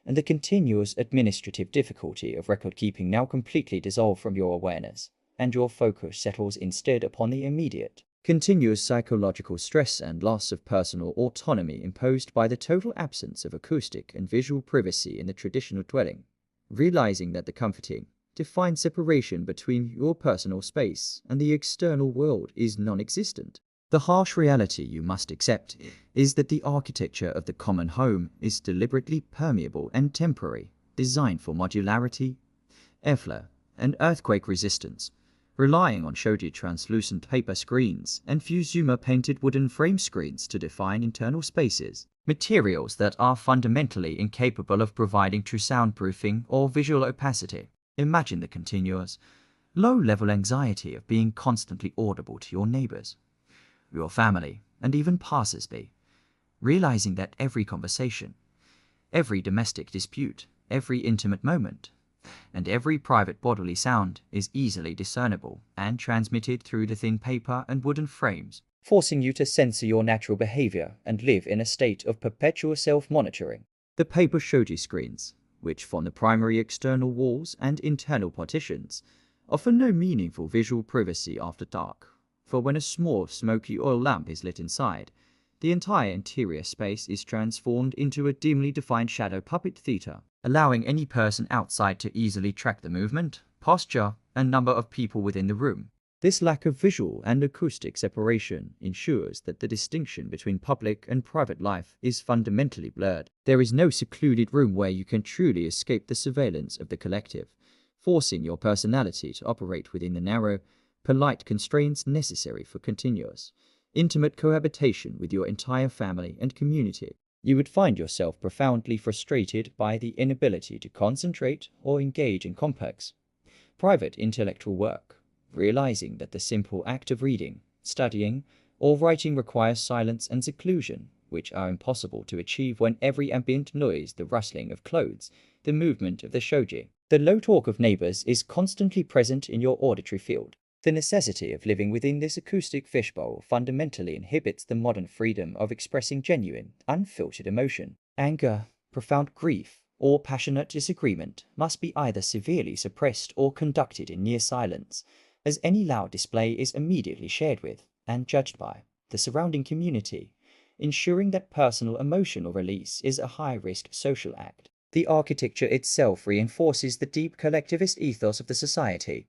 and the continuous administrative difficulty of record-keeping now completely dissolve from your awareness, and your focus settles instead upon the immediate, continuous psychological stress and loss of personal autonomy imposed by the total absence of acoustic and visual privacy in the traditional dwelling, realizing that the comforting, defined separation between your personal space and the external world is non-existent. The harsh reality you must accept is that the architecture of the common home is deliberately permeable and temporary, designed for modularity, airflow, and earthquake resistance, relying on shoji translucent paper screens and Fusuma painted wooden frame screens to define internal spaces, materials that are fundamentally incapable of providing true soundproofing or visual opacity. Imagine the continuous, low-level anxiety of being constantly audible to your neighbors, your family, and even passers-by, realizing that every conversation, every domestic dispute, every intimate moment, and every private bodily sound is easily discernible and transmitted through the thin paper and wooden frames, forcing you to censor your natural behavior and live in a state of perpetual self-monitoring. The paper shoji screens, which form the primary external walls and internal partitions, offer no meaningful visual privacy after dark. For when a small smoky oil lamp is lit inside, the entire interior space is transformed into a dimly defined shadow puppet theater, allowing any person outside to easily track the movement, posture, and number of people within the room. This lack of visual and acoustic separation ensures that the distinction between public and private life is fundamentally blurred. There is no secluded room where you can truly escape the surveillance of the collective, forcing your personality to operate within the narrow, polite constraints necessary for continuous, intimate cohabitation with your entire family and community. You would find yourself profoundly frustrated by the inability to concentrate or engage in complex, private intellectual work, realizing that the simple act of reading, studying, or writing requires silence and seclusion, which are impossible to achieve when every ambient noise, the rustling of clothes, the movement of the shoji, the low talk of neighbors is constantly present in your auditory field. The necessity of living within this acoustic fishbowl fundamentally inhibits the modern freedom of expressing genuine, unfiltered emotion. Anger, profound grief, or passionate disagreement must be either severely suppressed or conducted in near silence, as any loud display is immediately shared with and judged by the surrounding community, ensuring that personal emotional release is a high-risk social act. The architecture itself reinforces the deep collectivist ethos of the society,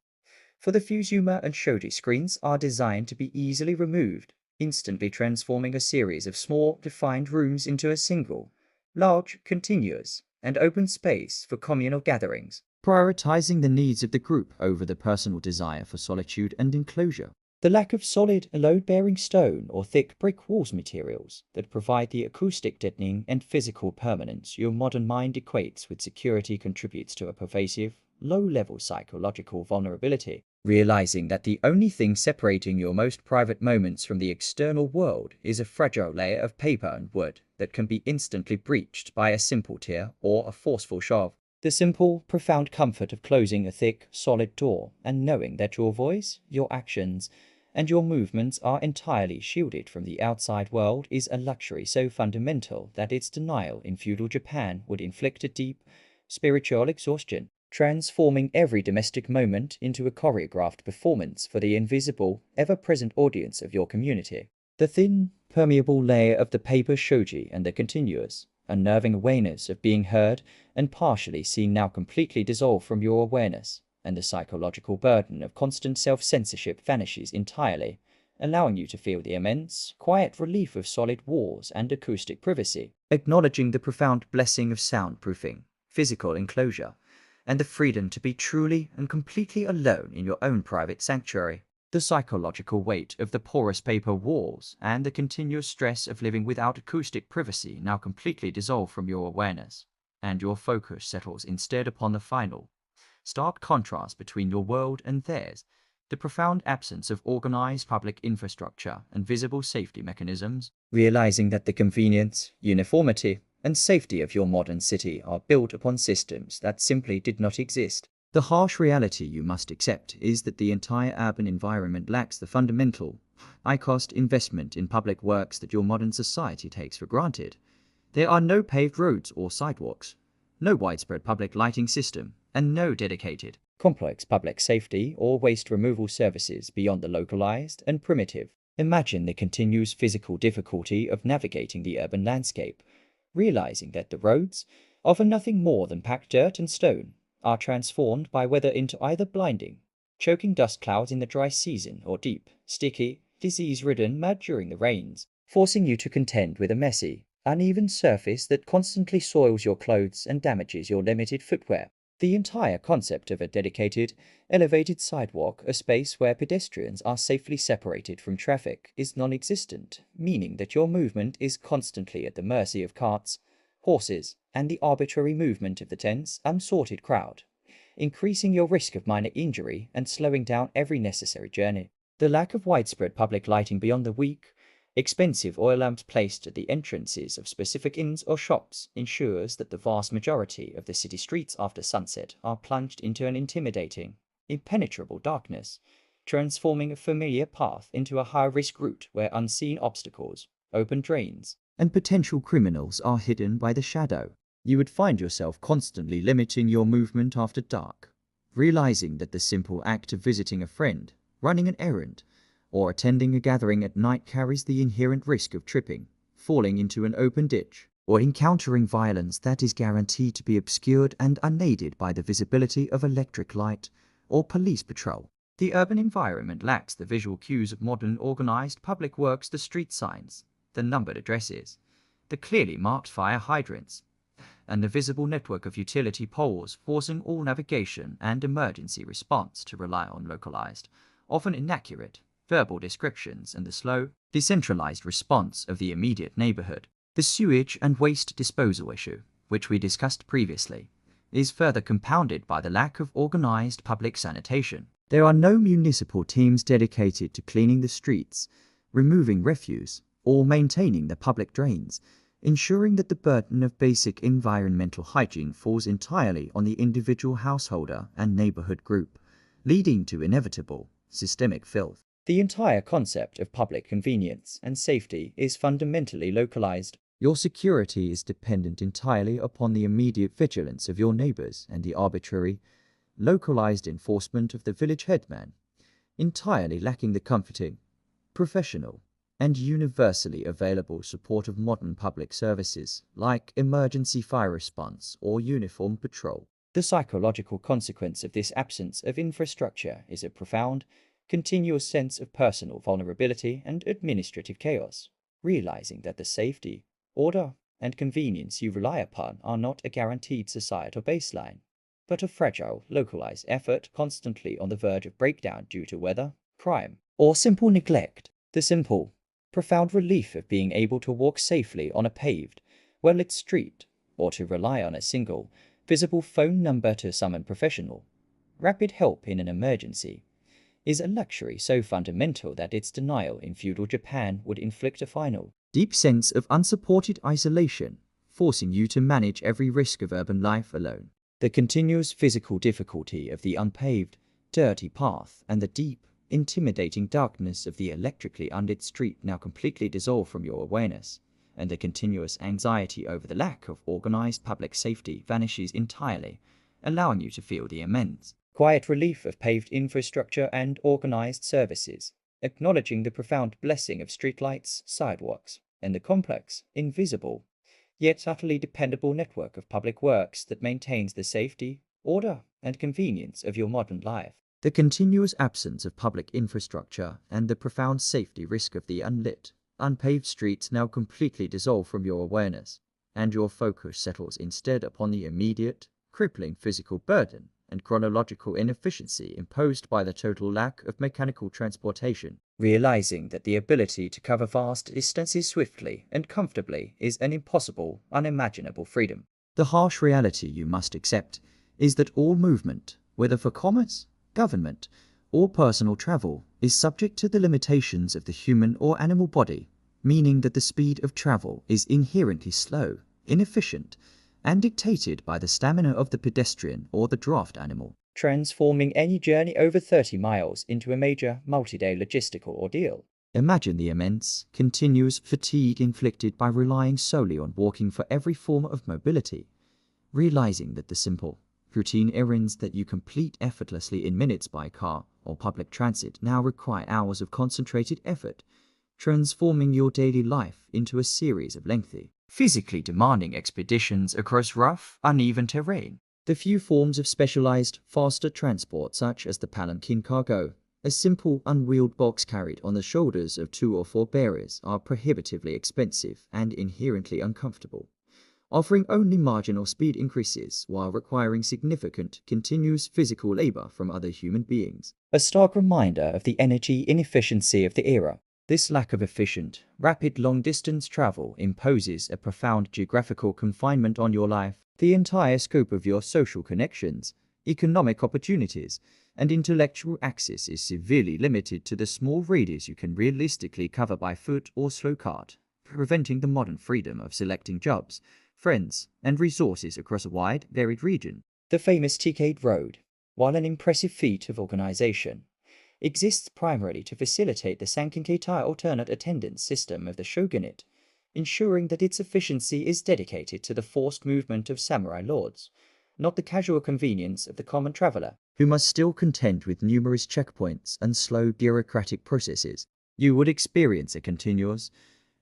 for the Fusuma and shoji screens are designed to be easily removed, instantly transforming a series of small, defined rooms into a single, large, continuous, and open space for communal gatherings, prioritizing the needs of the group over the personal desire for solitude and enclosure. The lack of solid, load-bearing stone or thick brick walls materials that provide the acoustic deadening and physical permanence your modern mind equates with security contributes to a pervasive, low-level psychological vulnerability. Realizing that the only thing separating your most private moments from the external world is a fragile layer of paper and wood that can be instantly breached by a simple tear or a forceful shove. The simple, profound comfort of closing a thick, solid door and knowing that your voice, your actions, and your movements are entirely shielded from the outside world is a luxury so fundamental that its denial in feudal Japan would inflict a deep, spiritual exhaustion, transforming every domestic moment into a choreographed performance for the invisible, ever-present audience of your community. The thin, permeable layer of the paper shoji and the continuous, unnerving awareness of being heard and partially seen now completely dissolve from your awareness, and the psychological burden of constant self-censorship vanishes entirely, allowing you to feel the immense, quiet relief of solid walls and acoustic privacy, acknowledging the profound blessing of soundproofing, physical enclosure, and the freedom to be truly and completely alone in your own private sanctuary. The psychological weight of the porous paper walls and the continuous stress of living without acoustic privacy now completely dissolve from your awareness, and your focus settles instead upon the final, stark contrast between your world and theirs, the profound absence of organized public infrastructure and visible safety mechanisms. Realizing that the convenience, uniformity, and safety of your modern city are built upon systems that simply did not exist. The harsh reality you must accept is that the entire urban environment lacks the fundamental, high-cost investment in public works that your modern society takes for granted. There are no paved roads or sidewalks, no widespread public lighting system, and no dedicated, complex public safety or waste removal services beyond the localized and primitive. Imagine the continuous physical difficulty of navigating the urban landscape, realizing that the roads, often nothing more than packed dirt and stone, are transformed by weather into either blinding, choking dust clouds in the dry season or deep, sticky, disease-ridden mud during the rains, forcing you to contend with a messy, uneven surface that constantly soils your clothes and damages your limited footwear. The entire concept of a dedicated, elevated sidewalk, a space where pedestrians are safely separated from traffic, is non-existent, meaning that your movement is constantly at the mercy of carts, horses, and the arbitrary movement of the tense, unsorted crowd, increasing your risk of minor injury and slowing down every necessary journey. The lack of widespread public lighting beyond the weak, expensive oil lamps placed at the entrances of specific inns or shops ensures that the vast majority of the city streets after sunset are plunged into an intimidating, impenetrable darkness, transforming a familiar path into a high-risk route where unseen obstacles, open drains, and potential criminals are hidden by the shadow. You would find yourself constantly limiting your movement after dark, realizing that the simple act of visiting a friend, running an errand, or attending a gathering at night carries the inherent risk of tripping, falling into an open ditch, or encountering violence that is guaranteed to be obscured and unaided by the visibility of electric light or police patrol. The urban environment lacks the visual cues of modern organized public works, the street signs, the numbered addresses, the clearly marked fire hydrants, and the visible network of utility poles, forcing all navigation and emergency response to rely on localized, often inaccurate, verbal descriptions and the slow, decentralized response of the immediate neighborhood. The sewage and waste disposal issue, which we discussed previously, is further compounded by the lack of organized public sanitation. There are no municipal teams dedicated to cleaning the streets, removing refuse, or maintaining the public drains, ensuring that the burden of basic environmental hygiene falls entirely on the individual householder and neighborhood group, leading to inevitable, systemic filth. The entire concept of public convenience and safety is fundamentally localized. Your security is dependent entirely upon the immediate vigilance of your neighbors and the arbitrary, localized enforcement of the village headman, entirely lacking the comforting, professional, and universally available support of modern public services like emergency fire response or uniformed patrol. The psychological consequence of this absence of infrastructure is a profound, continuous sense of personal vulnerability and administrative chaos, realizing that the safety, order, and convenience you rely upon are not a guaranteed societal baseline, but a fragile, localized effort constantly on the verge of breakdown due to weather, crime, or simple neglect. The simple, profound relief of being able to walk safely on a paved, well-lit street, or to rely on a single, visible phone number to summon professional, rapid help in an emergency, is a luxury so fundamental that its denial in feudal Japan would inflict a final, deep sense of unsupported isolation, forcing you to manage every risk of urban life alone. The continuous physical difficulty of the unpaved, dirty path and the deep, intimidating darkness of the electrically unlit street now completely dissolve from your awareness, and the continuous anxiety over the lack of organized public safety vanishes entirely, allowing you to feel the immense, quiet relief of paved infrastructure and organized services, acknowledging the profound blessing of streetlights, sidewalks, and the complex, invisible, yet utterly dependable network of public works that maintains the safety, order, and convenience of your modern life. The continuous absence of public infrastructure and the profound safety risk of the unlit, unpaved streets now completely dissolve from your awareness, and your focus settles instead upon the immediate, crippling physical burden and chronological inefficiency imposed by the total lack of mechanical transportation. Realizing that the ability to cover vast distances swiftly and comfortably is an impossible, unimaginable freedom. The harsh reality you must accept is that all movement, whether for commerce, government, or personal travel, is subject to the limitations of the human or animal body, meaning that the speed of travel is inherently slow, inefficient, and dictated by the stamina of the pedestrian or the draft animal, transforming any journey over 30 miles into a major multi-day logistical ordeal. Imagine the immense, continuous fatigue inflicted by relying solely on walking for every form of mobility, realizing that the simple, routine errands that you complete effortlessly in minutes by car or public transit now require hours of concentrated effort, transforming your daily life into a series of lengthy, physically demanding expeditions across rough, uneven terrain. The few forms of specialized, faster transport such as the palanquin cargo, a simple unwheeled box carried on the shoulders of 2 or 4 bearers, are prohibitively expensive and inherently uncomfortable, offering only marginal speed increases while requiring significant, continuous physical labor from other human beings. A stark reminder of the energy inefficiency of the era. This lack of efficient, rapid long-distance travel imposes a profound geographical confinement on your life. The entire scope of your social connections, economic opportunities, and intellectual access is severely limited to the small radius you can realistically cover by foot or slow cart, preventing the modern freedom of selecting jobs, friends, and resources across a wide, varied region. The famous Decade Road, while an impressive feat of organization, exists primarily to facilitate the Sankankeitai alternate attendance system of the shogunate, ensuring that its efficiency is dedicated to the forced movement of samurai lords, not the casual convenience of the common traveler, who must still contend with numerous checkpoints and slow bureaucratic processes. You would experience a continuous,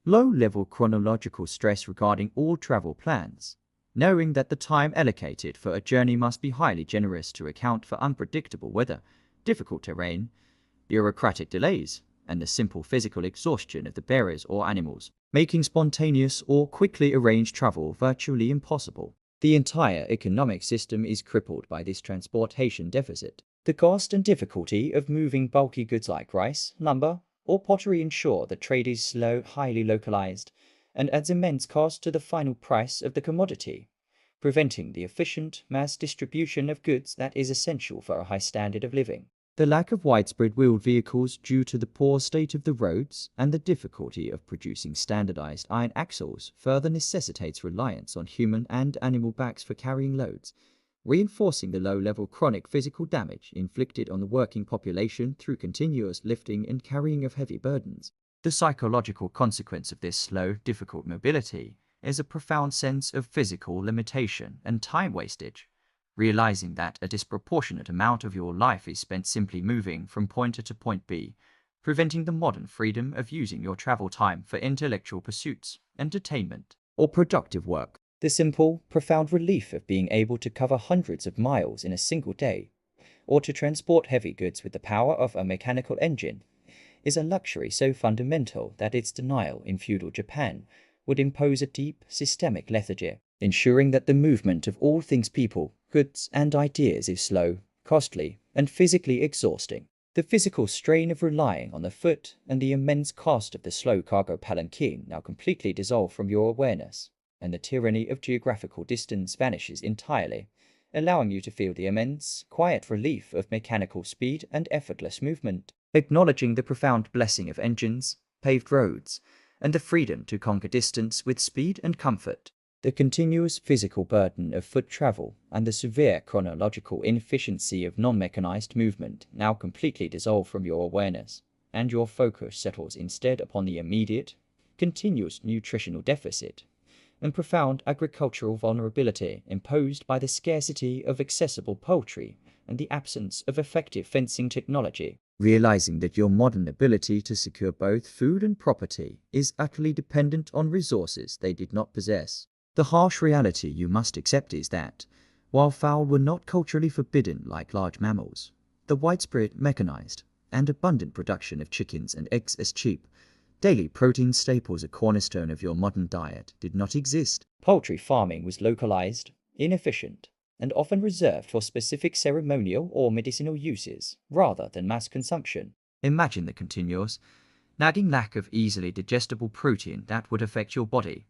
low-level chronological stress regarding all travel plans, knowing that the time allocated for a journey must be highly generous to account for unpredictable weather, difficult terrain, bureaucratic delays, and the simple physical exhaustion of the bearers or animals, making spontaneous or quickly arranged travel virtually impossible. The entire economic system is crippled by this transportation deficit. The cost and difficulty of moving bulky goods like rice, lumber, or pottery ensure that trade is slow, highly localized, and adds immense cost to the final price of the commodity, preventing the efficient mass distribution of goods that is essential for a high standard of living. The lack of widespread wheeled vehicles due to the poor state of the roads and the difficulty of producing standardized iron axles further necessitates reliance on human and animal backs for carrying loads, reinforcing the low-level chronic physical damage inflicted on the working population through continuous lifting and carrying of heavy burdens. The psychological consequence of this slow, difficult mobility is a profound sense of physical limitation and time wastage, realizing that a disproportionate amount of your life is spent simply moving from point A to point B, preventing the modern freedom of using your travel time for intellectual pursuits, entertainment, or productive work. The simple, profound relief of being able to cover hundreds of miles in a single day, or to transport heavy goods with the power of a mechanical engine, is a luxury so fundamental that its denial in feudal Japan would impose a deep, systemic lethargy, ensuring that the movement of all things people, goods, and ideas is slow, costly, and physically exhausting. The physical strain of relying on the foot and the immense cost of the slow cargo palanquin now completely dissolve from your awareness, and the tyranny of geographical distance vanishes entirely, allowing you to feel the immense, quiet relief of mechanical speed and effortless movement, acknowledging the profound blessing of engines, paved roads, and the freedom to conquer distance with speed and comfort. The continuous physical burden of foot travel and the severe chronological inefficiency of non-mechanized movement now completely dissolve from your awareness, and your focus settles instead upon the immediate, continuous nutritional deficit and profound agricultural vulnerability imposed by the scarcity of accessible poultry and the absence of effective fencing technology. Realizing that your modern ability to secure both food and property is utterly dependent on resources they did not possess. The harsh reality you must accept is that, while fowl were not culturally forbidden like large mammals, The widespread mechanized and abundant production of chickens and eggs as cheap, daily protein staples a cornerstone of your modern diet did not exist. Poultry farming was localized, inefficient, and often reserved for specific ceremonial or medicinal uses rather than mass consumption. Imagine the continuous, nagging lack of easily digestible protein that would affect your body.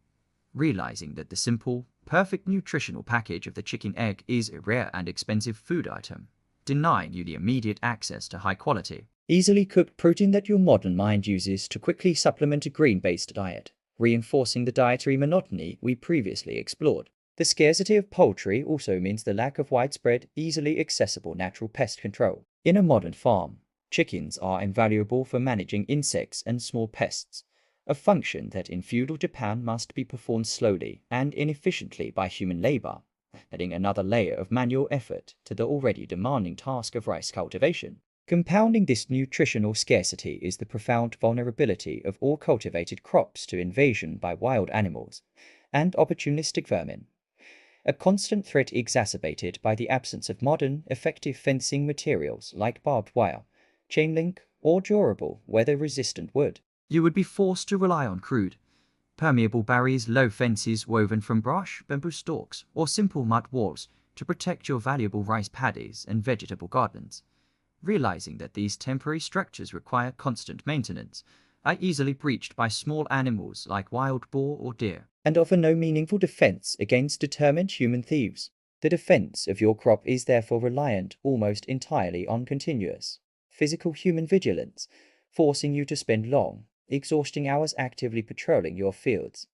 Realizing that the simple, perfect nutritional package of the chicken egg is a rare and expensive food item, denying you the immediate access to high-quality, easily cooked protein that your modern mind uses to quickly supplement a grain-based diet, reinforcing the dietary monotony we previously explored. The scarcity of poultry also means the lack of widespread, easily accessible natural pest control. In a modern farm, chickens are invaluable for managing insects and small pests, a function that in feudal Japan must be performed slowly and inefficiently by human labor, adding another layer of manual effort to the already demanding task of rice cultivation. Compounding this nutritional scarcity is the profound vulnerability of all cultivated crops to invasion by wild animals and opportunistic vermin, a constant threat exacerbated by the absence of modern, effective fencing materials like barbed wire, chain link, or durable, weather-resistant wood. You would be forced to rely on crude, permeable barriers, low fences woven from brush, bamboo stalks, or simple mud walls to protect your valuable rice paddies and vegetable gardens. Realizing that these temporary structures require constant maintenance, are easily breached by small animals like wild boar or deer, and offer no meaningful defense against determined human thieves. The defense of your crop is therefore reliant almost entirely on continuous, physical human vigilance, forcing you to spend long, exhausting hours actively patrolling your fields,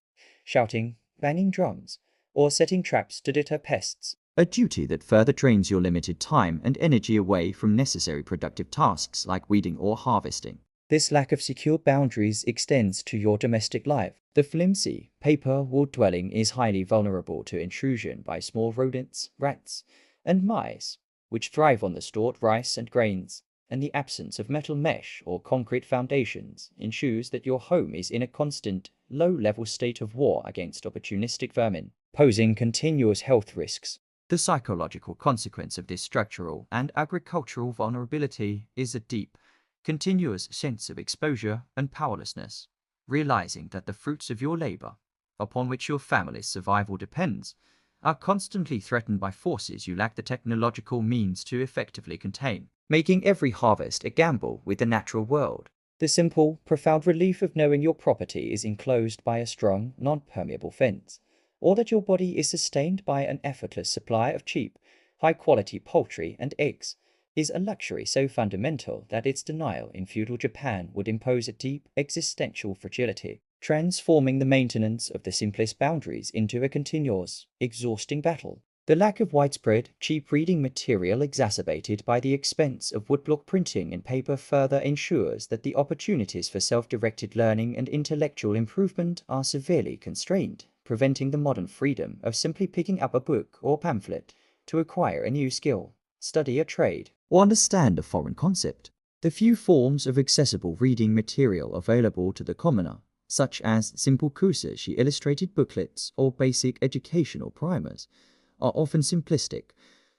shouting, banging drums, or setting traps to deter pests. A duty that further drains your limited time and energy away from necessary productive tasks like weeding or harvesting. This lack of secure boundaries extends to your domestic life. The flimsy, paper-walled dwelling is highly vulnerable to intrusion by small rodents, rats, and mice, which thrive on the stored rice and grains, and the absence of metal mesh or concrete foundations ensures that your home is in a constant, low-level state of war against opportunistic vermin, posing continuous health risks. The psychological consequence of this structural and agricultural vulnerability is a deep, continuous sense of exposure and powerlessness, realizing that the fruits of your labor, upon which your family's survival depends, are constantly threatened by forces you lack the technological means to effectively contain, making every harvest a gamble with the natural world. The simple, profound relief of knowing your property is enclosed by a strong, non-permeable fence, or that your body is sustained by an effortless supply of cheap, high-quality poultry and eggs, is a luxury so fundamental that its denial in feudal Japan would impose a deep existential fragility, transforming the maintenance of the simplest boundaries into a continuous, exhausting battle. The lack of widespread, cheap reading material exacerbated by the expense of woodblock printing and paper further ensures that the opportunities for self-directed learning and intellectual improvement are severely constrained, preventing the modern freedom of simply picking up a book or pamphlet to acquire a new skill, study a trade, or understand a foreign concept. The few forms of accessible reading material available to the commoner, such as simple kusashi illustrated booklets or basic educational primers, are often simplistic,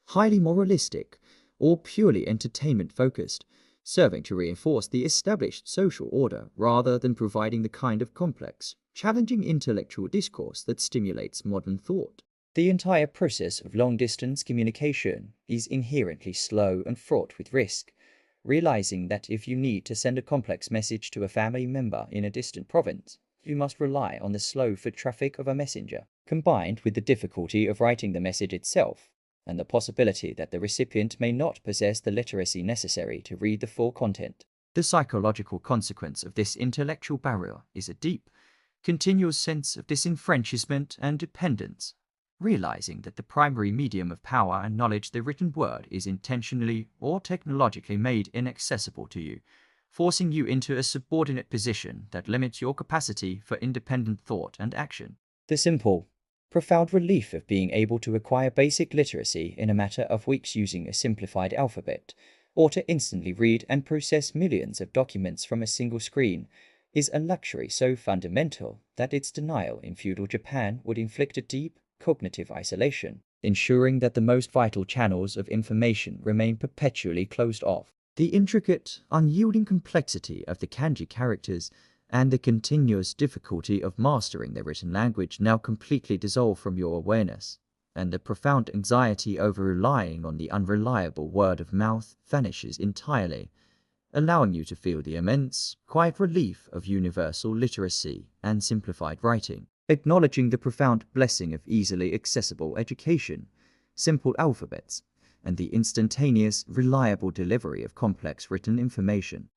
highly moralistic, or purely entertainment-focused, serving to reinforce the established social order rather than providing the kind of complex, challenging intellectual discourse that stimulates modern thought. The entire process of long-distance communication is inherently slow and fraught with risk. Realizing that if you need to send a complex message to a family member in a distant province, you must rely on the slow foot traffic of a messenger, combined with the difficulty of writing the message itself, and the possibility that the recipient may not possess the literacy necessary to read the full content. The psychological consequence of this intellectual barrier is a deep, continuous sense of disenfranchisement and dependence. Realizing that the primary medium of power and knowledge, the written word, is intentionally or technologically made inaccessible to you, forcing you into a subordinate position that limits your capacity for independent thought and action. The simple, profound relief of being able to acquire basic literacy in a matter of weeks using a simplified alphabet, or to instantly read and process millions of documents from a single screen, is a luxury so fundamental that its denial in feudal Japan would inflict a deep, cognitive isolation, ensuring that the most vital channels of information remain perpetually closed off. The intricate, unyielding complexity of the kanji characters and the continuous difficulty of mastering their written language now completely dissolve from your awareness, and the profound anxiety over relying on the unreliable word of mouth vanishes entirely, allowing you to feel the immense, quiet relief of universal literacy and simplified writing. Acknowledging the profound blessing of easily accessible education, simple alphabets, and the instantaneous, reliable delivery of complex written information.